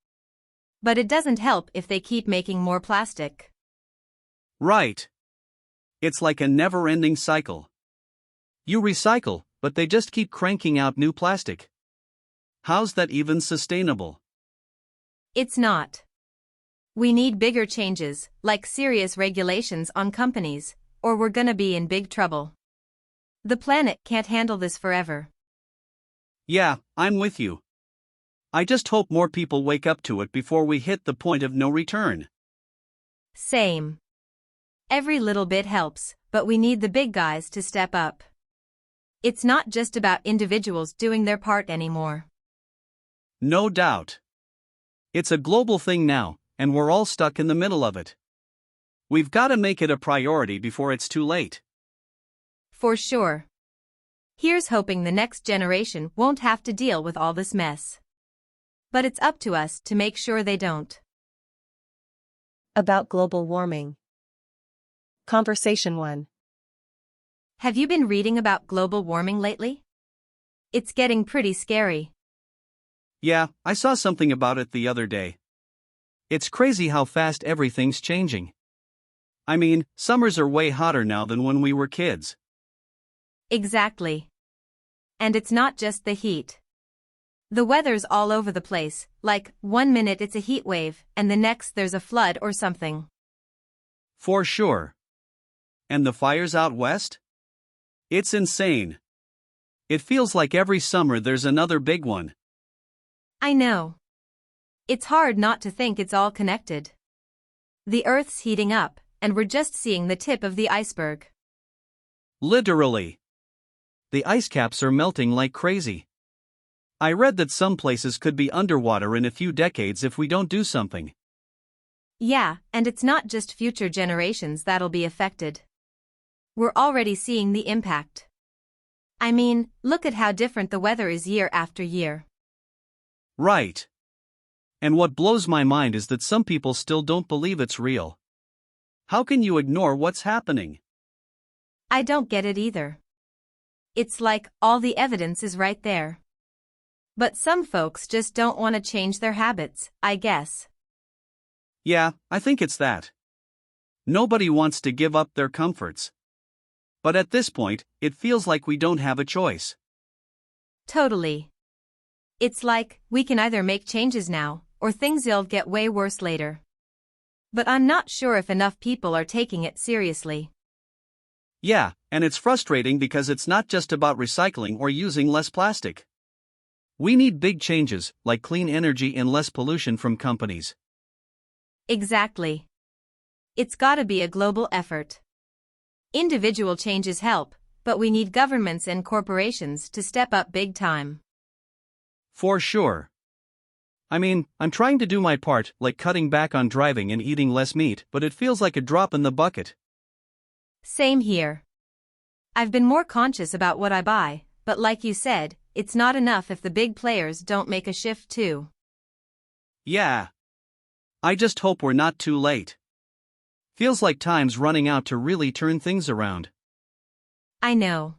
But it doesn't help if they keep making more plastic. Right. It's like a never-ending cycle. You recycle, but they just keep cranking out new plastic. How's that even sustainable? It's not. We need bigger changes, like serious regulations on companies, or we're gonna be in big trouble. The planet can't handle this forever. Yeah, I'm with you. I just hope more people wake up to it before we hit the point of no return. Same. Every little bit helps, but we need the big guys to step up. It's not just about individuals doing their part anymore. No doubt. It's a global thing now, and we're all stuck in the middle of it. We've got to make it a priority before it's too late. For sure. Here's hoping the next generation won't have to deal with all this mess. But it's up to us to make sure they don't. About global warming. Conversation 1. Have you been reading about global warming lately? It's getting pretty scary. Yeah, I saw something about it the other day. It's crazy how fast everything's changing. I mean, summers are way hotter now than when we were kids. Exactly. And it's not just the heat. The weather's all over the place, like, one minute it's a heat wave, and the next there's a flood or something. For sure. And the fires out west? It's insane. It feels like every summer there's another big one. I know. It's hard not to think it's all connected. The Earth's heating up, and we're just seeing the tip of the iceberg. Literally. The ice caps are melting like crazy. I read that some places could be underwater in a few decades if we don't do something. Yeah, and it's not just future generations that'll be affected. We're already seeing the impact. I mean, look at how different the weather is year after year. Right. And what blows my mind is that some people still don't believe it's real. How can you ignore what's happening? I don't get it either. It's like all the evidence is right there. But some folks just don't want to change their habits, I guess. Yeah, I think it's that. Nobody wants to give up their comforts. But at this point, it feels like we don't have a choice. Totally. It's like, we can either make changes now, or things'll get way worse later. But I'm not sure if enough people are taking it seriously. Yeah, and it's frustrating because it's not just about recycling or using less plastic. We need big changes, like clean energy and less pollution from companies. Exactly. It's gotta be a global effort. Individual changes help, but we need governments and corporations to step up big time. For sure. I mean, I'm trying to do my part, like cutting back on driving and eating less meat, but it feels like a drop in the bucket. Same here. I've been more conscious about what I buy, but like you said, it's not enough if the big players don't make a shift too. Yeah. I just hope we're not too late. Feels like time's running out to really turn things around. I know.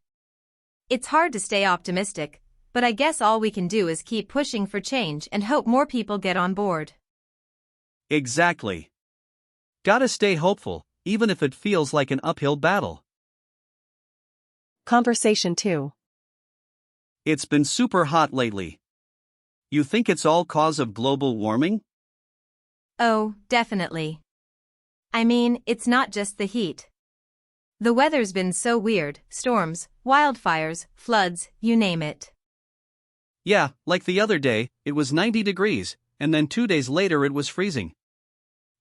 It's hard to stay optimistic, but I guess all we can do is keep pushing for change and hope more people get on board. Exactly. Gotta stay hopeful, even if it feels like an uphill battle. Conversation 2. It's been super hot lately. You think it's all cause of global warming? Oh, definitely. I mean, it's not just the heat. The weather's been so weird, storms, wildfires, floods, you name it. Yeah, like the other day, it was 90 degrees, and then 2 days later it was freezing.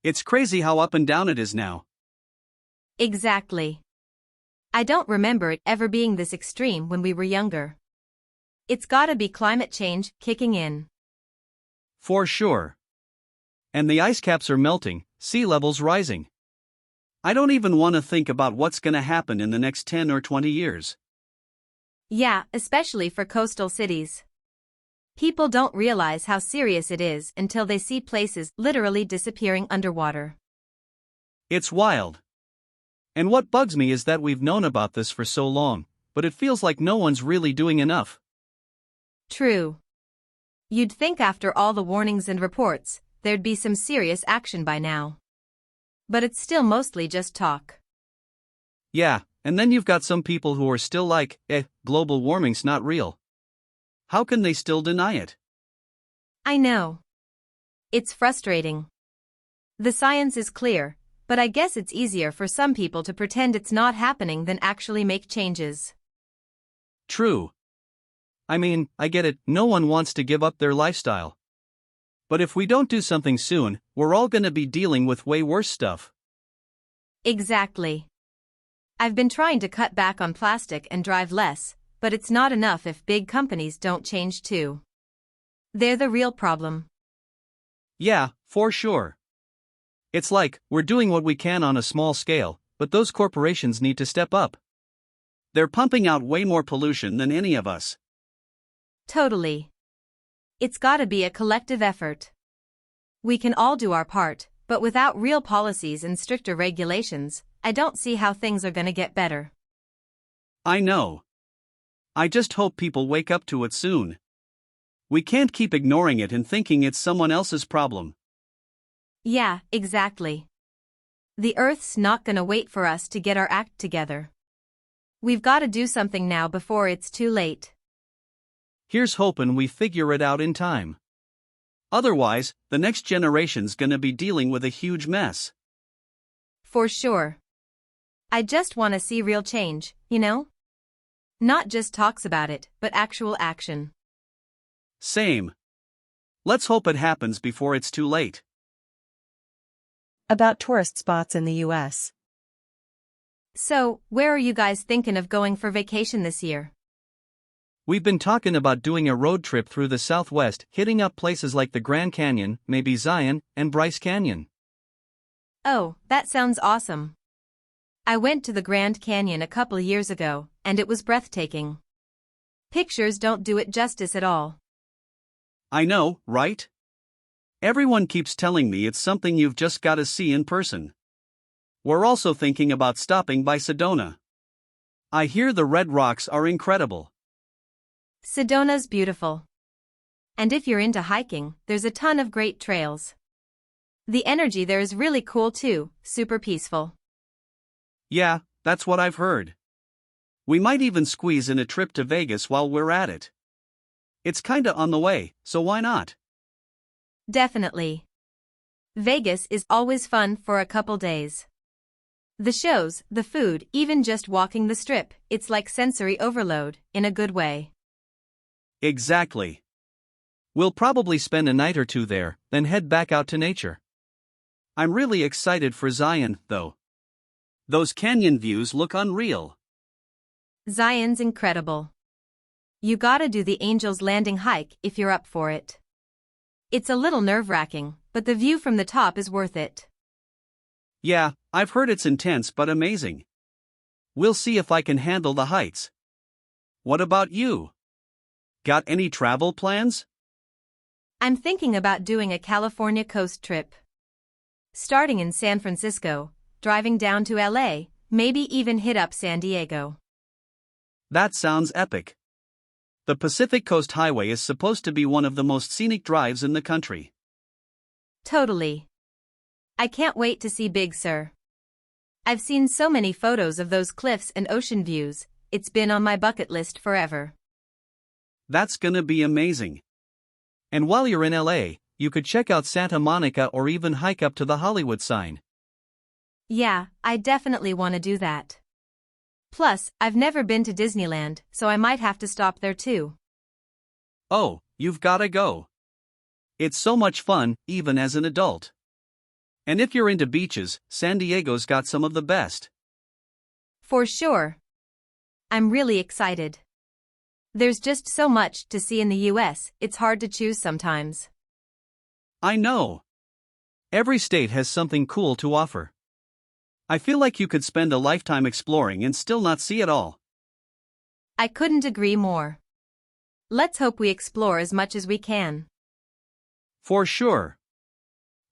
It's crazy how up and down it is now. Exactly. I don't remember it ever being this extreme when we were younger. It's gotta be climate change kicking in. For sure. And the ice caps are melting, sea levels rising. I don't even want to think about what's gonna happen in the next 10 or 20 years. Yeah, especially for coastal cities. People don't realize how serious it is until they see places literally disappearing underwater. It's wild. And what bugs me is that we've known about this for so long, but it feels like no one's really doing enough. True. You'd think after all the warnings and reports, there'd be some serious action by now. But it's still mostly just talk. Yeah, and then you've got some people who are still like, global warming's not real. How can they still deny it? I know. It's frustrating. The science is clear, but I guess it's easier for some people to pretend it's not happening than actually make changes. True. I mean, I get it, no one wants to give up their lifestyle. But if we don't do something soon, we're all gonna be dealing with way worse stuff. Exactly. I've been trying to cut back on plastic and drive less, but it's not enough if big companies don't change too. They're the real problem. Yeah, for sure. It's like, we're doing what we can on a small scale, but those corporations need to step up. They're pumping out way more pollution than any of us. Totally. It's gotta be a collective effort. We can all do our part, but without real policies and stricter regulations, I don't see how things are gonna get better. I know. I just hope people wake up to it soon. We can't keep ignoring it and thinking it's someone else's problem. Yeah, exactly. The Earth's not gonna wait for us to get our act together. We've gotta do something now before it's too late. Here's hoping we figure it out in time. Otherwise, the next generation's gonna be dealing with a huge mess. For sure. I just wanna see real change, you know? Not just talks about it, but actual action. Same. Let's hope it happens before it's too late. About tourist spots in the US. So, where are you guys thinking of going for vacation this year? We've been talking about doing a road trip through the Southwest, hitting up places like the Grand Canyon, maybe Zion, and Bryce Canyon. Oh, that sounds awesome. I went to the Grand Canyon a couple years ago, and it was breathtaking. Pictures don't do it justice at all. I know, right? Everyone keeps telling me it's something you've just got to see in person. We're also thinking about stopping by Sedona. I hear the red rocks are incredible. Sedona's beautiful. And if you're into hiking, there's a ton of great trails. The energy there is really cool too, super peaceful. Yeah, that's what I've heard. We might even squeeze in a trip to Vegas while we're at it. It's kinda on the way, so why not? Definitely. Vegas is always fun for a couple days. The shows, the food, even just walking the strip, it's like sensory overload, in a good way. Exactly. We'll probably spend a night or two there, then head back out to nature. I'm really excited for Zion, though. Those canyon views look unreal. Zion's incredible. You gotta do the Angel's Landing hike if you're up for it. It's a little nerve-wracking, but the view from the top is worth it. Yeah, I've heard it's intense but amazing. We'll see if I can handle the heights. What about you? Got any travel plans? I'm thinking about doing a California coast trip. Starting in San Francisco, driving down to LA, maybe even hit up San Diego. That sounds epic. The Pacific Coast Highway is supposed to be one of the most scenic drives in the country. Totally. I can't wait to see Big Sur. I've seen so many photos of those cliffs and ocean views, it's been on my bucket list forever. That's gonna be amazing. And while you're in LA, you could check out Santa Monica or even hike up to the Hollywood sign. Yeah, I definitely want to do that. Plus, I've never been to Disneyland, so I might have to stop there too. Oh, you've gotta go. It's so much fun, even as an adult. And if you're into beaches, San Diego's got some of the best. For sure. I'm really excited. There's just so much to see in the US, it's hard to choose sometimes. I know. Every state has something cool to offer. I feel like you could spend a lifetime exploring and still not see it all. I couldn't agree more. Let's hope we explore as much as we can. For sure.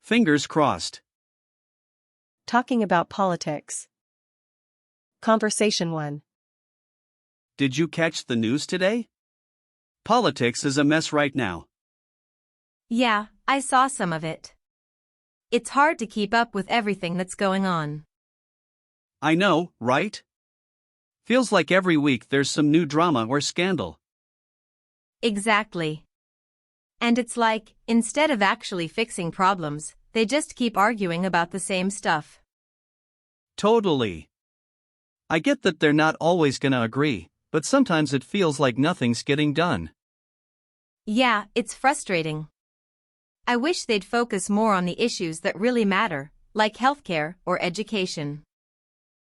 Fingers crossed. Talking about politics. Conversation 1. Did you catch the news today? Politics is a mess right now. Yeah, I saw some of it. It's hard to keep up with everything that's going on. I know, right? Feels like every week there's some new drama or scandal. Exactly. And it's like, instead of actually fixing problems, they just keep arguing about the same stuff. Totally. I get that they're not always gonna agree, but sometimes it feels like nothing's getting done. Yeah, it's frustrating. I wish they'd focus more on the issues that really matter, like healthcare or education.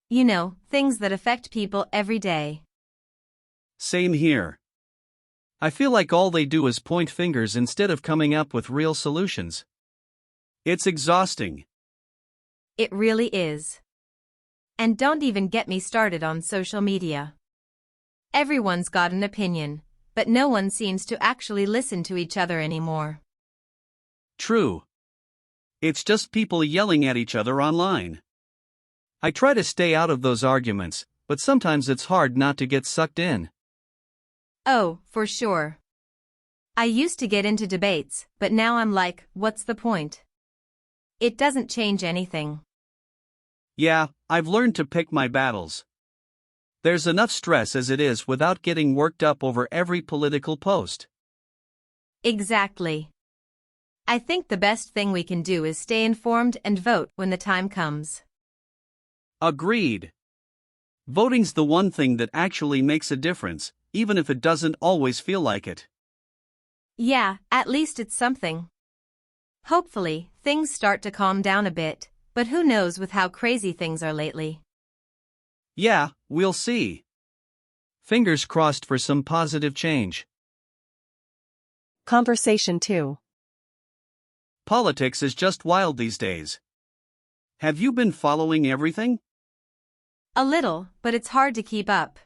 You know, things that affect people every day. Same here. I feel like all they do is point fingers instead of coming up with real solutions. It's exhausting. It really is. And don't even get me started on social media. Everyone's got an opinion, but no one seems to actually listen to each other anymore. True. It's just people yelling at each other online. I try to stay out of those arguments, but sometimes it's hard not to get sucked in. Oh, for sure. I used to get into debates, but now I'm like, what's the point? It doesn't change anything. Yeah, I've learned to pick my battles. There's enough stress as it is without getting worked up over every political post. Exactly. I think the best thing we can do is stay informed and vote when the time comes. Agreed. Voting's the one thing that actually makes a difference, even if it doesn't always feel like it. Yeah, at least it's something. Hopefully, things start to calm down a bit, but who knows with how crazy things are lately. Yeah, we'll see. Fingers crossed for some positive change. Conversation 2. Politics is just wild these days. Have you been following everything? A little, but it's hard to keep up.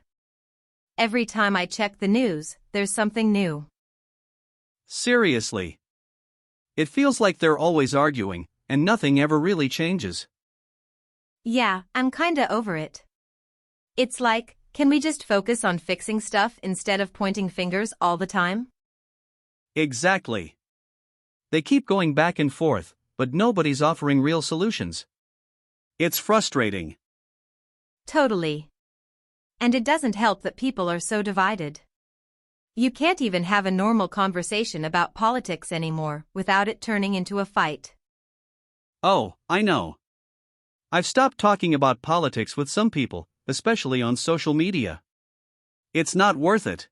Every time I check the news, there's something new. Seriously. It feels like they're always arguing, and nothing ever really changes. Yeah, I'm kinda over it. It's like, can we just focus on fixing stuff instead of pointing fingers all the time? Exactly. They keep going back and forth, but nobody's offering real solutions. It's frustrating. Totally. And it doesn't help that people are so divided. You can't even have a normal conversation about politics anymore without it turning into a fight. Oh, I know. I've stopped talking about politics with some people, especially on social media. It's not worth it.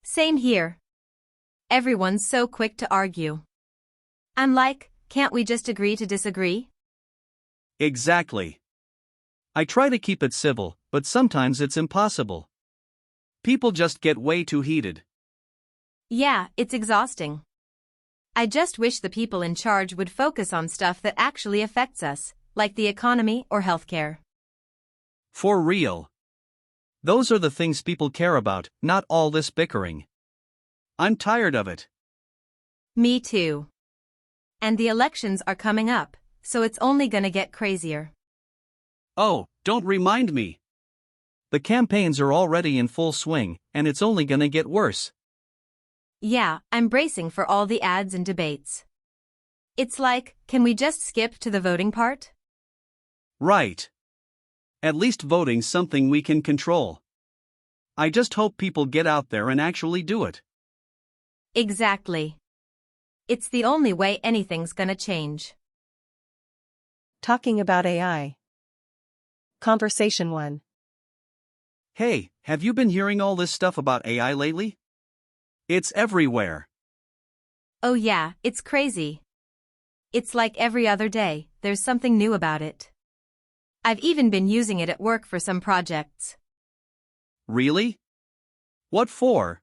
Same here. Everyone's so quick to argue. I'm like, can't we just agree to disagree? Exactly. I try to keep it civil, but sometimes it's impossible. People just get way too heated. Yeah, it's exhausting. I just wish the people in charge would focus on stuff that actually affects us, like the economy or healthcare. For real. Those are the things people care about, not all this bickering. I'm tired of it. Me too. And the elections are coming up, so it's only gonna get crazier. Oh, don't remind me. The campaigns are already in full swing, and it's only gonna get worse. Yeah, I'm bracing for all the ads and debates. It's like, can we just skip to the voting part? Right. At least voting's something we can control. I just hope people get out there and actually do it. Exactly. It's the only way anything's gonna change. Talking about AI. Conversation 1. Hey, have you been hearing all this stuff about AI lately? It's everywhere. Oh yeah, it's crazy. It's like every other day, there's something new about it. I've even been using it at work for some projects. Really? What for?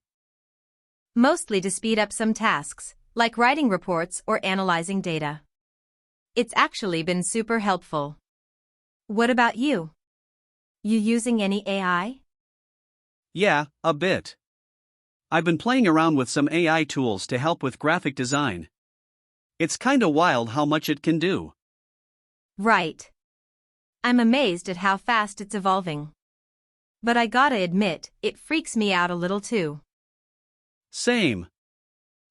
Mostly to speed up some tasks, like writing reports or analyzing data. It's actually been super helpful. What about you? You using any AI? Yeah, a bit. I've been playing around with some AI tools to help with graphic design. It's kinda wild how much it can do. Right. I'm amazed at how fast it's evolving. But I gotta admit, it freaks me out a little too. Same.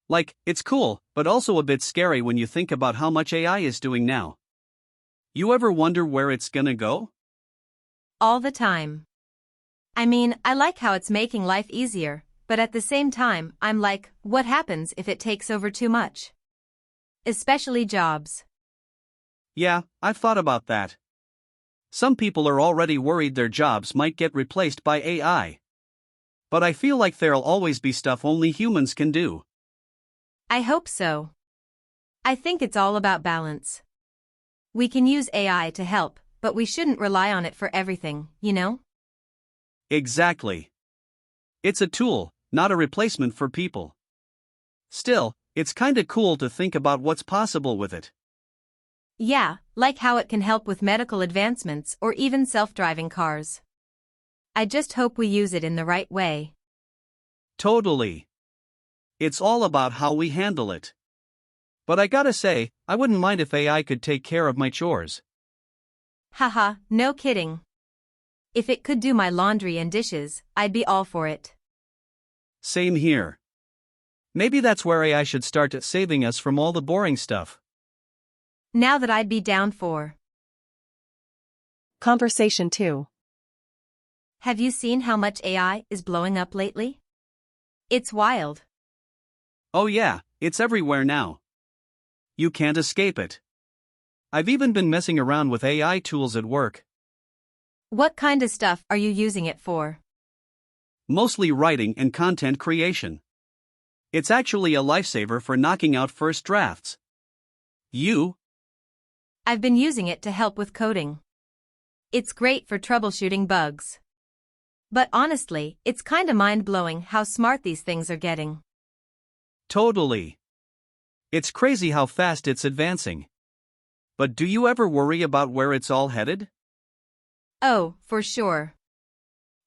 Like, it's cool, but also a bit scary when you think about how much AI is doing now. You ever wonder where it's gonna go? All the time. I mean, I like how it's making life easier, but at the same time, I'm like, what happens if it takes over too much? Especially jobs. Yeah, I've thought about that. Some people are already worried their jobs might get replaced by AI. But I feel like there'll always be stuff only humans can do. I hope so. I think it's all about balance. We can use AI to help, but we shouldn't rely on it for everything, you know? Exactly. It's a tool, not a replacement for people. Still, it's kinda cool to think about what's possible with it. Yeah, like how it can help with medical advancements or even self-driving cars. I just hope we use it in the right way. Totally. It's all about how we handle it. But I gotta say, I wouldn't mind if AI could take care of my chores. Haha, no kidding. If it could do my laundry and dishes, I'd be all for it. Same here. Maybe that's where AI should start saving us from all the boring stuff. Now that I'd be down for. Conversation 2. Have you seen how much AI is blowing up lately? It's wild. Oh yeah, it's everywhere now. You can't escape it. I've even been messing around with AI tools at work. What kind of stuff are you using it for? Mostly writing and content creation. It's actually a lifesaver for knocking out first drafts. You? I've been using it to help with coding. It's great for troubleshooting bugs. But honestly, it's kinda mind-blowing how smart these things are getting. Totally. It's crazy how fast it's advancing. But do you ever worry about where it's all headed? Oh, for sure.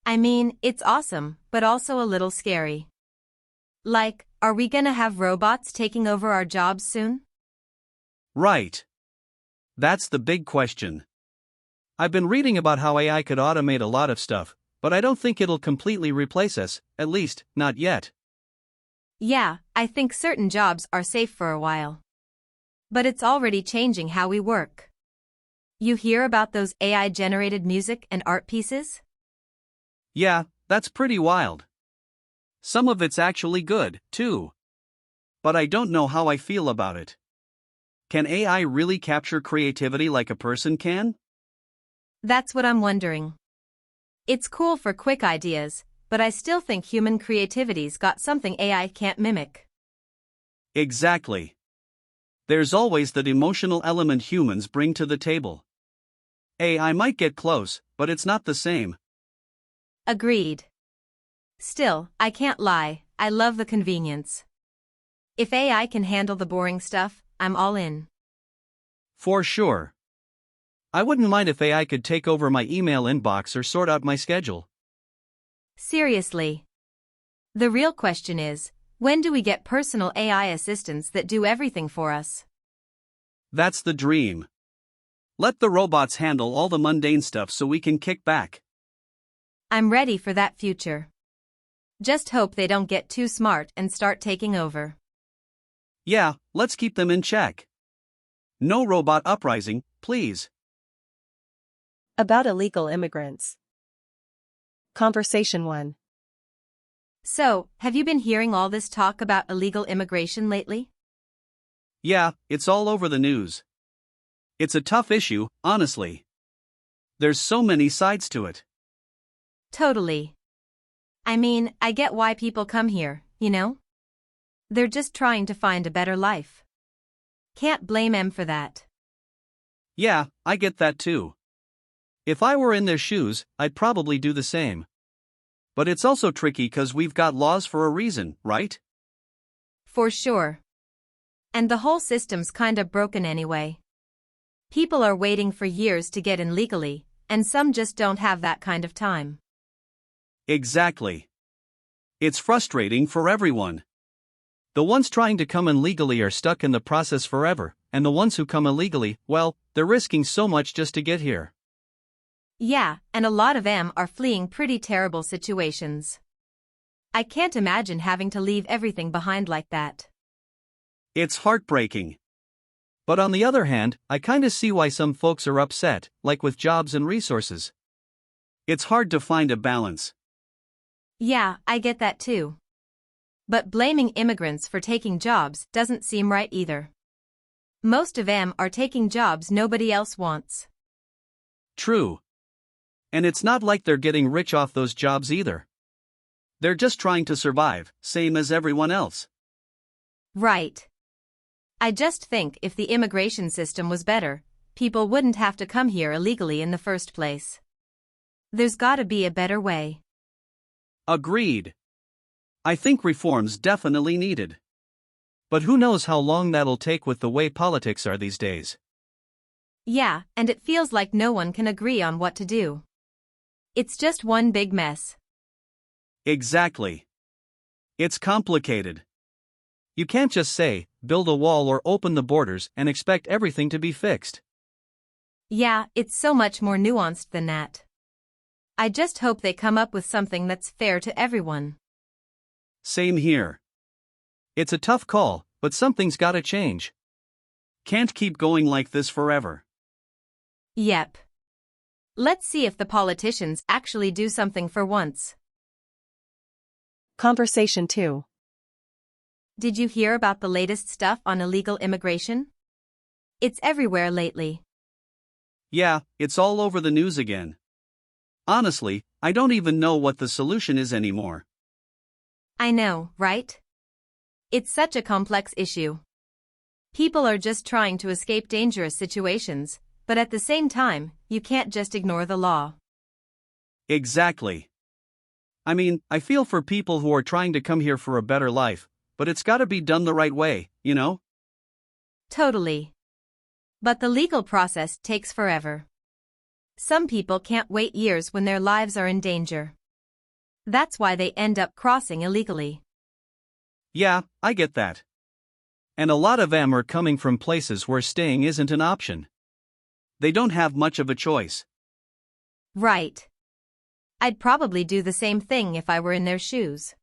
I mean, it's awesome, but also a little scary. Like, are we gonna have robots taking over our jobs soon? Right. That's the big question. I've been reading about how AI could automate a lot of stuff, but I don't think it'll completely replace us, at least, not yet. Yeah, I think certain jobs are safe for a while. But it's already changing how we work. You hear about those AI-generated music and art pieces? Yeah, that's pretty wild. Some of it's actually good, too. But I don't know how I feel about it. Can AI really capture creativity like a person can? That's what I'm wondering. It's cool for quick ideas, but I still think human creativity's got something AI can't mimic. Exactly. There's always that emotional element humans bring to the table. AI might get close, but it's not the same. Agreed. Still, I can't lie, I love the convenience. If AI can handle the boring stuff, I'm all in. For sure. I wouldn't mind if AI could take over my email inbox or sort out my schedule. Seriously. The real question is, when do we get personal AI assistants that do everything for us? That's the dream. Let the robots handle all the mundane stuff so we can kick back. I'm ready for that future. Just hope they don't get too smart and start taking over. Yeah, let's keep them in check. No robot uprising, please. About illegal immigrants. Conversation 1. So, have you been hearing all this talk about illegal immigration lately? Yeah, it's all over the news. It's a tough issue, honestly. There's so many sides to it. Totally. I mean, I get why people come here, you know? They're just trying to find a better life. Can't blame 'em for that. Yeah, I get that too. If I were in their shoes, I'd probably do the same. But it's also tricky 'cause we've got laws for a reason, right? For sure. And the whole system's kinda broken anyway. People are waiting for years to get in legally, and some just don't have that kind of time. Exactly. It's frustrating for everyone. The ones trying to come in legally are stuck in the process forever, and the ones who come illegally, well, they're risking so much just to get here. Yeah, and a lot of them are fleeing pretty terrible situations. I can't imagine having to leave everything behind like that. It's heartbreaking. But on the other hand, I kinda see why some folks are upset, like with jobs and resources. It's hard to find a balance. Yeah, I get that too. But blaming immigrants for taking jobs doesn't seem right either. Most of them are taking jobs nobody else wants. True. And it's not like they're getting rich off those jobs either. They're just trying to survive, same as everyone else. Right. I just think if the immigration system was better, people wouldn't have to come here illegally in the first place. There's gotta be a better way. Agreed. I think reform's definitely needed. But who knows how long that'll take with the way politics are these days. Yeah, and it feels like no one can agree on what to do. It's just one big mess. Exactly. It's complicated. You can't just say, build a wall or open the borders and expect everything to be fixed. Yeah, it's so much more nuanced than that. I just hope they come up with something that's fair to everyone. Same here. It's a tough call, but something's gotta change. Can't keep going like this forever. Yep. Let's see if the politicians actually do something for once. Conversation 2. Did you hear about the latest stuff on illegal immigration? It's everywhere lately. Yeah, it's all over the news again. Honestly, I don't even know what the solution is anymore. I know, right? It's such a complex issue. People are just trying to escape dangerous situations, but at the same time, you can't just ignore the law. Exactly. I mean, I feel for people who are trying to come here for a better life, but it's gotta be done the right way, you know? Totally. But the legal process takes forever. Some people can't wait years when their lives are in danger. That's why they end up crossing illegally. Yeah, I get that. And a lot of them are coming from places where staying isn't an option. They don't have much of a choice. Right. I'd probably do the same thing if I were in their shoes.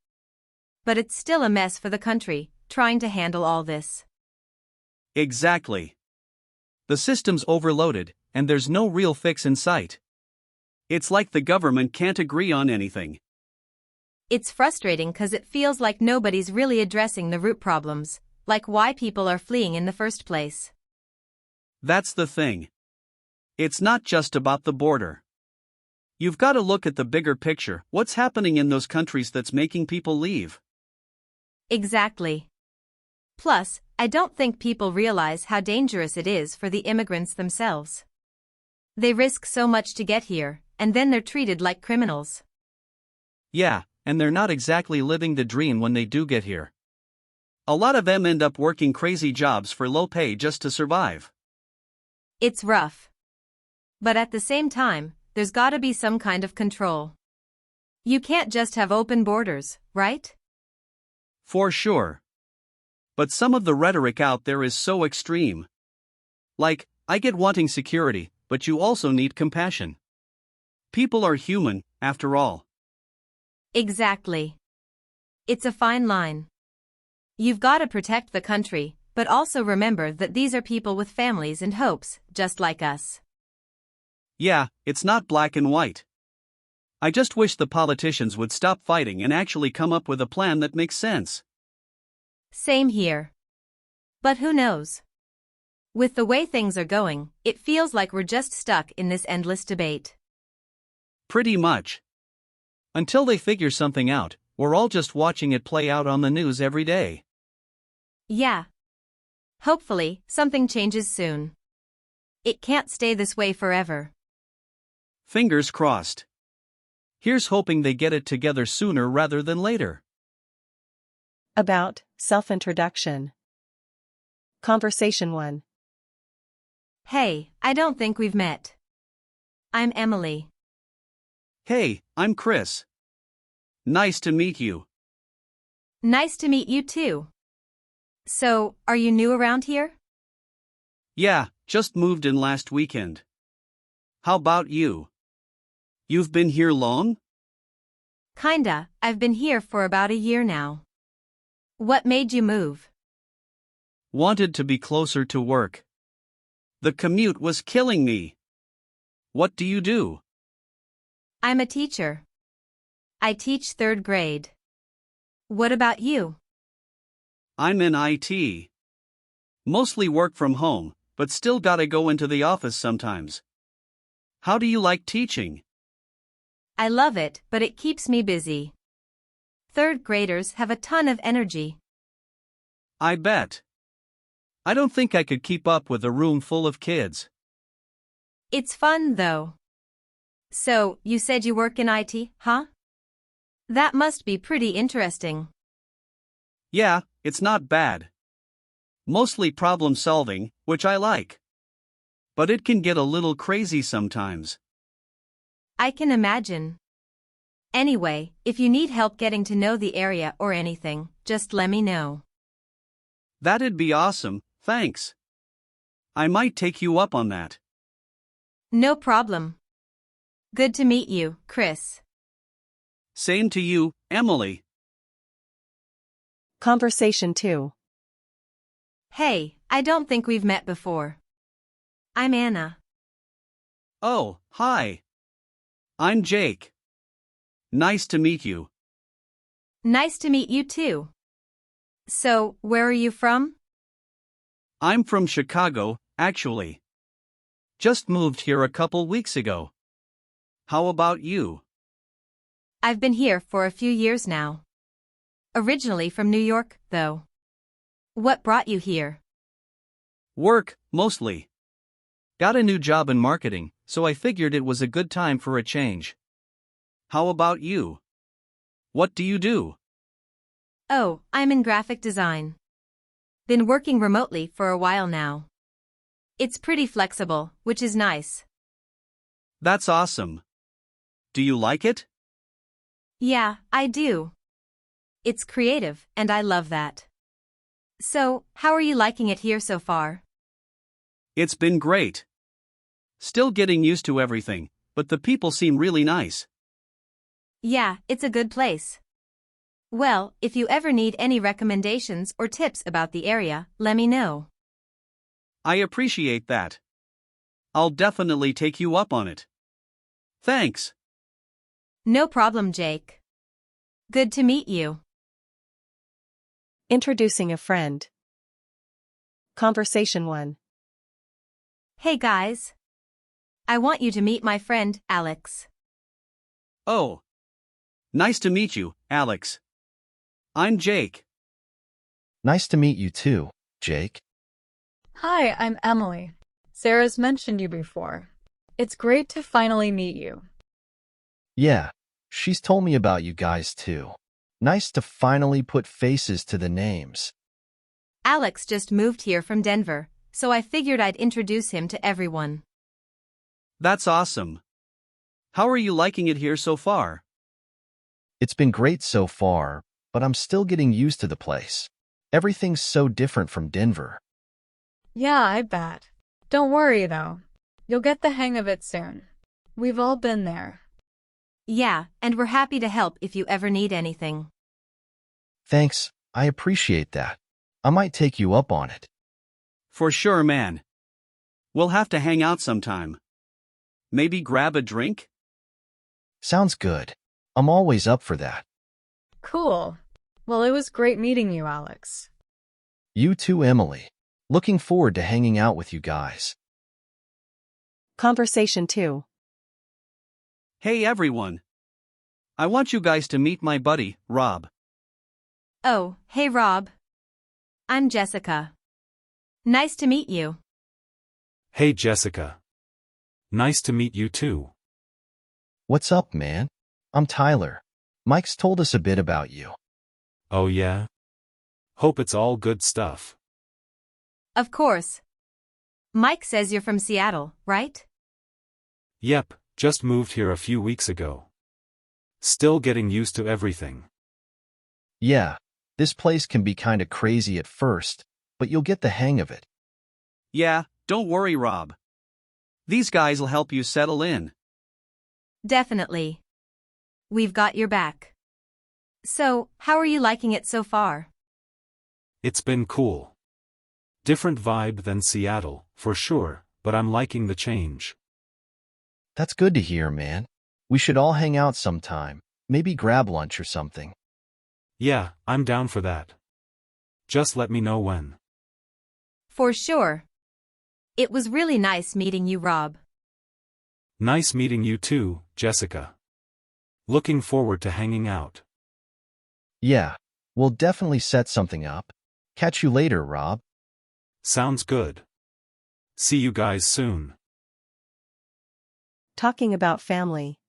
But it's still a mess for the country, trying to handle all this. Exactly. The system's overloaded, and there's no real fix in sight. It's like the government can't agree on anything. It's frustrating because it feels like nobody's really addressing the root problems, like why people are fleeing in the first place. That's the thing. It's not just about the border. You've got to look at the bigger picture, what's happening in those countries that's making people leave. Exactly. Plus, I don't think people realize how dangerous it is for the immigrants themselves. They risk so much to get here, and then they're treated like criminals. Yeah, and they're not exactly living the dream when they do get here. A lot of them end up working crazy jobs for low pay just to survive. It's rough. But at the same time, there's gotta be some kind of control. You can't just have open borders, right? For sure. But some of the rhetoric out there is so extreme. Like, I get wanting security, but you also need compassion. People are human, after all. Exactly. It's a fine line. You've gotta protect the country, but also remember that these are people with families and hopes, just like us. Yeah, it's not black and white. I just wish the politicians would stop fighting and actually come up with a plan that makes sense. Same here. But who knows? With the way things are going, it feels like we're just stuck in this endless debate. Pretty much. Until they figure something out, we're all just watching it play out on the news every day. Yeah. Hopefully, something changes soon. It can't stay this way forever. Fingers crossed. Here's hoping they get it together sooner rather than later. About self-introduction. Conversation 1. Hey, I don't think we've met. I'm Emily. Hey, I'm Chris. Nice to meet you. Nice to meet you too. So, are you new around here? Yeah, just moved in last weekend. How about you? You've been here long? Kinda, I've been here for about a year now. What made you move? Wanted to be closer to work. The commute was killing me. What do you do? I'm a teacher. I teach 3rd grade. What about you? I'm in IT. Mostly work from home, but still gotta go into the office sometimes. How do you like teaching? I love it, but it keeps me busy. 3rd graders have a ton of energy. I bet. I don't think I could keep up with a room full of kids. It's fun, though. So, you said you work in IT, huh? That must be pretty interesting. Yeah, it's not bad. Mostly problem solving, which I like. But it can get a little crazy sometimes. I can imagine. Anyway, if you need help getting to know the area or anything, just let me know. That'd be awesome, thanks. I might take you up on that. No problem. Good to meet you, Chris. Same to you, Emily. Conversation 2. Hey, I don't think we've met before. I'm Anna. Oh, hi. I'm Jake. Nice to meet you. Nice to meet you too. So, where are you from? I'm from Chicago, actually. Just moved here a couple weeks ago. How about you? I've been here for a few years now. Originally from New York, though. What brought you here? Work, mostly. Got a new job in marketing, so I figured it was a good time for a change. How about you? What do you do? Oh, I'm in graphic design. Been working remotely for a while now. It's pretty flexible, which is nice. That's awesome. Do you like it? Yeah, I do. It's creative, and I love that. So, how are you liking it here so far? It's been great. Still getting used to everything, but the people seem really nice. Yeah, it's a good place. Well, if you ever need any recommendations or tips about the area, let me know. I appreciate that. I'll definitely take you up on it. Thanks. No problem, Jake. Good to meet you. Introducing a friend. Conversation 1. Hey guys. I want you to meet my friend, Alex. Oh. Nice to meet you, Alex. I'm Jake. Nice to meet you too, Jake. Hi, I'm Emily. Sarah's mentioned you before. It's great to finally meet you. Yeah, she's told me about you guys too. Nice to finally put faces to the names. Alex just moved here from Denver, so I figured I'd introduce him to everyone. That's awesome. How are you liking it here so far? It's been great so far, but I'm still getting used to the place. Everything's so different from Denver. Yeah, I bet. Don't worry though. You'll get the hang of it soon. We've all been there. Yeah, and we're happy to help if you ever need anything. Thanks, I appreciate that. I might take you up on it. For sure, man. We'll have to hang out sometime. Maybe grab a drink? Sounds good. I'm always up for that. Cool. Well, it was great meeting you, Alex. You too, Emily. Looking forward to hanging out with you guys. Conversation 2. Hey everyone. I want you guys to meet my buddy, Rob. Oh, hey Rob. I'm Jessica. Nice to meet you. Hey Jessica. Nice to meet you too. What's up, man? I'm Tyler. Mike's told us a bit about you. Oh yeah? Hope it's all good stuff. Of course. Mike says you're from Seattle, right? Yep, just moved here a few weeks ago. Still getting used to everything. Yeah, this place can be kinda crazy at first, but you'll get the hang of it. Yeah, don't worry, Rob. These guys will help you settle in. Definitely. We've got your back. So, how are you liking it so far? It's been cool. Different vibe than Seattle, for sure, but I'm liking the change. That's good to hear, man. We should all hang out sometime, maybe grab lunch or something. Yeah, I'm down for that. Just let me know when. For sure. It was really nice meeting you, Rob. Nice meeting you too, Jessica. Looking forward to hanging out. Yeah, we'll definitely set something up. Catch you later, Rob. Sounds good. See you guys soon. Talking about family.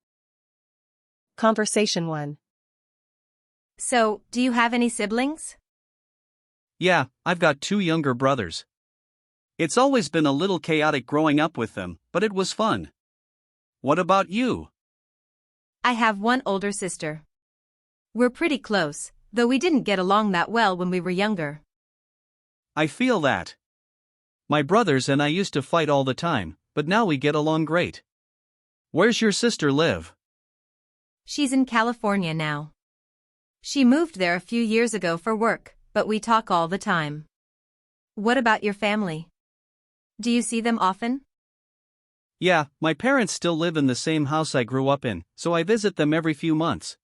Conversation 1. So, do you have any siblings? Yeah, I've got 2 younger brothers. It's always been a little chaotic growing up with them, but it was fun. What about you? I have one older sister. We're pretty close, though we didn't get along that well when we were younger. I feel that. My brothers and I used to fight all the time, but now we get along great. Where's your sister live? She's in California now. She moved there a few years ago for work, but we talk all the time. What about your family? Do you see them often? Yeah, my parents still live in the same house I grew up in, so I visit them every few months.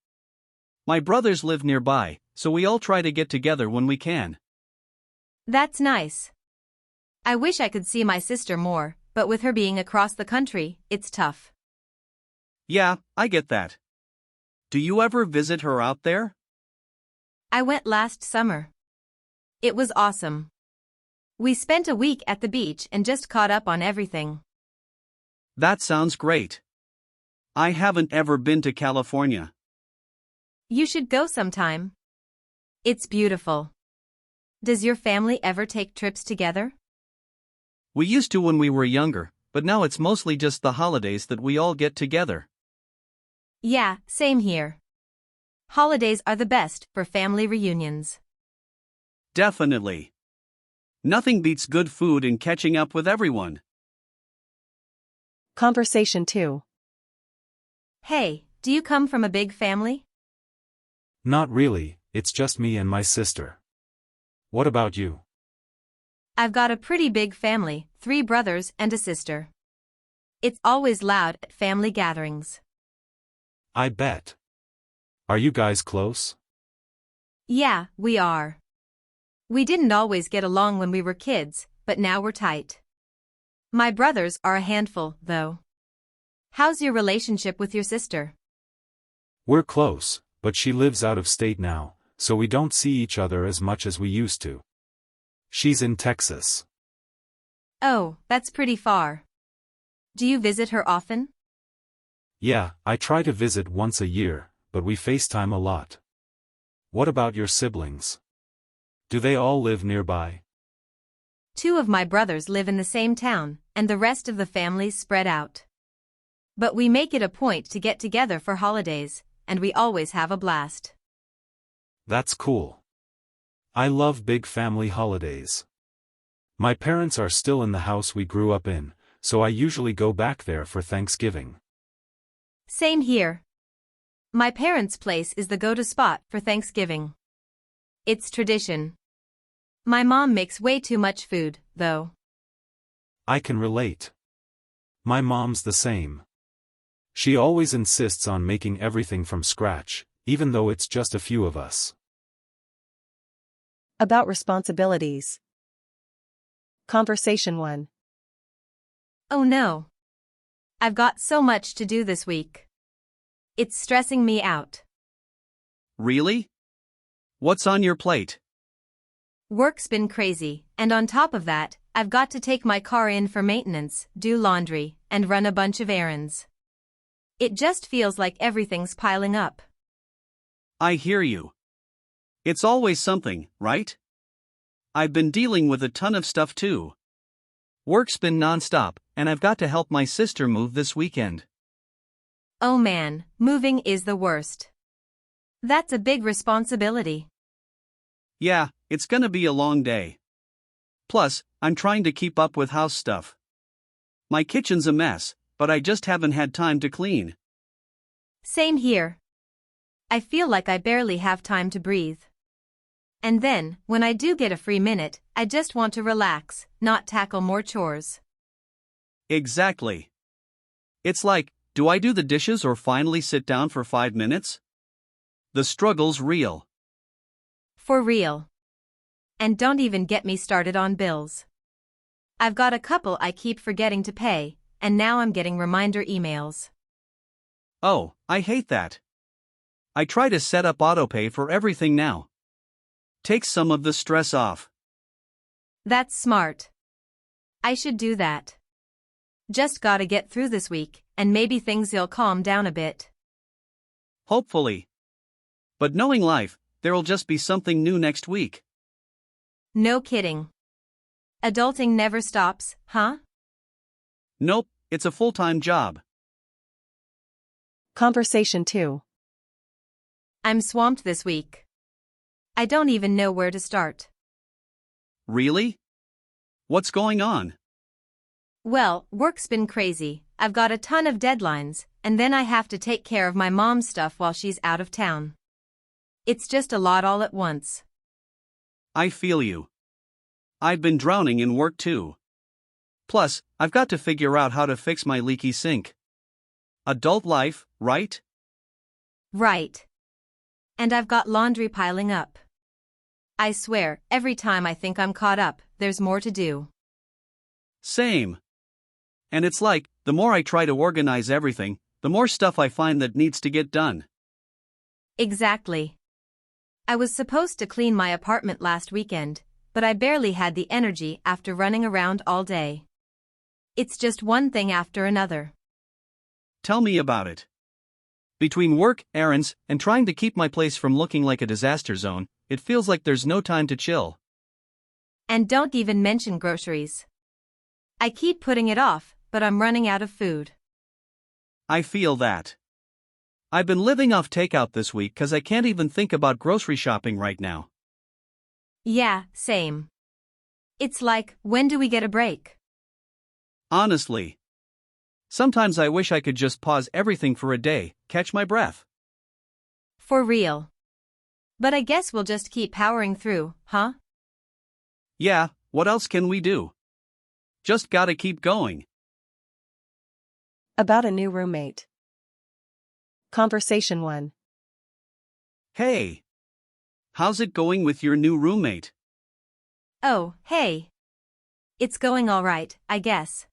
My brothers live nearby, so we all try to get together when we can. That's nice. I wish I could see my sister more, but with her being across the country, it's tough. Yeah, I get that. Do you ever visit her out there? I went last summer. It was awesome. We spent a week at the beach and just caught up on everything. That sounds great. I haven't ever been to California. You should go sometime. It's beautiful. Does your family ever take trips together? We used to when we were younger, but now it's mostly just the holidays that we all get together. Yeah, same here. Holidays are the best for family reunions. Definitely. Nothing beats good food and catching up with everyone. Conversation 2. Hey, do you come from a big family? Not really, it's just me and my sister. What about you? I've got a pretty big family, 3 brothers and a sister. It's always loud at family gatherings. I bet. Are you guys close? Yeah, we are. We didn't always get along when we were kids, but now we're tight. My brothers are a handful, though. How's your relationship with your sister? We're close, but she lives out of state now, so we don't see each other as much as we used to. She's in Texas. Oh, that's pretty far. Do you visit her often? Yeah, I try to visit once a year, but we FaceTime a lot. What about your siblings? Do they all live nearby? 2 of my brothers live in the same town, and the rest of the family's spread out. But we make it a point to get together for holidays, and we always have a blast. That's cool. I love big family holidays. My parents are still in the house we grew up in, so I usually go back there for Thanksgiving. Same here. My parents' place is the go-to spot for Thanksgiving. It's tradition. My mom makes way too much food, though. I can relate. My mom's the same. She always insists on making everything from scratch, even though it's just a few of us. About responsibilities. Conversation 1. Oh no. I've got so much to do this week. It's stressing me out. Really? What's on your plate? Work's been crazy, and on top of that, I've got to take my car in for maintenance, do laundry, and run a bunch of errands. It just feels like everything's piling up. I hear you. It's always something, right? I've been dealing with a ton of stuff too. Work's been non-stop, and I've got to help my sister move this weekend. Oh man, moving is the worst. That's a big responsibility. Yeah, it's gonna be a long day. Plus, I'm trying to keep up with house stuff. My kitchen's a mess, but I just haven't had time to clean. Same here. I feel like I barely have time to breathe. And then, when I do get a free minute, I just want to relax, not tackle more chores. Exactly. It's like, do I do the dishes or finally sit down for 5 minutes? The struggle's real. For real. And don't even get me started on bills. I've got a couple I keep forgetting to pay, and now I'm getting reminder emails. Oh, I hate that. I try to set up autopay for everything now. Takes some of the stress off. That's smart. I should do that. Just gotta get through this week, and maybe things'll calm down a bit. Hopefully. But knowing life, there'll just be something new next week. No kidding. Adulting never stops, huh? Nope, it's a full-time job. Conversation 2. I'm swamped this week. I don't even know where to start. Really? What's going on? Well, work's been crazy. I've got a ton of deadlines, and then I have to take care of my mom's stuff while she's out of town. It's just a lot all at once. I feel you. I've been drowning in work too. Plus, I've got to figure out how to fix my leaky sink. Adult life, right? Right. And I've got laundry piling up. I swear, every time I think I'm caught up, there's more to do. Same. And it's like, the more I try to organize everything, the more stuff I find that needs to get done. Exactly. I was supposed to clean my apartment last weekend, but I barely had the energy after running around all day. It's just one thing after another. Tell me about it. Between work, errands, and trying to keep my place from looking like a disaster zone, it feels like there's no time to chill. And don't even mention groceries. I keep putting it off, but I'm running out of food. I feel that. I've been living off takeout this week because I can't even think about grocery shopping right now. Yeah, same. It's like, when do we get a break? Honestly. Sometimes I wish I could just pause everything for a day, catch my breath. For real. But I guess we'll just keep powering through, huh? Yeah, what else can we do? Just gotta keep going. About a new roommate. Conversation 1. Hey. How's it going with your new roommate? Oh, hey. It's going all right, I guess.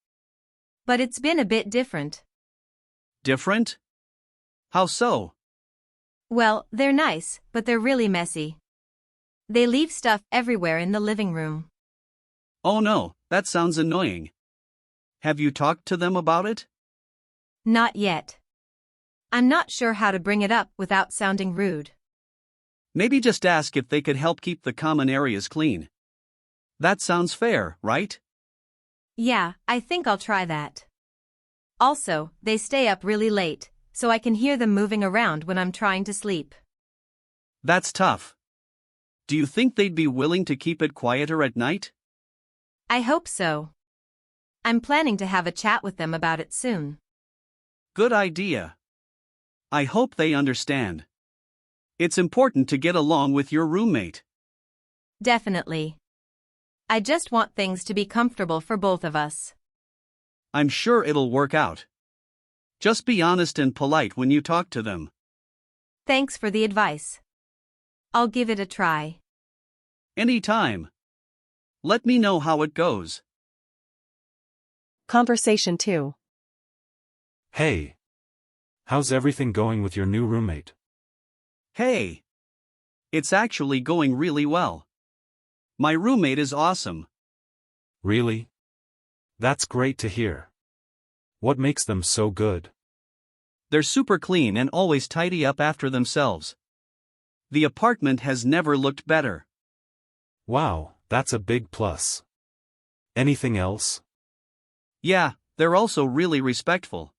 But it's been a bit different. Different? How so? Well, they're nice, but they're really messy. They leave stuff everywhere in the living room. Oh no, that sounds annoying. Have you talked to them about it? Not yet. I'm not sure how to bring it up without sounding rude. Maybe just ask if they could help keep the common areas clean. That sounds fair, right? Yeah, I think I'll try that. Also, they stay up really late, so I can hear them moving around when I'm trying to sleep. That's tough. Do you think they'd be willing to keep it quieter at night? I hope so. I'm planning to have a chat with them about it soon. Good idea. I hope they understand. It's important to get along with your roommate. Definitely. I just want things to be comfortable for both of us. I'm sure it'll work out. Just be honest and polite when you talk to them. Thanks for the advice. I'll give it a try. Anytime. Let me know how it goes. Conversation 2. Hey. How's everything going with your new roommate? Hey. It's actually going really well. My roommate is awesome. Really? That's great to hear. What makes them so good? They're super clean and always tidy up after themselves. The apartment has never looked better. Wow, that's a big plus. Anything else? Yeah, they're also really respectful.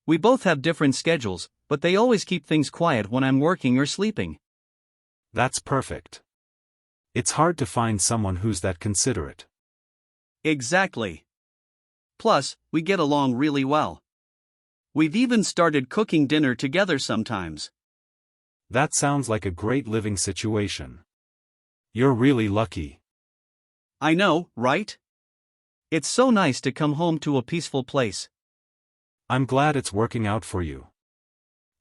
We both have different schedules, but they always keep things quiet when I'm working or sleeping. That's perfect. It's hard to find someone who's that considerate. Exactly. Plus, we get along really well. We've even started cooking dinner together sometimes. That sounds like a great living situation. You're really lucky. I know, right? It's so nice to come home to a peaceful place. I'm glad it's working out for you.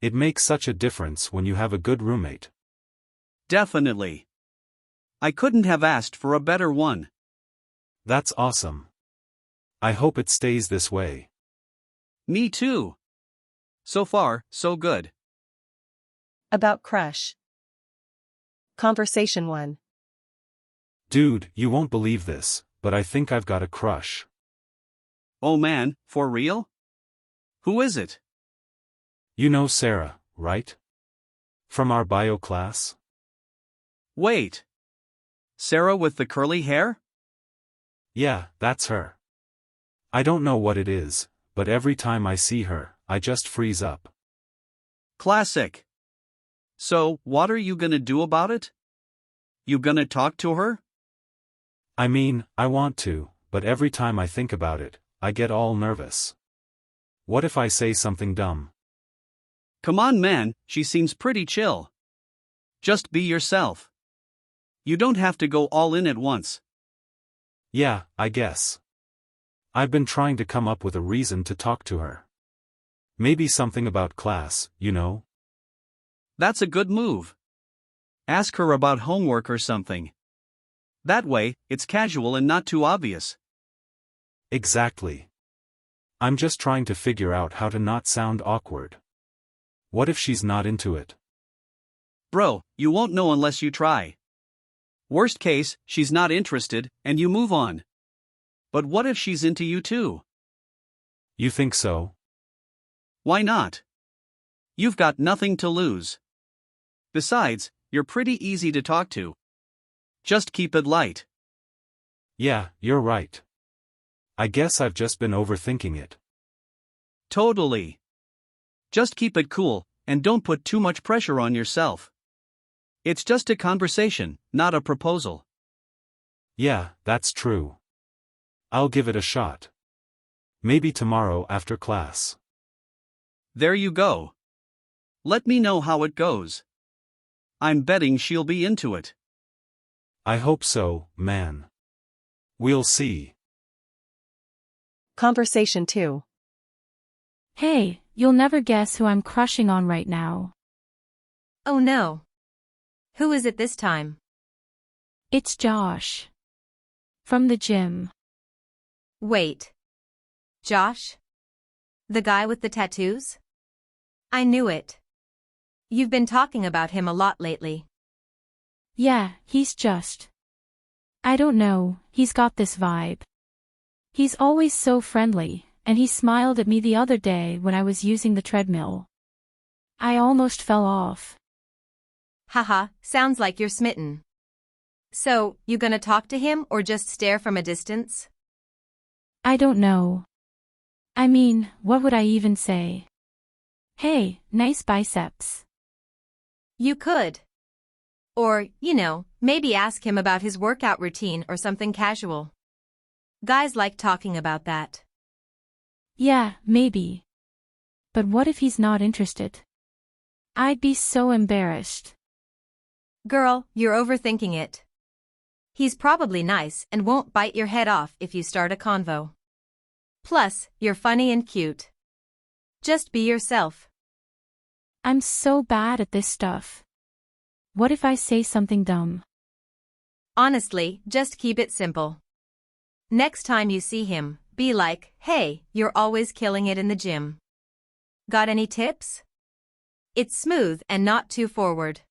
It makes such a difference when you have a good roommate. Definitely. I couldn't have asked for a better one. That's awesome. I hope it stays this way. Me too. So far, so good. About crush. Conversation 1. Dude, you won't believe this, but I think I've got a crush. Oh man, for real? Who is it? You know Sarah, right? From our bio class? Wait. Sarah with the curly hair? Yeah, that's her. I don't know what it is, but every time I see her, I just freeze up. Classic. So, what are you gonna do about it? You gonna talk to her? I mean, I want to, but every time I think about it, I get all nervous. What if I say something dumb? Come on man, she seems pretty chill. Just be yourself. You don't have to go all in at once. Yeah, I guess. I've been trying to come up with a reason to talk to her. Maybe something about class, you know? That's a good move. Ask her about homework or something. That way, it's casual and not too obvious. Exactly. I'm just trying to figure out how to not sound awkward. What if she's not into it? Bro, you won't know unless you try. Worst case, she's not interested, and you move on. But what if she's into you too? You think so? Why not? You've got nothing to lose. Besides, you're pretty easy to talk to. Just keep it light. Yeah, you're right. I guess I've just been overthinking it. Totally. Just keep it cool, and don't put too much pressure on yourself. It's just a conversation, not a proposal. Yeah, that's true. I'll give it a shot. Maybe tomorrow after class. There you go. Let me know how it goes. I'm betting she'll be into it. I hope so, man. We'll see. Conversation 2. Hey, you'll never guess who I'm crushing on right now. Oh no. Who is it this time? It's Josh. From the gym. Wait. Josh? The guy with the tattoos? I knew it. You've been talking about him a lot lately. Yeah, he's just. I don't know, he's got this vibe. He's always so friendly, and he smiled at me the other day when I was using the treadmill. I almost fell off. Haha, sounds like you're smitten. So, you gonna talk to him or just stare from a distance? I don't know. I mean, what would I even say? Hey, nice biceps. You could. Or, maybe ask him about his workout routine or something casual. Guys like talking about that. Yeah, maybe. But what if he's not interested? I'd be so embarrassed. Girl, you're overthinking it. He's probably nice and won't bite your head off if you start a convo. Plus, you're funny and cute. Just be yourself. I'm so bad at this stuff. What if I say something dumb? Honestly, just keep it simple. Next time you see him, be like, hey, you're always killing it in the gym. Got any tips? It's smooth and not too forward.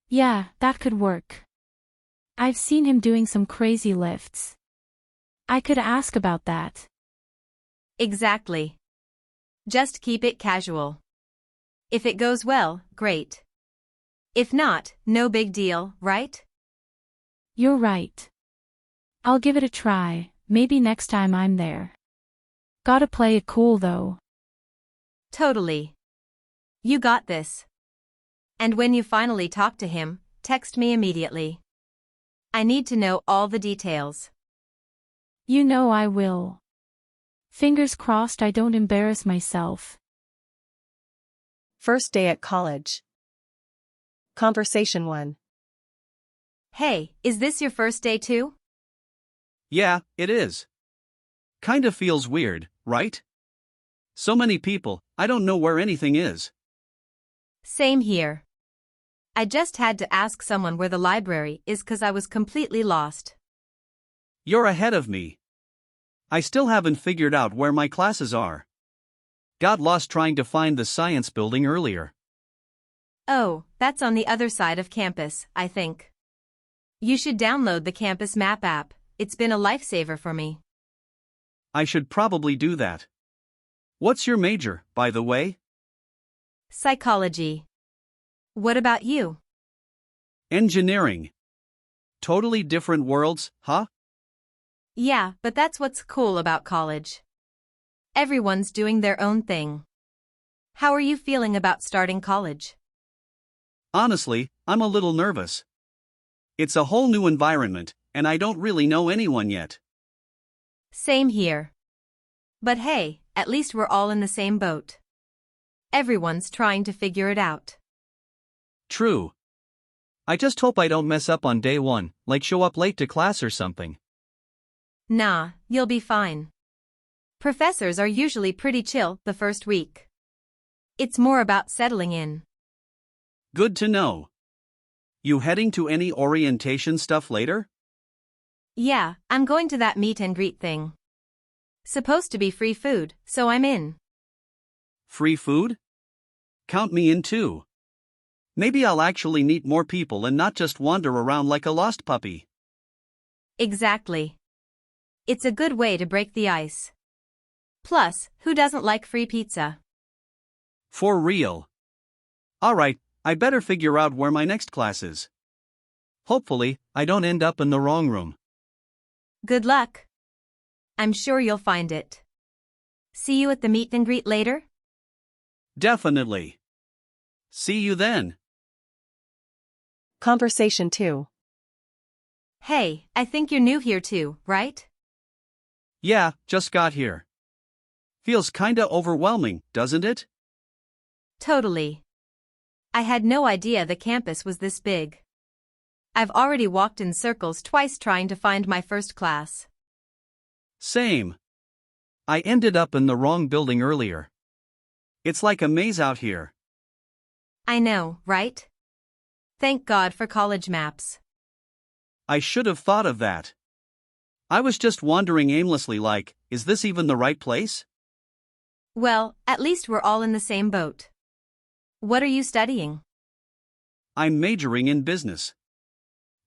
Yeah, that could work. I've seen him doing some crazy lifts. I could ask about that. Exactly. Just keep it casual. If it goes well, great. If not, no big deal, right? You're right. I'll give it a try, maybe next time I'm there. Gotta play it cool though. Totally. You got this. And when you finally talk to him, text me immediately. I need to know all the details. You know I will. Fingers crossed I don't embarrass myself. First day at college. Conversation 1. Hey, is this your first day too? Yeah, it is. Kinda feels weird, right? So many people, I don't know where anything is. Same here. I just had to ask someone where the library is 'cause I was completely lost. You're ahead of me. I still haven't figured out where my classes are. Got lost trying to find the science building earlier. Oh, that's on the other side of campus, I think. You should download the campus map app. It's been a lifesaver for me. I should probably do that. What's your major, by the way? Psychology. What about you? Engineering. Totally different worlds, huh? Yeah, but that's what's cool about college. Everyone's doing their own thing. How are you feeling about starting college? Honestly, I'm a little nervous. It's a whole new environment, and I don't really know anyone yet. Same here. But hey, at least we're all in the same boat. Everyone's trying to figure it out. True. I just hope I don't mess up on day one, like show up late to class or something. Nah, you'll be fine. Professors are usually pretty chill the first week. It's more about settling in. Good to know. You heading to any orientation stuff later? Yeah, I'm going to that meet and greet thing. Supposed to be free food, so I'm in. Free food? Count me in too. Maybe I'll actually meet more people and not just wander around like a lost puppy. Exactly. It's a good way to break the ice. Plus, who doesn't like free pizza? For real. Alright, I better figure out where my next class is. Hopefully, I don't end up in the wrong room. Good luck. I'm sure you'll find it. See you at the meet and greet later? Definitely. See you then. Conversation 2. Hey, I think you're new here too, right? Yeah, just got here. Feels kinda overwhelming, doesn't it? Totally. I had no idea the campus was this big. I've already walked in circles twice trying to find my first class. Same. I ended up in the wrong building earlier. It's like a maze out here. I know, right? Thank God for college maps. I should have thought of that. I was just wandering aimlessly like, is this even the right place? Well, at least we're all in the same boat. What are you studying? I'm majoring in business.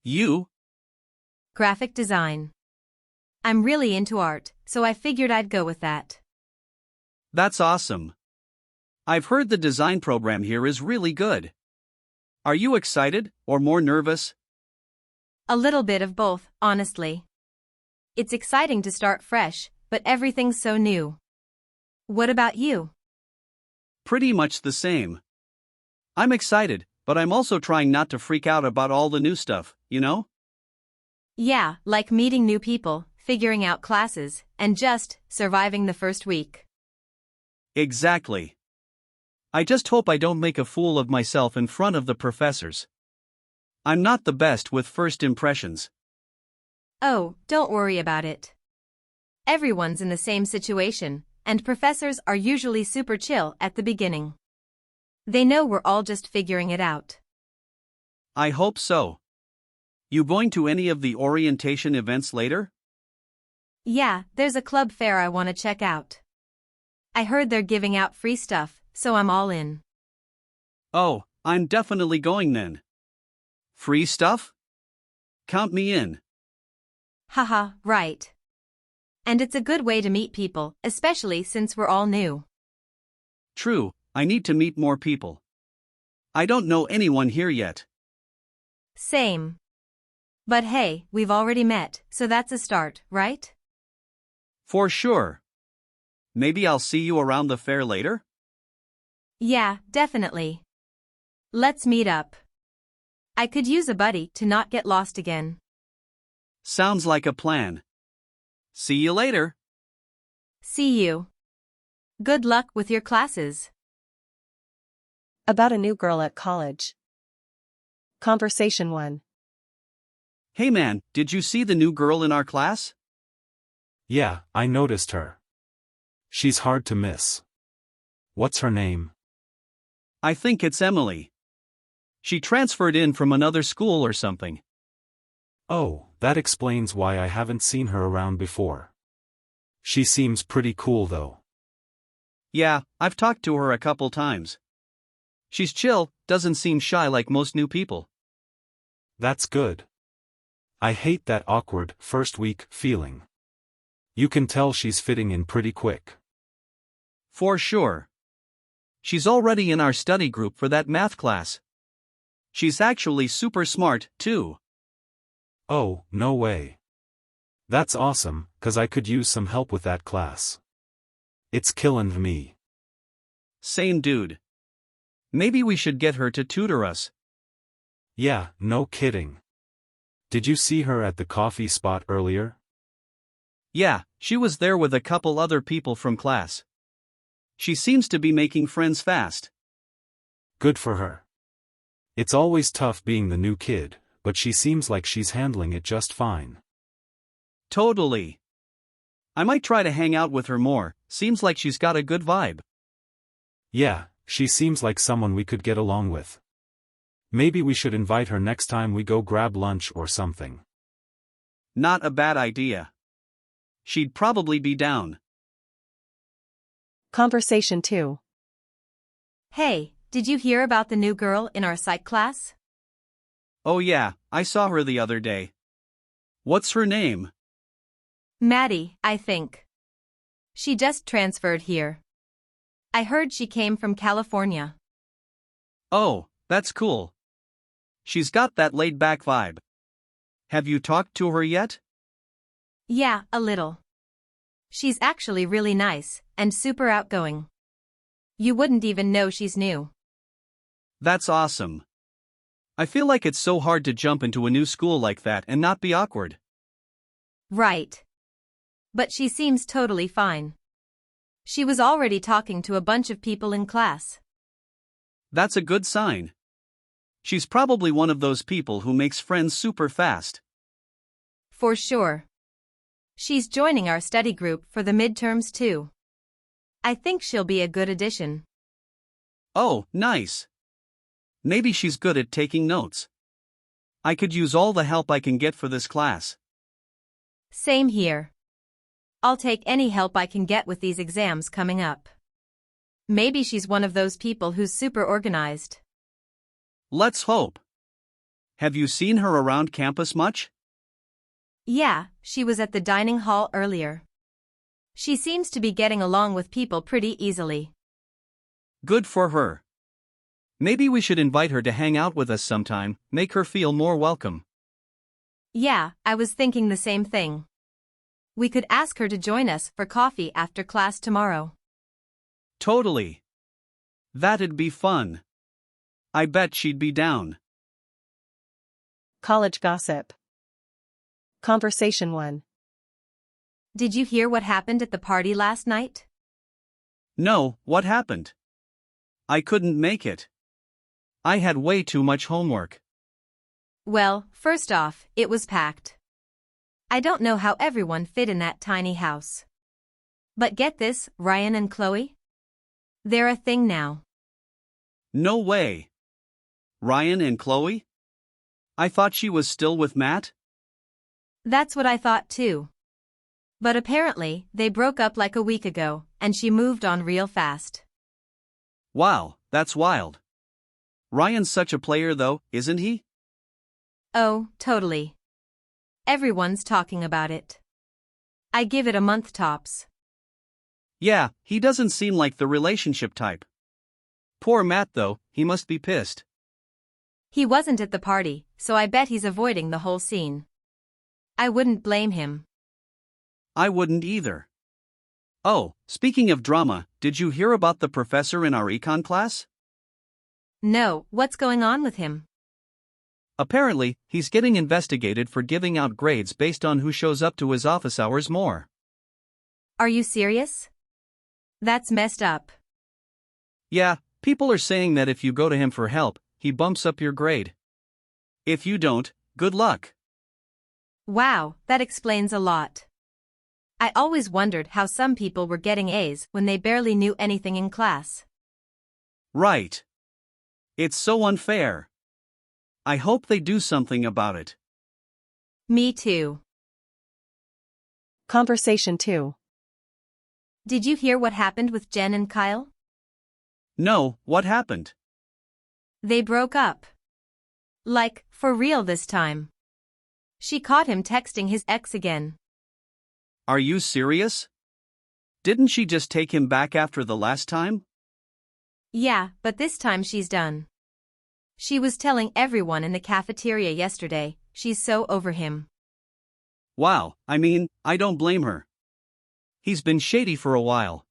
You? Graphic design. I'm really into art, so I figured I'd go with that. That's awesome. I've heard the design program here is really good. Are you excited, or more nervous? A little bit of both, honestly. It's exciting to start fresh, but everything's so new. What about you? Pretty much the same. I'm excited, but I'm also trying not to freak out about all the new stuff, you know? Yeah, like meeting new people, figuring out classes, and just surviving the first week. Exactly. I just hope I don't make a fool of myself in front of the professors. I'm not the best with first impressions. Oh, don't worry about it. Everyone's in the same situation, and professors are usually super chill at the beginning. They know we're all just figuring it out. I hope so. You going to any of the orientation events later? Yeah, there's a club fair I want to check out. I heard they're giving out free stuff, so I'm all in. Oh, I'm definitely going then. Free stuff? Count me in. Haha, right. And it's a good way to meet people, especially since we're all new. True, I need to meet more people. I don't know anyone here yet. Same. But hey, we've already met, so that's a start, right? For sure. Maybe I'll see you around the fair later? Yeah, definitely. Let's meet up. I could use a buddy to not get lost again. Sounds like a plan. See you later. See you. Good luck with your classes. About a new girl at college. Conversation 1. Hey man, did you see the new girl in our class? Yeah, I noticed her. She's hard to miss. What's her name? I think it's Emily. She transferred in from another school or something. Oh, that explains why I haven't seen her around before. She seems pretty cool though. Yeah, I've talked to her a couple times. She's chill, doesn't seem shy like most new people. That's good. I hate that awkward, first week feeling. You can tell she's fitting in pretty quick. For sure. She's already in our study group for that math class. She's actually super smart, too. Oh, no way. That's awesome, 'cause I could use some help with that class. It's killin' me. Same dude. Maybe we should get her to tutor us. Yeah, no kidding. Did you see her at the coffee spot earlier? Yeah, she was there with a couple other people from class. She seems to be making friends fast. Good for her. It's always tough being the new kid, but she seems like she's handling it just fine. Totally. I might try to hang out with her more, seems like she's got a good vibe. Yeah, she seems like someone we could get along with. Maybe we should invite her next time we go grab lunch or something. Not a bad idea. She'd probably be down. Conversation 2. Hey, Did you hear about the new girl in our psych class? Oh yeah, I saw her the other day. What's her name? Maddie, I think. She just transferred here. I heard she came from California. Oh, that's cool. She's got that laid-back vibe. Have you talked to her yet? Yeah, a little. She's actually really nice and super outgoing. You wouldn't even know she's new. That's awesome. I feel like it's so hard to jump into a new school like that and not be awkward. Right. But she seems totally fine. She was already talking to a bunch of people in class. That's a good sign. She's probably one of those people who makes friends super fast. For sure. She's joining our study group for the midterms too. I think she'll be a good addition. Oh, nice. Maybe she's good at taking notes. I could use all the help I can get for this class. Same here. I'll take any help I can get with these exams coming up. Maybe she's one of those people who's super organized. Let's hope. Have you seen her around campus much? Yeah, she was at the dining hall earlier. She seems to be getting along with people pretty easily. Good for her. Maybe we should invite her to hang out with us sometime, make her feel more welcome. Yeah, I was thinking the same thing. We could ask her to join us for coffee after class tomorrow. Totally. That'd be fun. I bet she'd be down. College gossip. Conversation 1. Did you hear what happened at the party last night? No, what happened? I couldn't make it. I had way too much homework. Well, first off, it was packed. I don't know how everyone fit in that tiny house. But get this, Ryan and Chloe? They're a thing now. No way. Ryan and Chloe? I thought she was still with Matt? That's what I thought too. But apparently, they broke up like a week ago, and she moved on real fast. Wow, that's wild. Ryan's such a player though, isn't he? Oh, totally. Everyone's talking about it. I give it a month tops. Yeah, he doesn't seem like the relationship type. Poor Matt though, he must be pissed. He wasn't at the party, so I bet he's avoiding the whole scene. I wouldn't blame him. I wouldn't either. Oh, speaking of drama, did you hear about the professor in our econ class? No, what's going on with him? Apparently, he's getting investigated for giving out grades based on who shows up to his office hours more. Are you serious? That's messed up. Yeah, people are saying that if you go to him for help, he bumps up your grade. If you don't, good luck. Wow, that explains a lot. I always wondered how some people were getting A's when they barely knew anything in class. Right. It's so unfair. I hope they do something about it. Me too. Conversation 2. Did you hear what happened with Jen and Kyle? No, what happened? They broke up. Like, for real this time. She caught him texting his ex again. Are you serious? Didn't she just take him back after the last time? Yeah, but this time she's done. She was telling everyone in the cafeteria yesterday, she's so over him. Wow, I mean, I don't blame her. He's been shady for a while.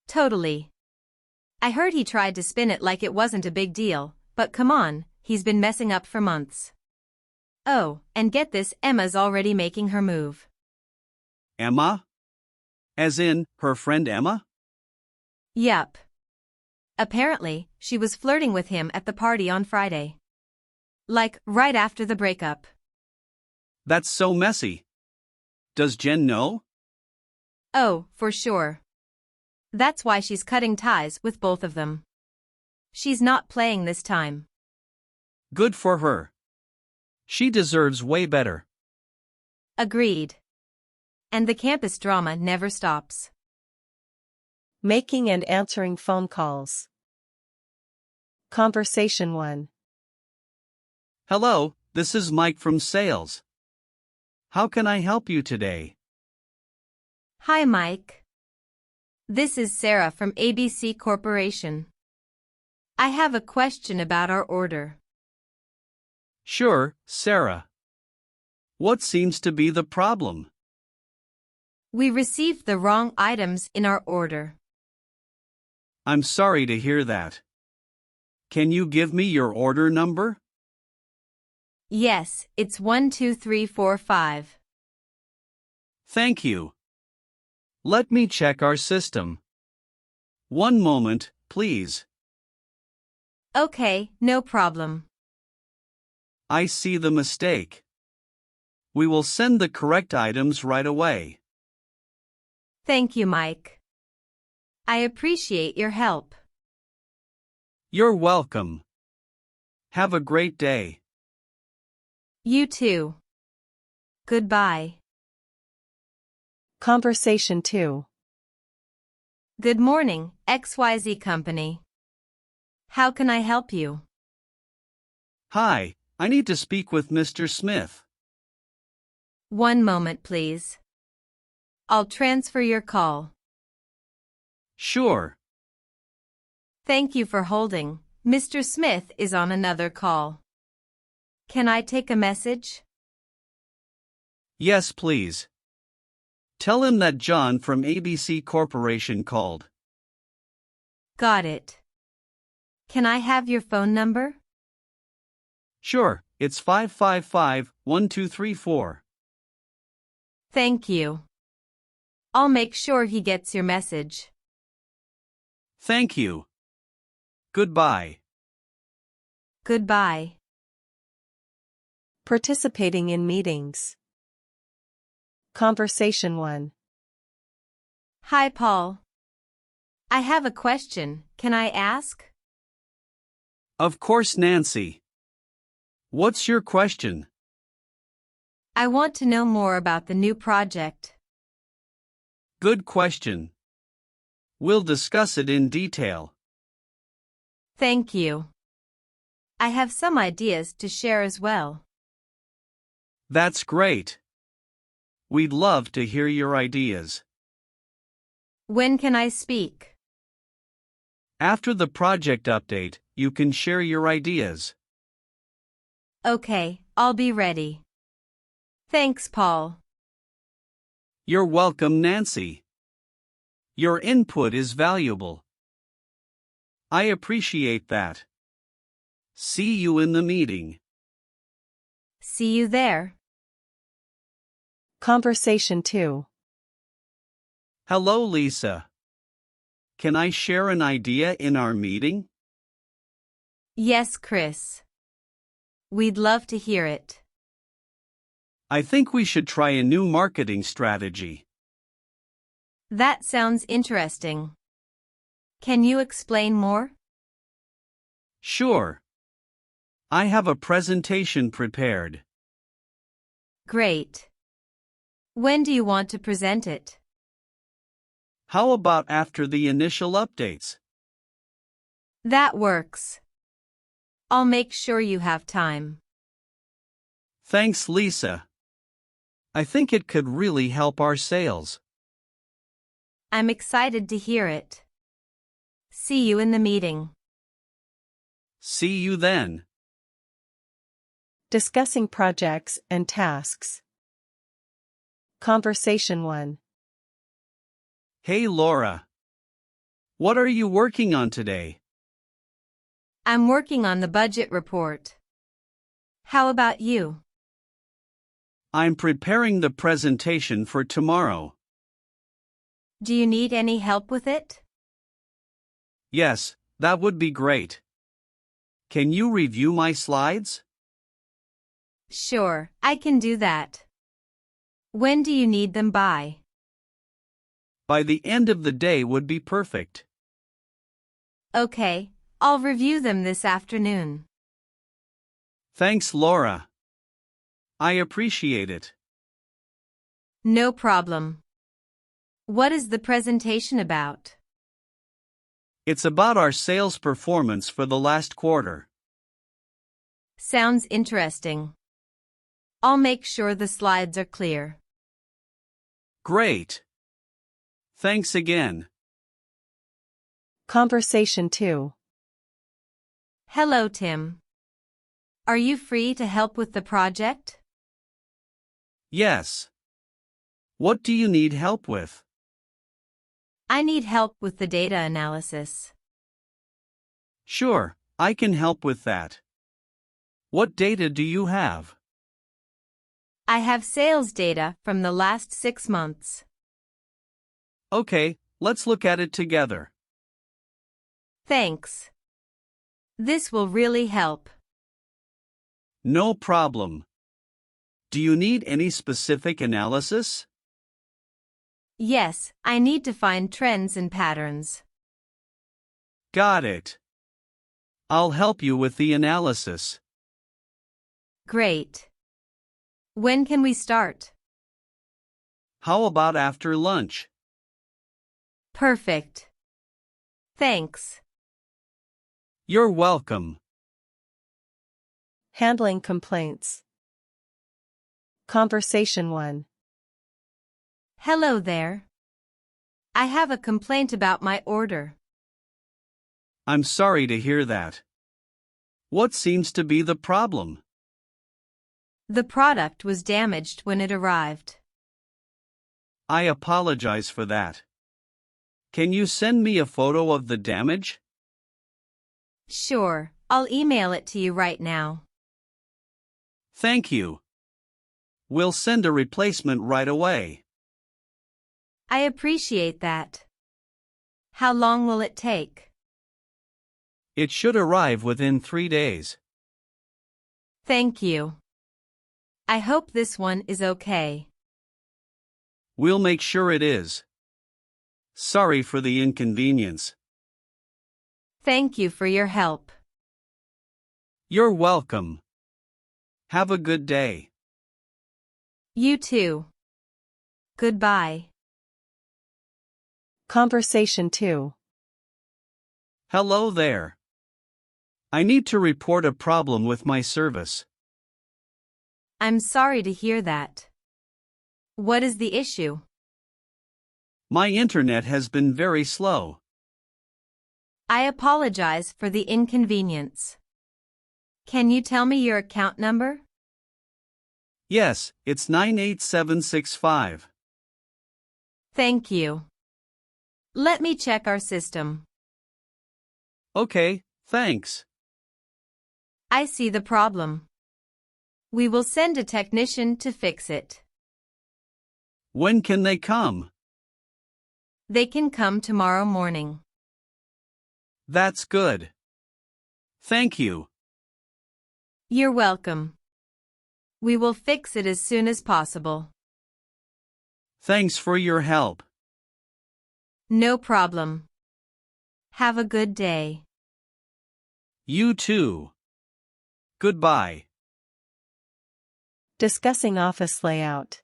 Totally. I heard he tried to spin it like it wasn't a big deal, but come on, he's been messing up for months. Oh, and get this, Emma's already making her move. Emma? As in, her friend Emma? Yup. Apparently, she was flirting with him at the party on Friday. Like, right after the breakup. That's so messy. Does Jen know? Oh, for sure. That's why she's cutting ties with both of them. She's not playing this time. Good for her. She deserves way better. Agreed. And the campus drama never stops. Making and answering phone calls. Conversation 1. Hello, this is Mike from sales. How can I help you today? Hi, Mike. This is Sarah from ABC Corporation. I have a question about our order. Sure, Sarah. What seems to be the problem? We received the wrong items in our order. I'm sorry to hear that. Can you give me your order number? Yes, it's 12345. Thank you. Let me check our system. One moment, please. Okay, no problem. I see the mistake. We will send the correct items right away. Thank you, Mike. I appreciate your help. You're welcome. Have a great day. You too. Goodbye. Conversation 2. Good morning, XYZ Company. How can I help you? Hi, I need to speak with Mr. Smith. One moment, please. I'll transfer your call. Sure. Thank you for holding. Mr. Smith is on another call. Can I take a message? Yes, please. Tell him that John from ABC Corporation called. Got it. Can I have your phone number? Sure, it's 555-1234. Thank you. I'll make sure he gets your message. Thank you. Goodbye. Goodbye. Participating in meetings. Conversation 1. Hi, Paul. I have a question. Can I ask? Of course, Nancy. What's your question? I want to know more about the new project. Good question. We'll discuss it in detail. Thank you. I have some ideas to share as well. That's great. We'd love to hear your ideas. When can I speak? After the project update, you can share your ideas. Okay, I'll be ready. Thanks, Paul. You're welcome, Nancy. Your input is valuable. I appreciate that. See you in the meeting. See you there. Conversation 2. Hello, Lisa. Can I share an idea in our meeting? Yes, Chris. We'd love to hear it. I think we should try a new marketing strategy. That sounds interesting. Can you explain more? Sure. I have a presentation prepared. Great. When do you want to present it? How about after the initial updates? That works. I'll make sure you have time. Thanks, Lisa. I think it could really help our sales. I'm excited to hear it. See you in the meeting. See you then. Discussing projects and tasks. Conversation 1. Hey, Laura. What are you working on today? I'm working on the budget report. How about you? I'm preparing the presentation for tomorrow. Do you need any help with it? Yes, that would be great. Can you review my slides? Sure, I can do that. When do you need them by? By the end of the day would be perfect. Okay, I'll review them this afternoon. Thanks, Laura. I appreciate it. No problem. What is the presentation about? It's about our sales performance for the last quarter. Sounds interesting. I'll make sure the slides are clear. Great. Thanks again. Conversation 2. Hello, Tim. Are you free to help with the project? Yes. What do you need help with? I need help with the data analysis. Sure, I can help with that. What data do you have? I have sales data from the last 6 months. Okay, let's look at it together. Thanks. This will really help. No problem. Do you need any specific analysis? Yes, I need to find trends and patterns. Got it. I'll help you with the analysis. Great. When can we start? How about after lunch? Perfect. Thanks. You're welcome. Handling complaints. Conversation 1. Hello there. I have a complaint about my order. I'm sorry to hear that. What seems to be the problem? The product was damaged when it arrived. I apologize for that. Can you send me a photo of the damage? Sure, I'll email it to you right now. Thank you. We'll send a replacement right away. I appreciate that. How long will it take? It should arrive within 3 days. Thank you. I hope this one is okay. We'll make sure it is. Sorry for the inconvenience. Thank you for your help. You're welcome. Have a good day. You too. Goodbye. Conversation 2. Hello there. I need to report a problem with my service. I'm sorry to hear that. What is the issue? My internet has been very slow. I apologize for the inconvenience. Can you tell me your account number? Yes, it's 98765. Thank you. Let me check our system. Okay, thanks. I see the problem. We will send a technician to fix it. When can they come? They can come tomorrow morning. That's good. Thank you. You're welcome. We will fix it as soon as possible. Thanks for your help. No problem. Have a good day. You too. Goodbye. Discussing office layout.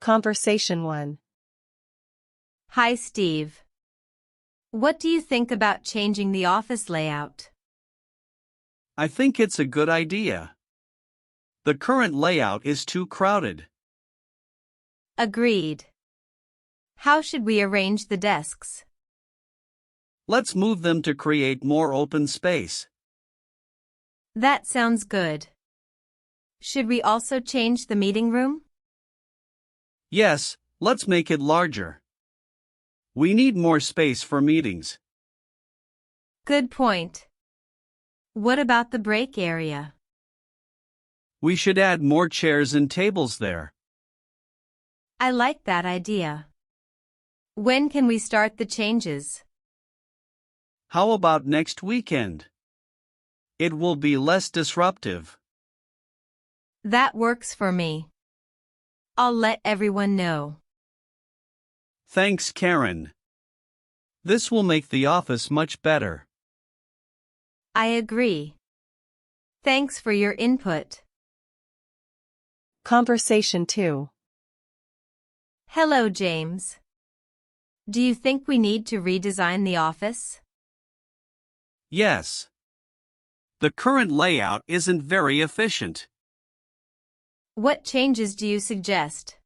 Conversation 1. Hi, Steve. What do you think about changing the office layout? I think it's a good idea. The current layout is too crowded. Agreed. How should we arrange the desks? Let's move them to create more open space. That sounds good. Should we also change the meeting room? Yes, let's make it larger. We need more space for meetings. Good point. What about the break area? We should add more chairs and tables there. I like that idea. When can we start the changes? How about next weekend? It will be less disruptive. That works for me. I'll let everyone know. Thanks, Karen. This will make the office much better. I agree. Thanks for your input. Conversation 2. Hello, James. Do you think we need to redesign the office? Yes. The current layout isn't very efficient. What changes do you suggest?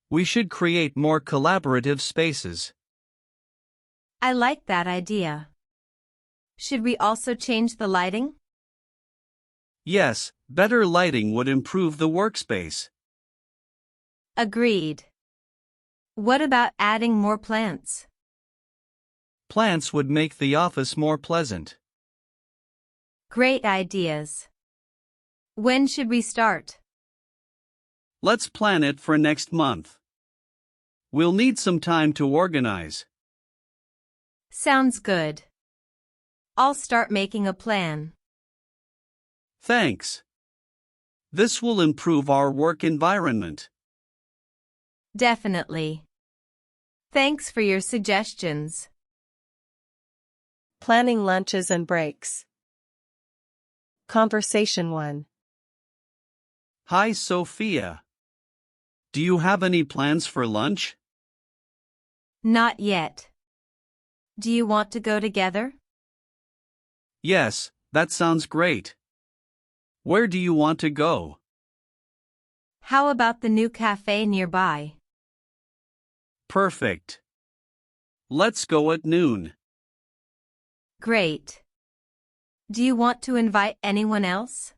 We should create more collaborative spaces. I like that idea. Should we also change the lighting? Yes, better lighting would improve the workspace. Agreed. What about adding more plants? Plants would make the office more pleasant. Great ideas. When should we start? Let's plan it for next month. We'll need some time to organize. Sounds good. I'll start making a plan. Thanks. This will improve our work environment. Definitely. Thanks for your suggestions. Planning lunches and breaks. Conversation 1. Hi, Sophia. Do you have any plans for lunch? Not yet. Do you want to go together? Yes, that sounds great. Where do you want to go? How about the new cafe nearby? Perfect. Let's go at noon. Great. Do you want to invite anyone else?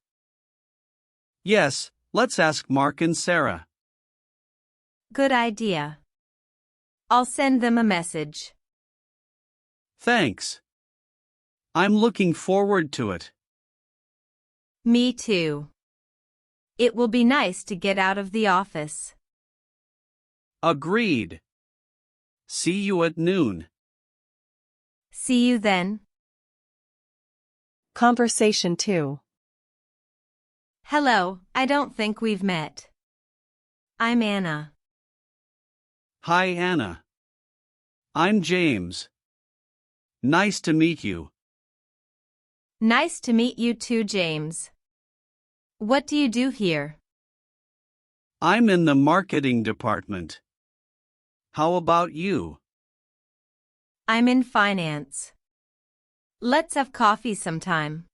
Yes, let's ask Mark and Sarah. Good idea. I'll send them a message. Thanks. I'm looking forward to it. Me too. It will be nice to get out of the office. Agreed. See you at noon. See you then. Conversation 2. Hello, I don't think we've met. I'm Anna. Hi, Anna. I'm James. Nice to meet you. Nice to meet you too, James. What do you do here? I'm in the marketing department. How about you? I'm in finance. Let's have coffee sometime.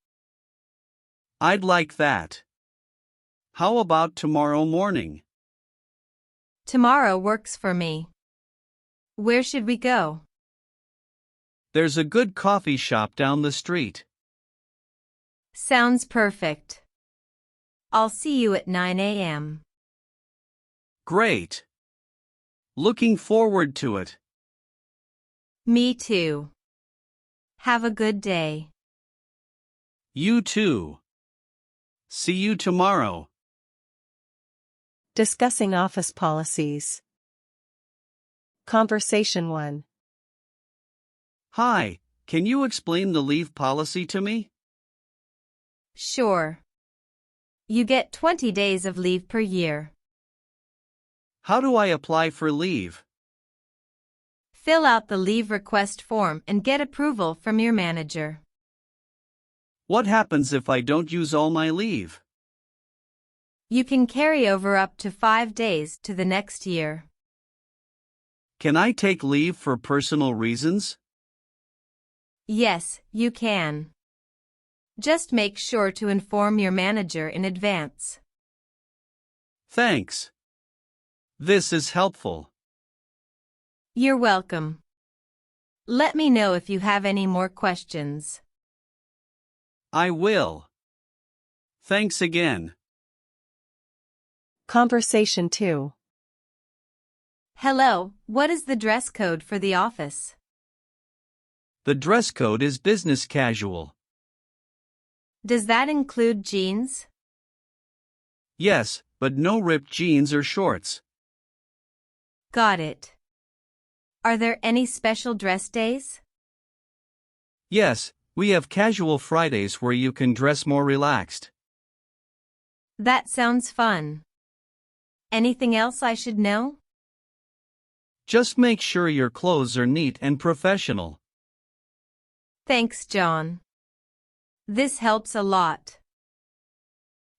I'd like that. How about tomorrow morning? Tomorrow works for me. Where should we go? There's a good coffee shop down the street. Sounds perfect. I'll see you at 9 a.m. Great. Looking forward to it. Me too. Have a good day. You too. See you tomorrow. Discussing office policies. Conversation 1. Hi, can you explain the leave policy to me? Sure. You get 20 days of leave per year. How do I apply for leave? Fill out the leave request form and get approval from your manager. What happens if I don't use all my leave? You can carry over up to 5 days to the next year. Can I take leave for personal reasons? Yes, you can. Just make sure to inform your manager in advance. Thanks. This is helpful. You're welcome. Let me know if you have any more questions. I will. Thanks again. Conversation 2. Hello, what is the dress code for the office? The dress code is business casual. Does that include jeans? Yes, but no ripped jeans or shorts. Got it. Are there any special dress days? Yes, we have casual Fridays where you can dress more relaxed. That sounds fun. Anything else I should know? Just make sure your clothes are neat and professional. Thanks, John. This helps a lot.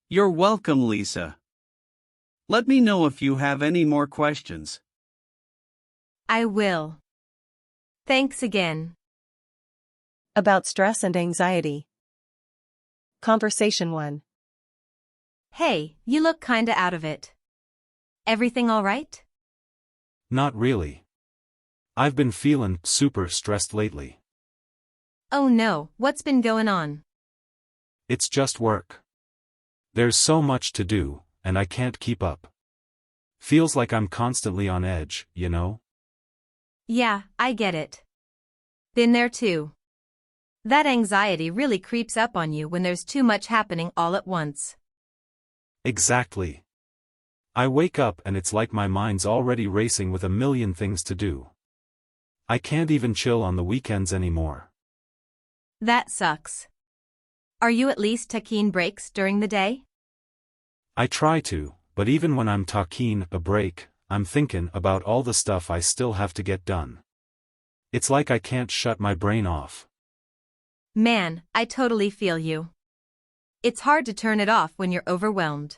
You're welcome, Lisa. Let me know if you have any more questions. I will. Thanks again. About stress and anxiety. Conversation 1. Hey, you look kinda out of it. Everything all right? Not really. I've been feeling super stressed lately. Oh no, what's been going on? It's just work. There's so much to do, and I can't keep up. Feels like I'm constantly on edge, you know? Yeah, I get it. Been there too. That anxiety really creeps up on you when there's too much happening all at once. Exactly. I wake up and it's like my mind's already racing with a million things to do. I can't even chill on the weekends anymore. That sucks. Are you at least taking breaks during the day? I try to, but even when I'm taking a break, I'm thinking about all the stuff I still have to get done. It's like I can't shut my brain off. Man, I totally feel you. It's hard to turn it off when you're overwhelmed.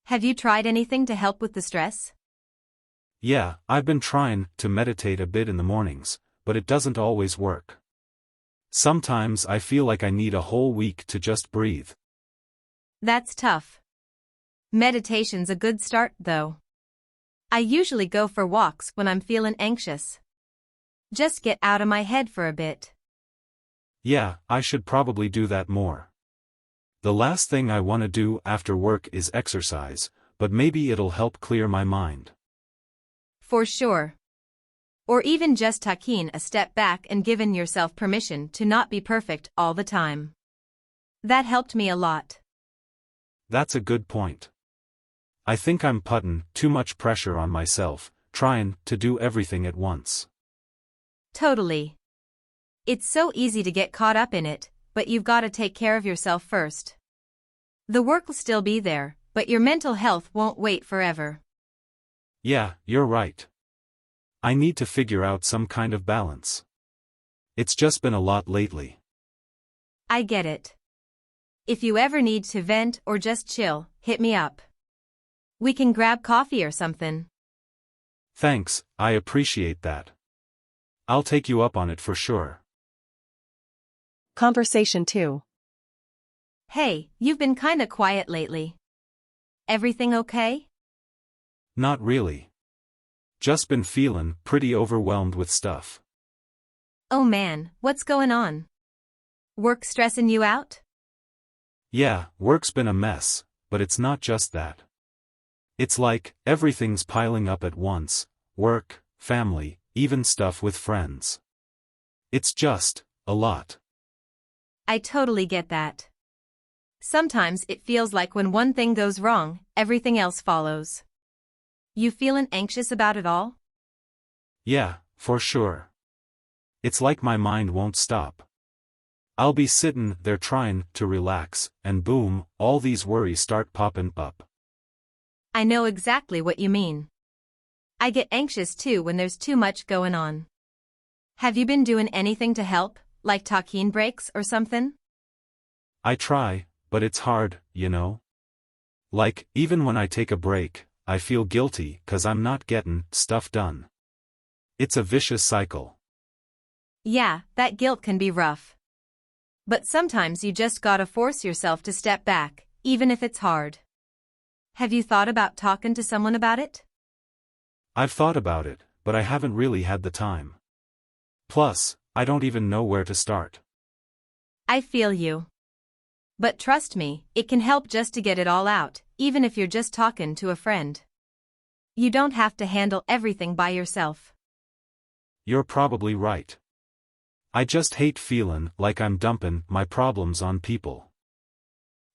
Have you tried anything to help with the stress? Yeah, I've been trying to meditate a bit in the mornings, but it doesn't always work. Sometimes I feel like I need a whole week to just breathe. That's tough. Meditation's a good start, though. I usually go for walks when I'm feeling anxious. Just get out of my head for a bit. Yeah, I should probably do that more. The last thing I want to do after work is exercise, but maybe it'll help clear my mind. For sure. Or even just taking a step back and giving yourself permission to not be perfect all the time. That helped me a lot. That's a good point. I think I'm putting too much pressure on myself, trying to do everything at once. Totally. It's so easy to get caught up in it, but you've got to take care of yourself first. The work will still be there, but your mental health won't wait forever. Yeah, you're right. I need to figure out some kind of balance. It's just been a lot lately. I get it. If you ever need to vent or just chill, hit me up. We can grab coffee or something. Thanks, I appreciate that. I'll take you up on it for sure. Conversation 2. Hey, you've been kinda quiet lately. Everything okay? Not really. Just been feeling pretty overwhelmed with stuff. Oh man, what's going on? Work stressing you out? Yeah, work's been a mess, but it's not just that. It's like, everything's piling up at once: work, family, even stuff with friends. It's just a lot. I totally get that. Sometimes it feels like when one thing goes wrong, everything else follows. You feeling anxious about it all? Yeah, for sure. It's like my mind won't stop. I'll be sitting there trying to relax, and boom, all these worries start popping up. I know exactly what you mean. I get anxious too when there's too much going on. Have you been doing anything to help, like taking breaks or something? I try, but it's hard, you know? Like, even when I take a break, I feel guilty 'cause I'm not getting stuff done. It's a vicious cycle. Yeah, that guilt can be rough. But sometimes you just gotta force yourself to step back, even if it's hard. Have you thought about talking to someone about it? I've thought about it, but I haven't really had the time. Plus, I don't even know where to start. I feel you. But trust me, it can help just to get it all out, even if you're just talking to a friend. You don't have to handle everything by yourself. You're probably right. I just hate feeling like I'm dumping my problems on people.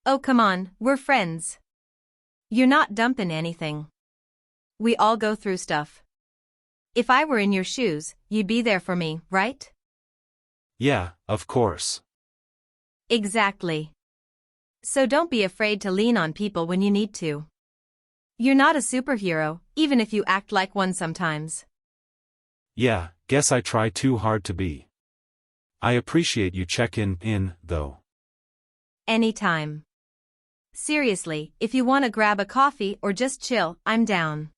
Oh come on, we're friends. You're not dumping anything. We all go through stuff. If I were in your shoes, you'd be there for me, right? Yeah, of course. Exactly. So don't be afraid to lean on people when you need to. You're not a superhero, even if you act like one sometimes. Yeah, guess I try too hard to be. I appreciate you checking in, though. Anytime. Seriously, if you want to grab a coffee or just chill, I'm down.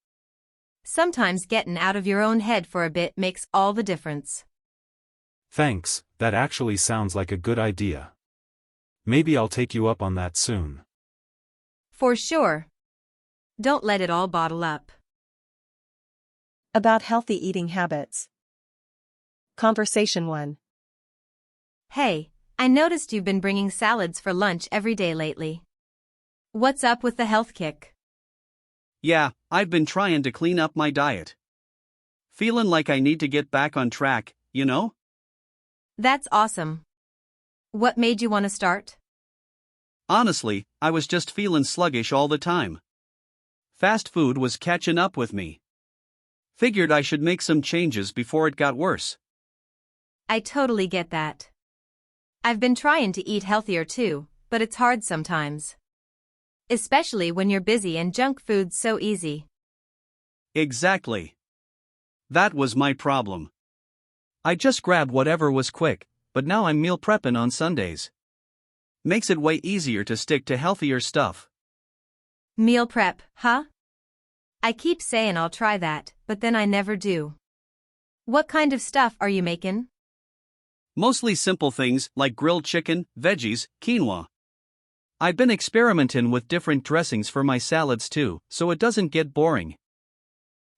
Sometimes getting out of your own head for a bit makes all the difference. Thanks, that actually sounds like a good idea. Maybe I'll take you up on that soon. For sure. Don't let it all bottle up. About healthy eating habits. Conversation 1. Hey, I noticed you've been bringing salads for lunch every day lately. What's up with the health kick? Yeah, I've been trying to clean up my diet. Feeling like I need to get back on track, you know? That's awesome. What made you want to start? Honestly, I was just feeling sluggish all the time. Fast food was catching up with me. Figured I should make some changes before it got worse. I totally get that. I've been trying to eat healthier too, but it's hard sometimes. Especially when you're busy and junk food's so easy. Exactly. That was my problem. I just grabbed whatever was quick, but now I'm meal prepping on Sundays. Makes it way easier to stick to healthier stuff. Meal prep, huh? I keep saying I'll try that, but then I never do. What kind of stuff are you making? Mostly simple things like grilled chicken, veggies, quinoa. I've been experimenting with different dressings for my salads too, so it doesn't get boring.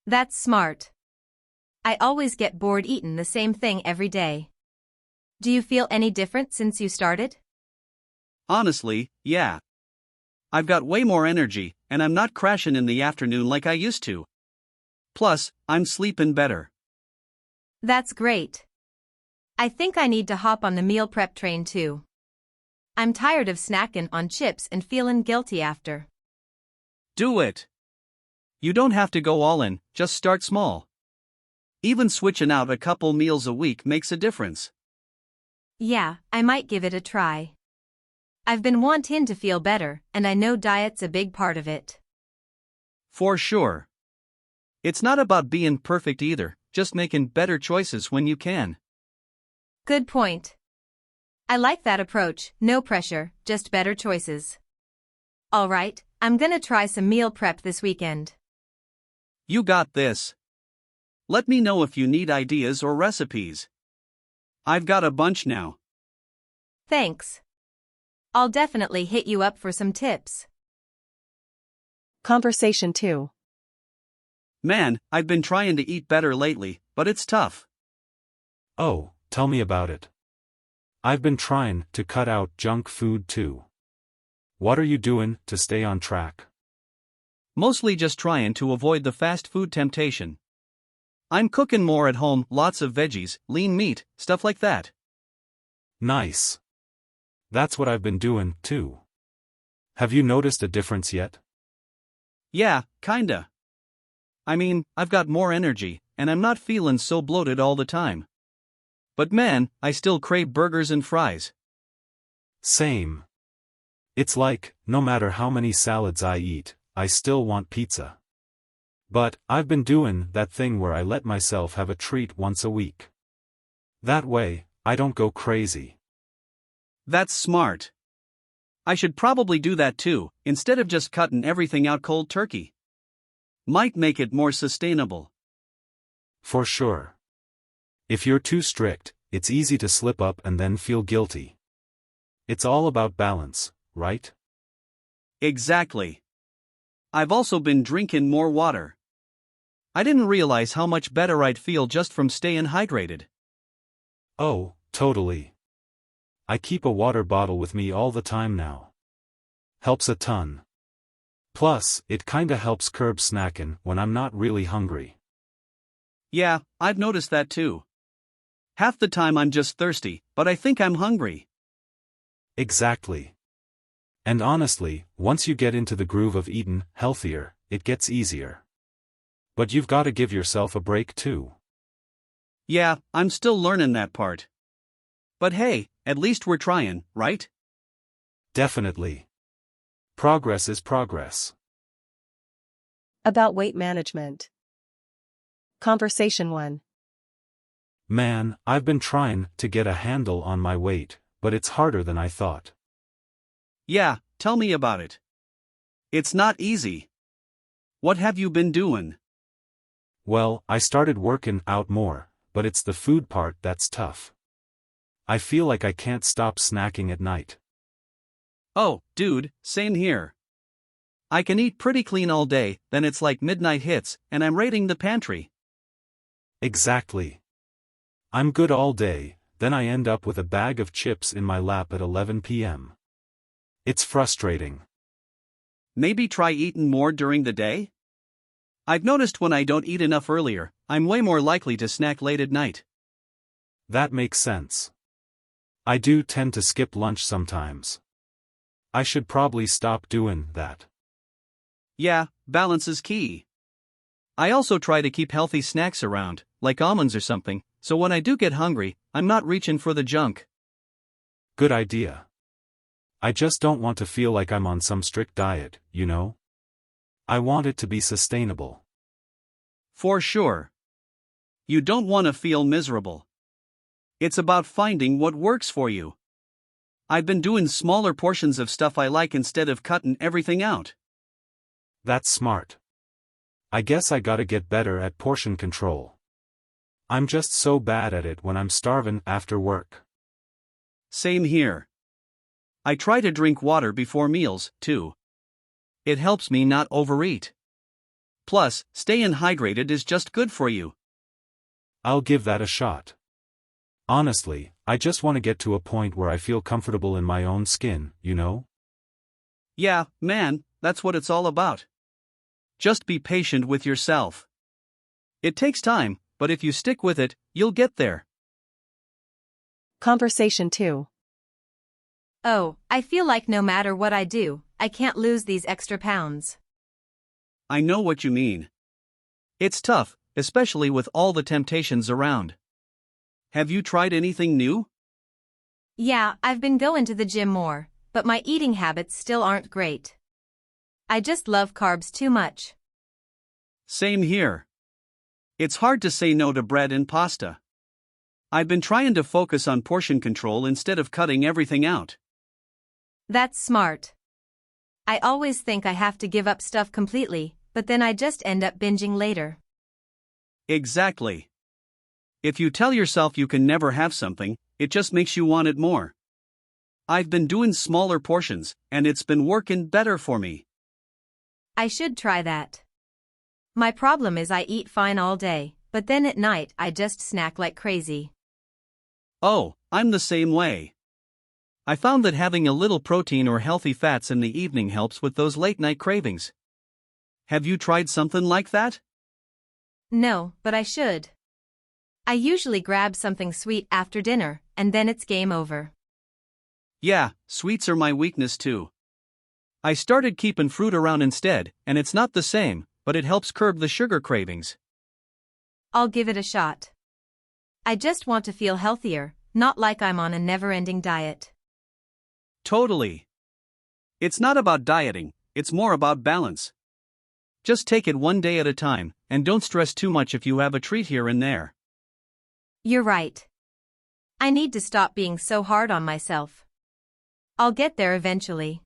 That's smart. I always get bored eating the same thing every day. Do you feel any different since you started? Honestly, yeah. I've got way more energy, and I'm not crashing in the afternoon like I used to. Plus, I'm sleeping better. That's great. I think I need to hop on the meal prep train too. I'm tired of snacking on chips and feeling guilty after. Do it. You don't have to go all in, just start small. Even switching out a couple meals a week makes a difference. Yeah, I might give it a try. I've been wanting to feel better, and I know diet's a big part of it. For sure. It's not about being perfect either, just making better choices when you can. Good point. I like that approach, no pressure, just better choices. Alright, I'm gonna try some meal prep this weekend. You got this. Let me know if you need ideas or recipes. I've got a bunch now. Thanks. I'll definitely hit you up for some tips. Conversation 2. Man, I've been trying to eat better lately, but it's tough. Oh, tell me about it. I've been trying to cut out junk food too. What are you doing to stay on track? Mostly just trying to avoid the fast food temptation. I'm cooking more at home, lots of veggies, lean meat, stuff like that. Nice. That's what I've been doing too. Have you noticed a difference yet? Yeah, kinda. I mean, I've got more energy, and I'm not feeling so bloated all the time. But man, I still crave burgers and fries. Same. It's like, no matter how many salads I eat, I still want pizza. But, I've been doing that thing where I let myself have a treat once a week. That way, I don't go crazy. That's smart. I should probably do that too, instead of just cutting everything out cold turkey. Might make it more sustainable. For sure. If you're too strict, it's easy to slip up and then feel guilty. It's all about balance, right? Exactly. I've also been drinking more water. I didn't realize how much better I'd feel just from staying hydrated. Oh, totally. I keep a water bottle with me all the time now. Helps a ton. Plus, it kinda helps curb snacking when I'm not really hungry. Yeah, I've noticed that too. Half the time I'm just thirsty, but I think I'm hungry. Exactly. And honestly, once you get into the groove of eating healthier, it gets easier. But you've gotta give yourself a break too. Yeah, I'm still learning that part. But hey, at least we're trying, right? Definitely. Progress is progress. About weight management. Conversation 1. Man, I've been trying to get a handle on my weight, but it's harder than I thought. Yeah, tell me about it. It's not easy. What have you been doing? Well, I started working out more, but it's the food part that's tough. I feel like I can't stop snacking at night. Oh, dude, same here. I can eat pretty clean all day, then it's like midnight hits, and I'm raiding the pantry. Exactly. I'm good all day, then I end up with a bag of chips in my lap at 11 p.m. It's frustrating. Maybe try eating more during the day? I've noticed when I don't eat enough earlier, I'm way more likely to snack late at night. That makes sense. I do tend to skip lunch sometimes. I should probably stop doing that. Yeah, balance is key. I also try to keep healthy snacks around, like almonds or something, so when I do get hungry, I'm not reaching for the junk. Good idea. I just don't want to feel like I'm on some strict diet, you know? I want it to be sustainable. For sure. You don't want to feel miserable. It's about finding what works for you. I've been doing smaller portions of stuff I like instead of cutting everything out. That's smart. I guess I gotta get better at portion control. I'm just so bad at it when I'm starving after work. Same here. I try to drink water before meals, too. It helps me not overeat. Plus, staying hydrated is just good for you. I'll give that a shot. Honestly, I just want to get to a point where I feel comfortable in my own skin, you know? Yeah, man, that's what it's all about. Just be patient with yourself. It takes time, but if you stick with it, you'll get there. Conversation 2. Oh, I feel like no matter what I do, I can't lose these extra pounds. I know what you mean. It's tough, especially with all the temptations around. Have you tried anything new? Yeah, I've been going to the gym more, but my eating habits still aren't great. I just love carbs too much. Same here. It's hard to say no to bread and pasta. I've been trying to focus on portion control instead of cutting everything out. That's smart. I always think I have to give up stuff completely, but then I just end up binging later. Exactly. If you tell yourself you can never have something, it just makes you want it more. I've been doing smaller portions, and it's been working better for me. I should try that. My problem is I eat fine all day, but then at night I just snack like crazy. Oh, I'm the same way. I found that having a little protein or healthy fats in the evening helps with those late-night cravings. Have you tried something like that? No, but I should. I usually grab something sweet after dinner, and then it's game over. Yeah, sweets are my weakness too. I started keeping fruit around instead, and it's not the same, but it helps curb the sugar cravings. I'll give it a shot. I just want to feel healthier, not like I'm on a never-ending diet. Totally. It's not about dieting, it's more about balance. Just take it one day at a time, and don't stress too much if you have a treat here and there. You're right. I need to stop being so hard on myself. I'll get there eventually.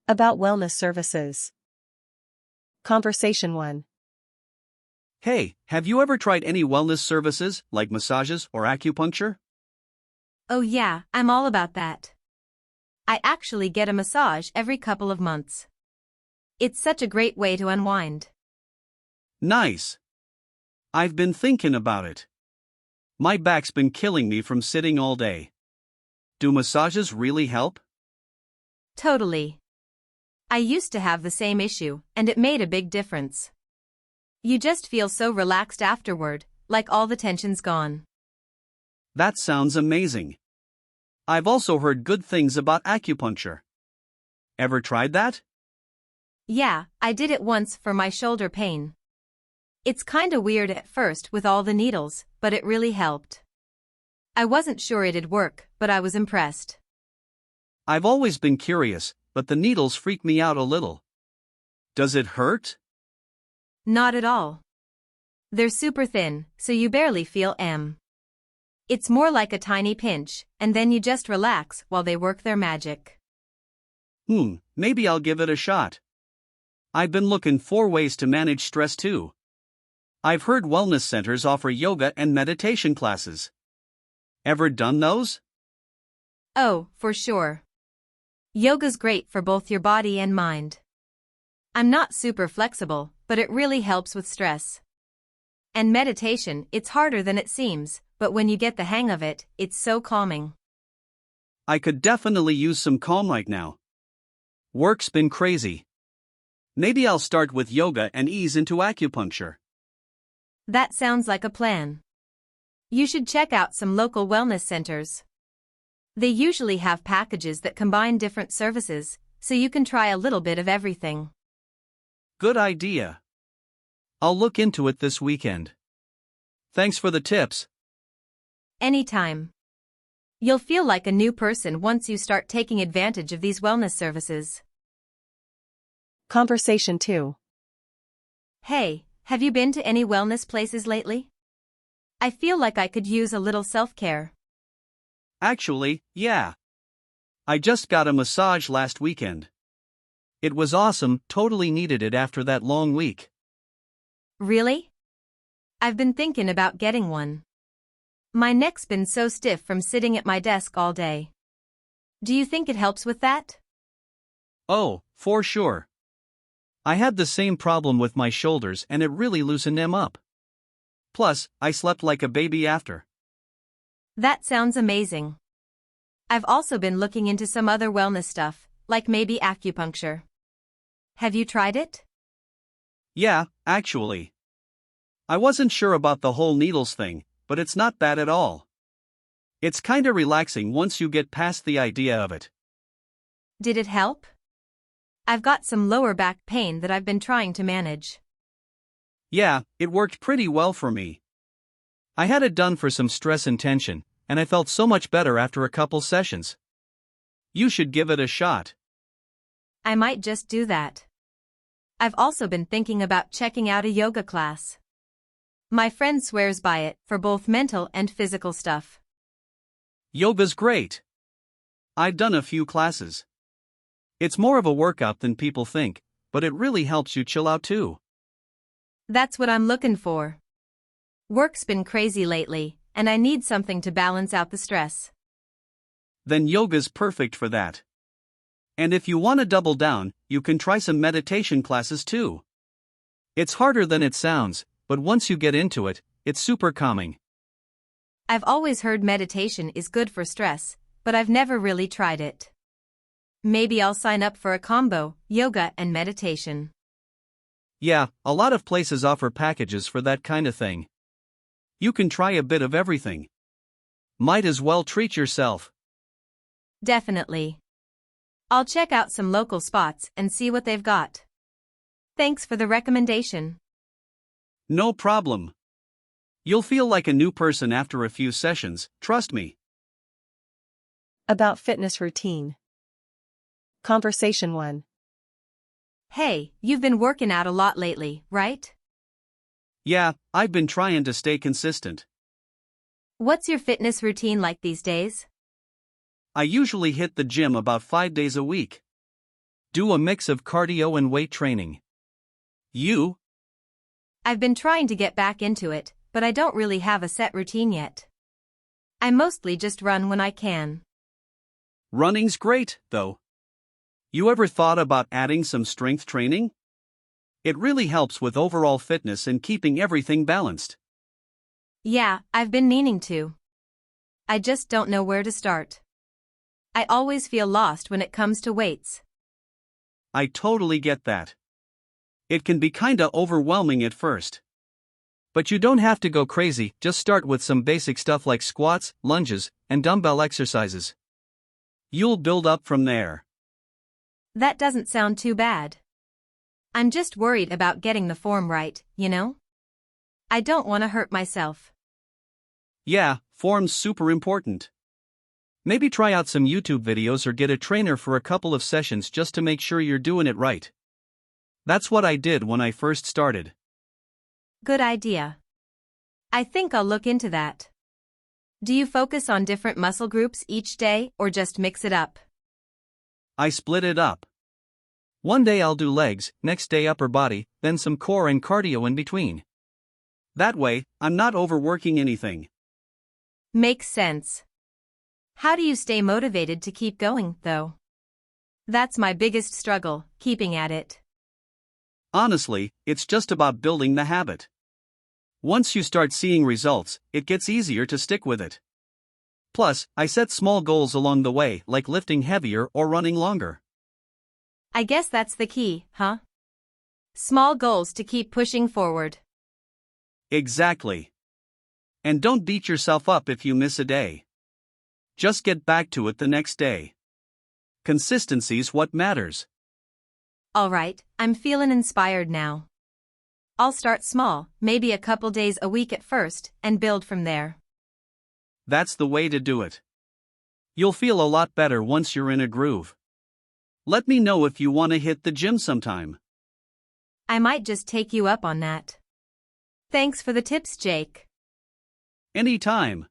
About wellness services. Conversation 1. Hey, have you ever tried any wellness services, like massages or acupuncture? Oh yeah, I'm all about that. I actually get a massage every couple of months. It's such a great way to unwind. Nice. I've been thinking about it. My back's been killing me from sitting all day. Do massages really help? Totally. I used to have the same issue, and it made a big difference. You just feel so relaxed afterward, like all the tension's gone. That sounds amazing. I've also heard good things about acupuncture. Ever tried that? Yeah, I did it once for my shoulder pain. It's kinda weird at first with all the needles, but it really helped. I wasn't sure it'd work, but I was impressed. I've always been curious, but the needles freak me out a little. Does it hurt? Not at all. They're super thin, so you barely feel them. It's more like a tiny pinch, and then you just relax while they work their magic. Maybe I'll give it a shot. I've been looking for ways to manage stress too. I've heard wellness centers offer yoga and meditation classes. Ever done those? Oh, for sure. Yoga's great for both your body and mind. I'm not super flexible, but it really helps with stress. And meditation, it's harder than it seems, but when you get the hang of it, it's so calming. I could definitely use some calm right now. Work's been crazy. Maybe I'll start with yoga and ease into acupuncture. That sounds like a plan. You should check out some local wellness centers. They usually have packages that combine different services, so you can try a little bit of everything. Good idea. I'll look into it this weekend. Thanks for the tips. Anytime. You'll feel like a new person once you start taking advantage of these wellness services. Conversation 2. Hey, have you been to any wellness places lately? I feel like I could use a little self-care. Actually, yeah. I just got a massage last weekend. It was awesome, totally needed it after that long week. Really? I've been thinking about getting one. My neck's been so stiff from sitting at my desk all day. Do you think it helps with that? Oh, for sure. I had the same problem with my shoulders and it really loosened them up. Plus, I slept like a baby after. That sounds amazing. I've also been looking into some other wellness stuff, like maybe acupuncture. Have you tried it? Yeah, actually. I wasn't sure about the whole needles thing, but it's not bad at all. It's kinda relaxing once you get past the idea of it. Did it help? I've got some lower back pain that I've been trying to manage. Yeah, it worked pretty well for me. I had it done for some stress and tension, and I felt so much better after a couple sessions. You should give it a shot. I might just do that. I've also been thinking about checking out a yoga class. My friend swears by it for both mental and physical stuff. Yoga's great. I've done a few classes. It's more of a workout than people think, but it really helps you chill out too. That's what I'm looking for. Work's been crazy lately, and I need something to balance out the stress. Then yoga's perfect for that. And if you want to double down, you can try some meditation classes too. It's harder than it sounds, but once you get into it, it's super calming. I've always heard meditation is good for stress, but I've never really tried it. Maybe I'll sign up for a combo, yoga and meditation. Yeah, a lot of places offer packages for that kind of thing. You can try a bit of everything. Might as well treat yourself. Definitely. I'll check out some local spots and see what they've got. Thanks for the recommendation. No problem. You'll feel like a new person after a few sessions, trust me. About fitness routine. Conversation 1. Hey, you've been working out a lot lately, right? Yeah, I've been trying to stay consistent. What's your fitness routine like these days? I usually hit the gym about 5 days a week. Do a mix of cardio and weight training. You? I've been trying to get back into it, but I don't really have a set routine yet. I mostly just run when I can. Running's great, though. You ever thought about adding some strength training? It really helps with overall fitness and keeping everything balanced. Yeah, I've been meaning to. I just don't know where to start. I always feel lost when it comes to weights. I totally get that. It can be kinda overwhelming at first. But you don't have to go crazy, just start with some basic stuff like squats, lunges, and dumbbell exercises. You'll build up from there. That doesn't sound too bad. I'm just worried about getting the form right, you know? I don't want to hurt myself. Yeah, form's super important. Maybe try out some YouTube videos or get a trainer for a couple of sessions just to make sure you're doing it right. That's what I did when I first started. Good idea. I think I'll look into that. Do you focus on different muscle groups each day or just mix it up? I split it up. One day I'll do legs, next day upper body, then some core and cardio in between. That way, I'm not overworking anything. Makes sense. How do you stay motivated to keep going, though? That's my biggest struggle, keeping at it. Honestly, it's just about building the habit. Once you start seeing results, it gets easier to stick with it. Plus, I set small goals along the way, like lifting heavier or running longer. I guess that's the key, huh? Small goals to keep pushing forward. Exactly. And don't beat yourself up if you miss a day. Just get back to it the next day. Consistency's what matters. All right, I'm feeling inspired now. I'll start small, maybe a couple days a week at first, and build from there. That's the way to do it. You'll feel a lot better once you're in a groove. Let me know if you want to hit the gym sometime. I might just take you up on that. Thanks for the tips, Jake. Anytime.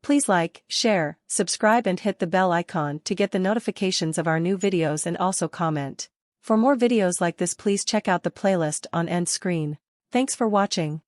Please like, share, subscribe and hit the bell icon to get the notifications of our new videos and also comment. For more videos like this, please check out the playlist on end screen. Thanks for watching.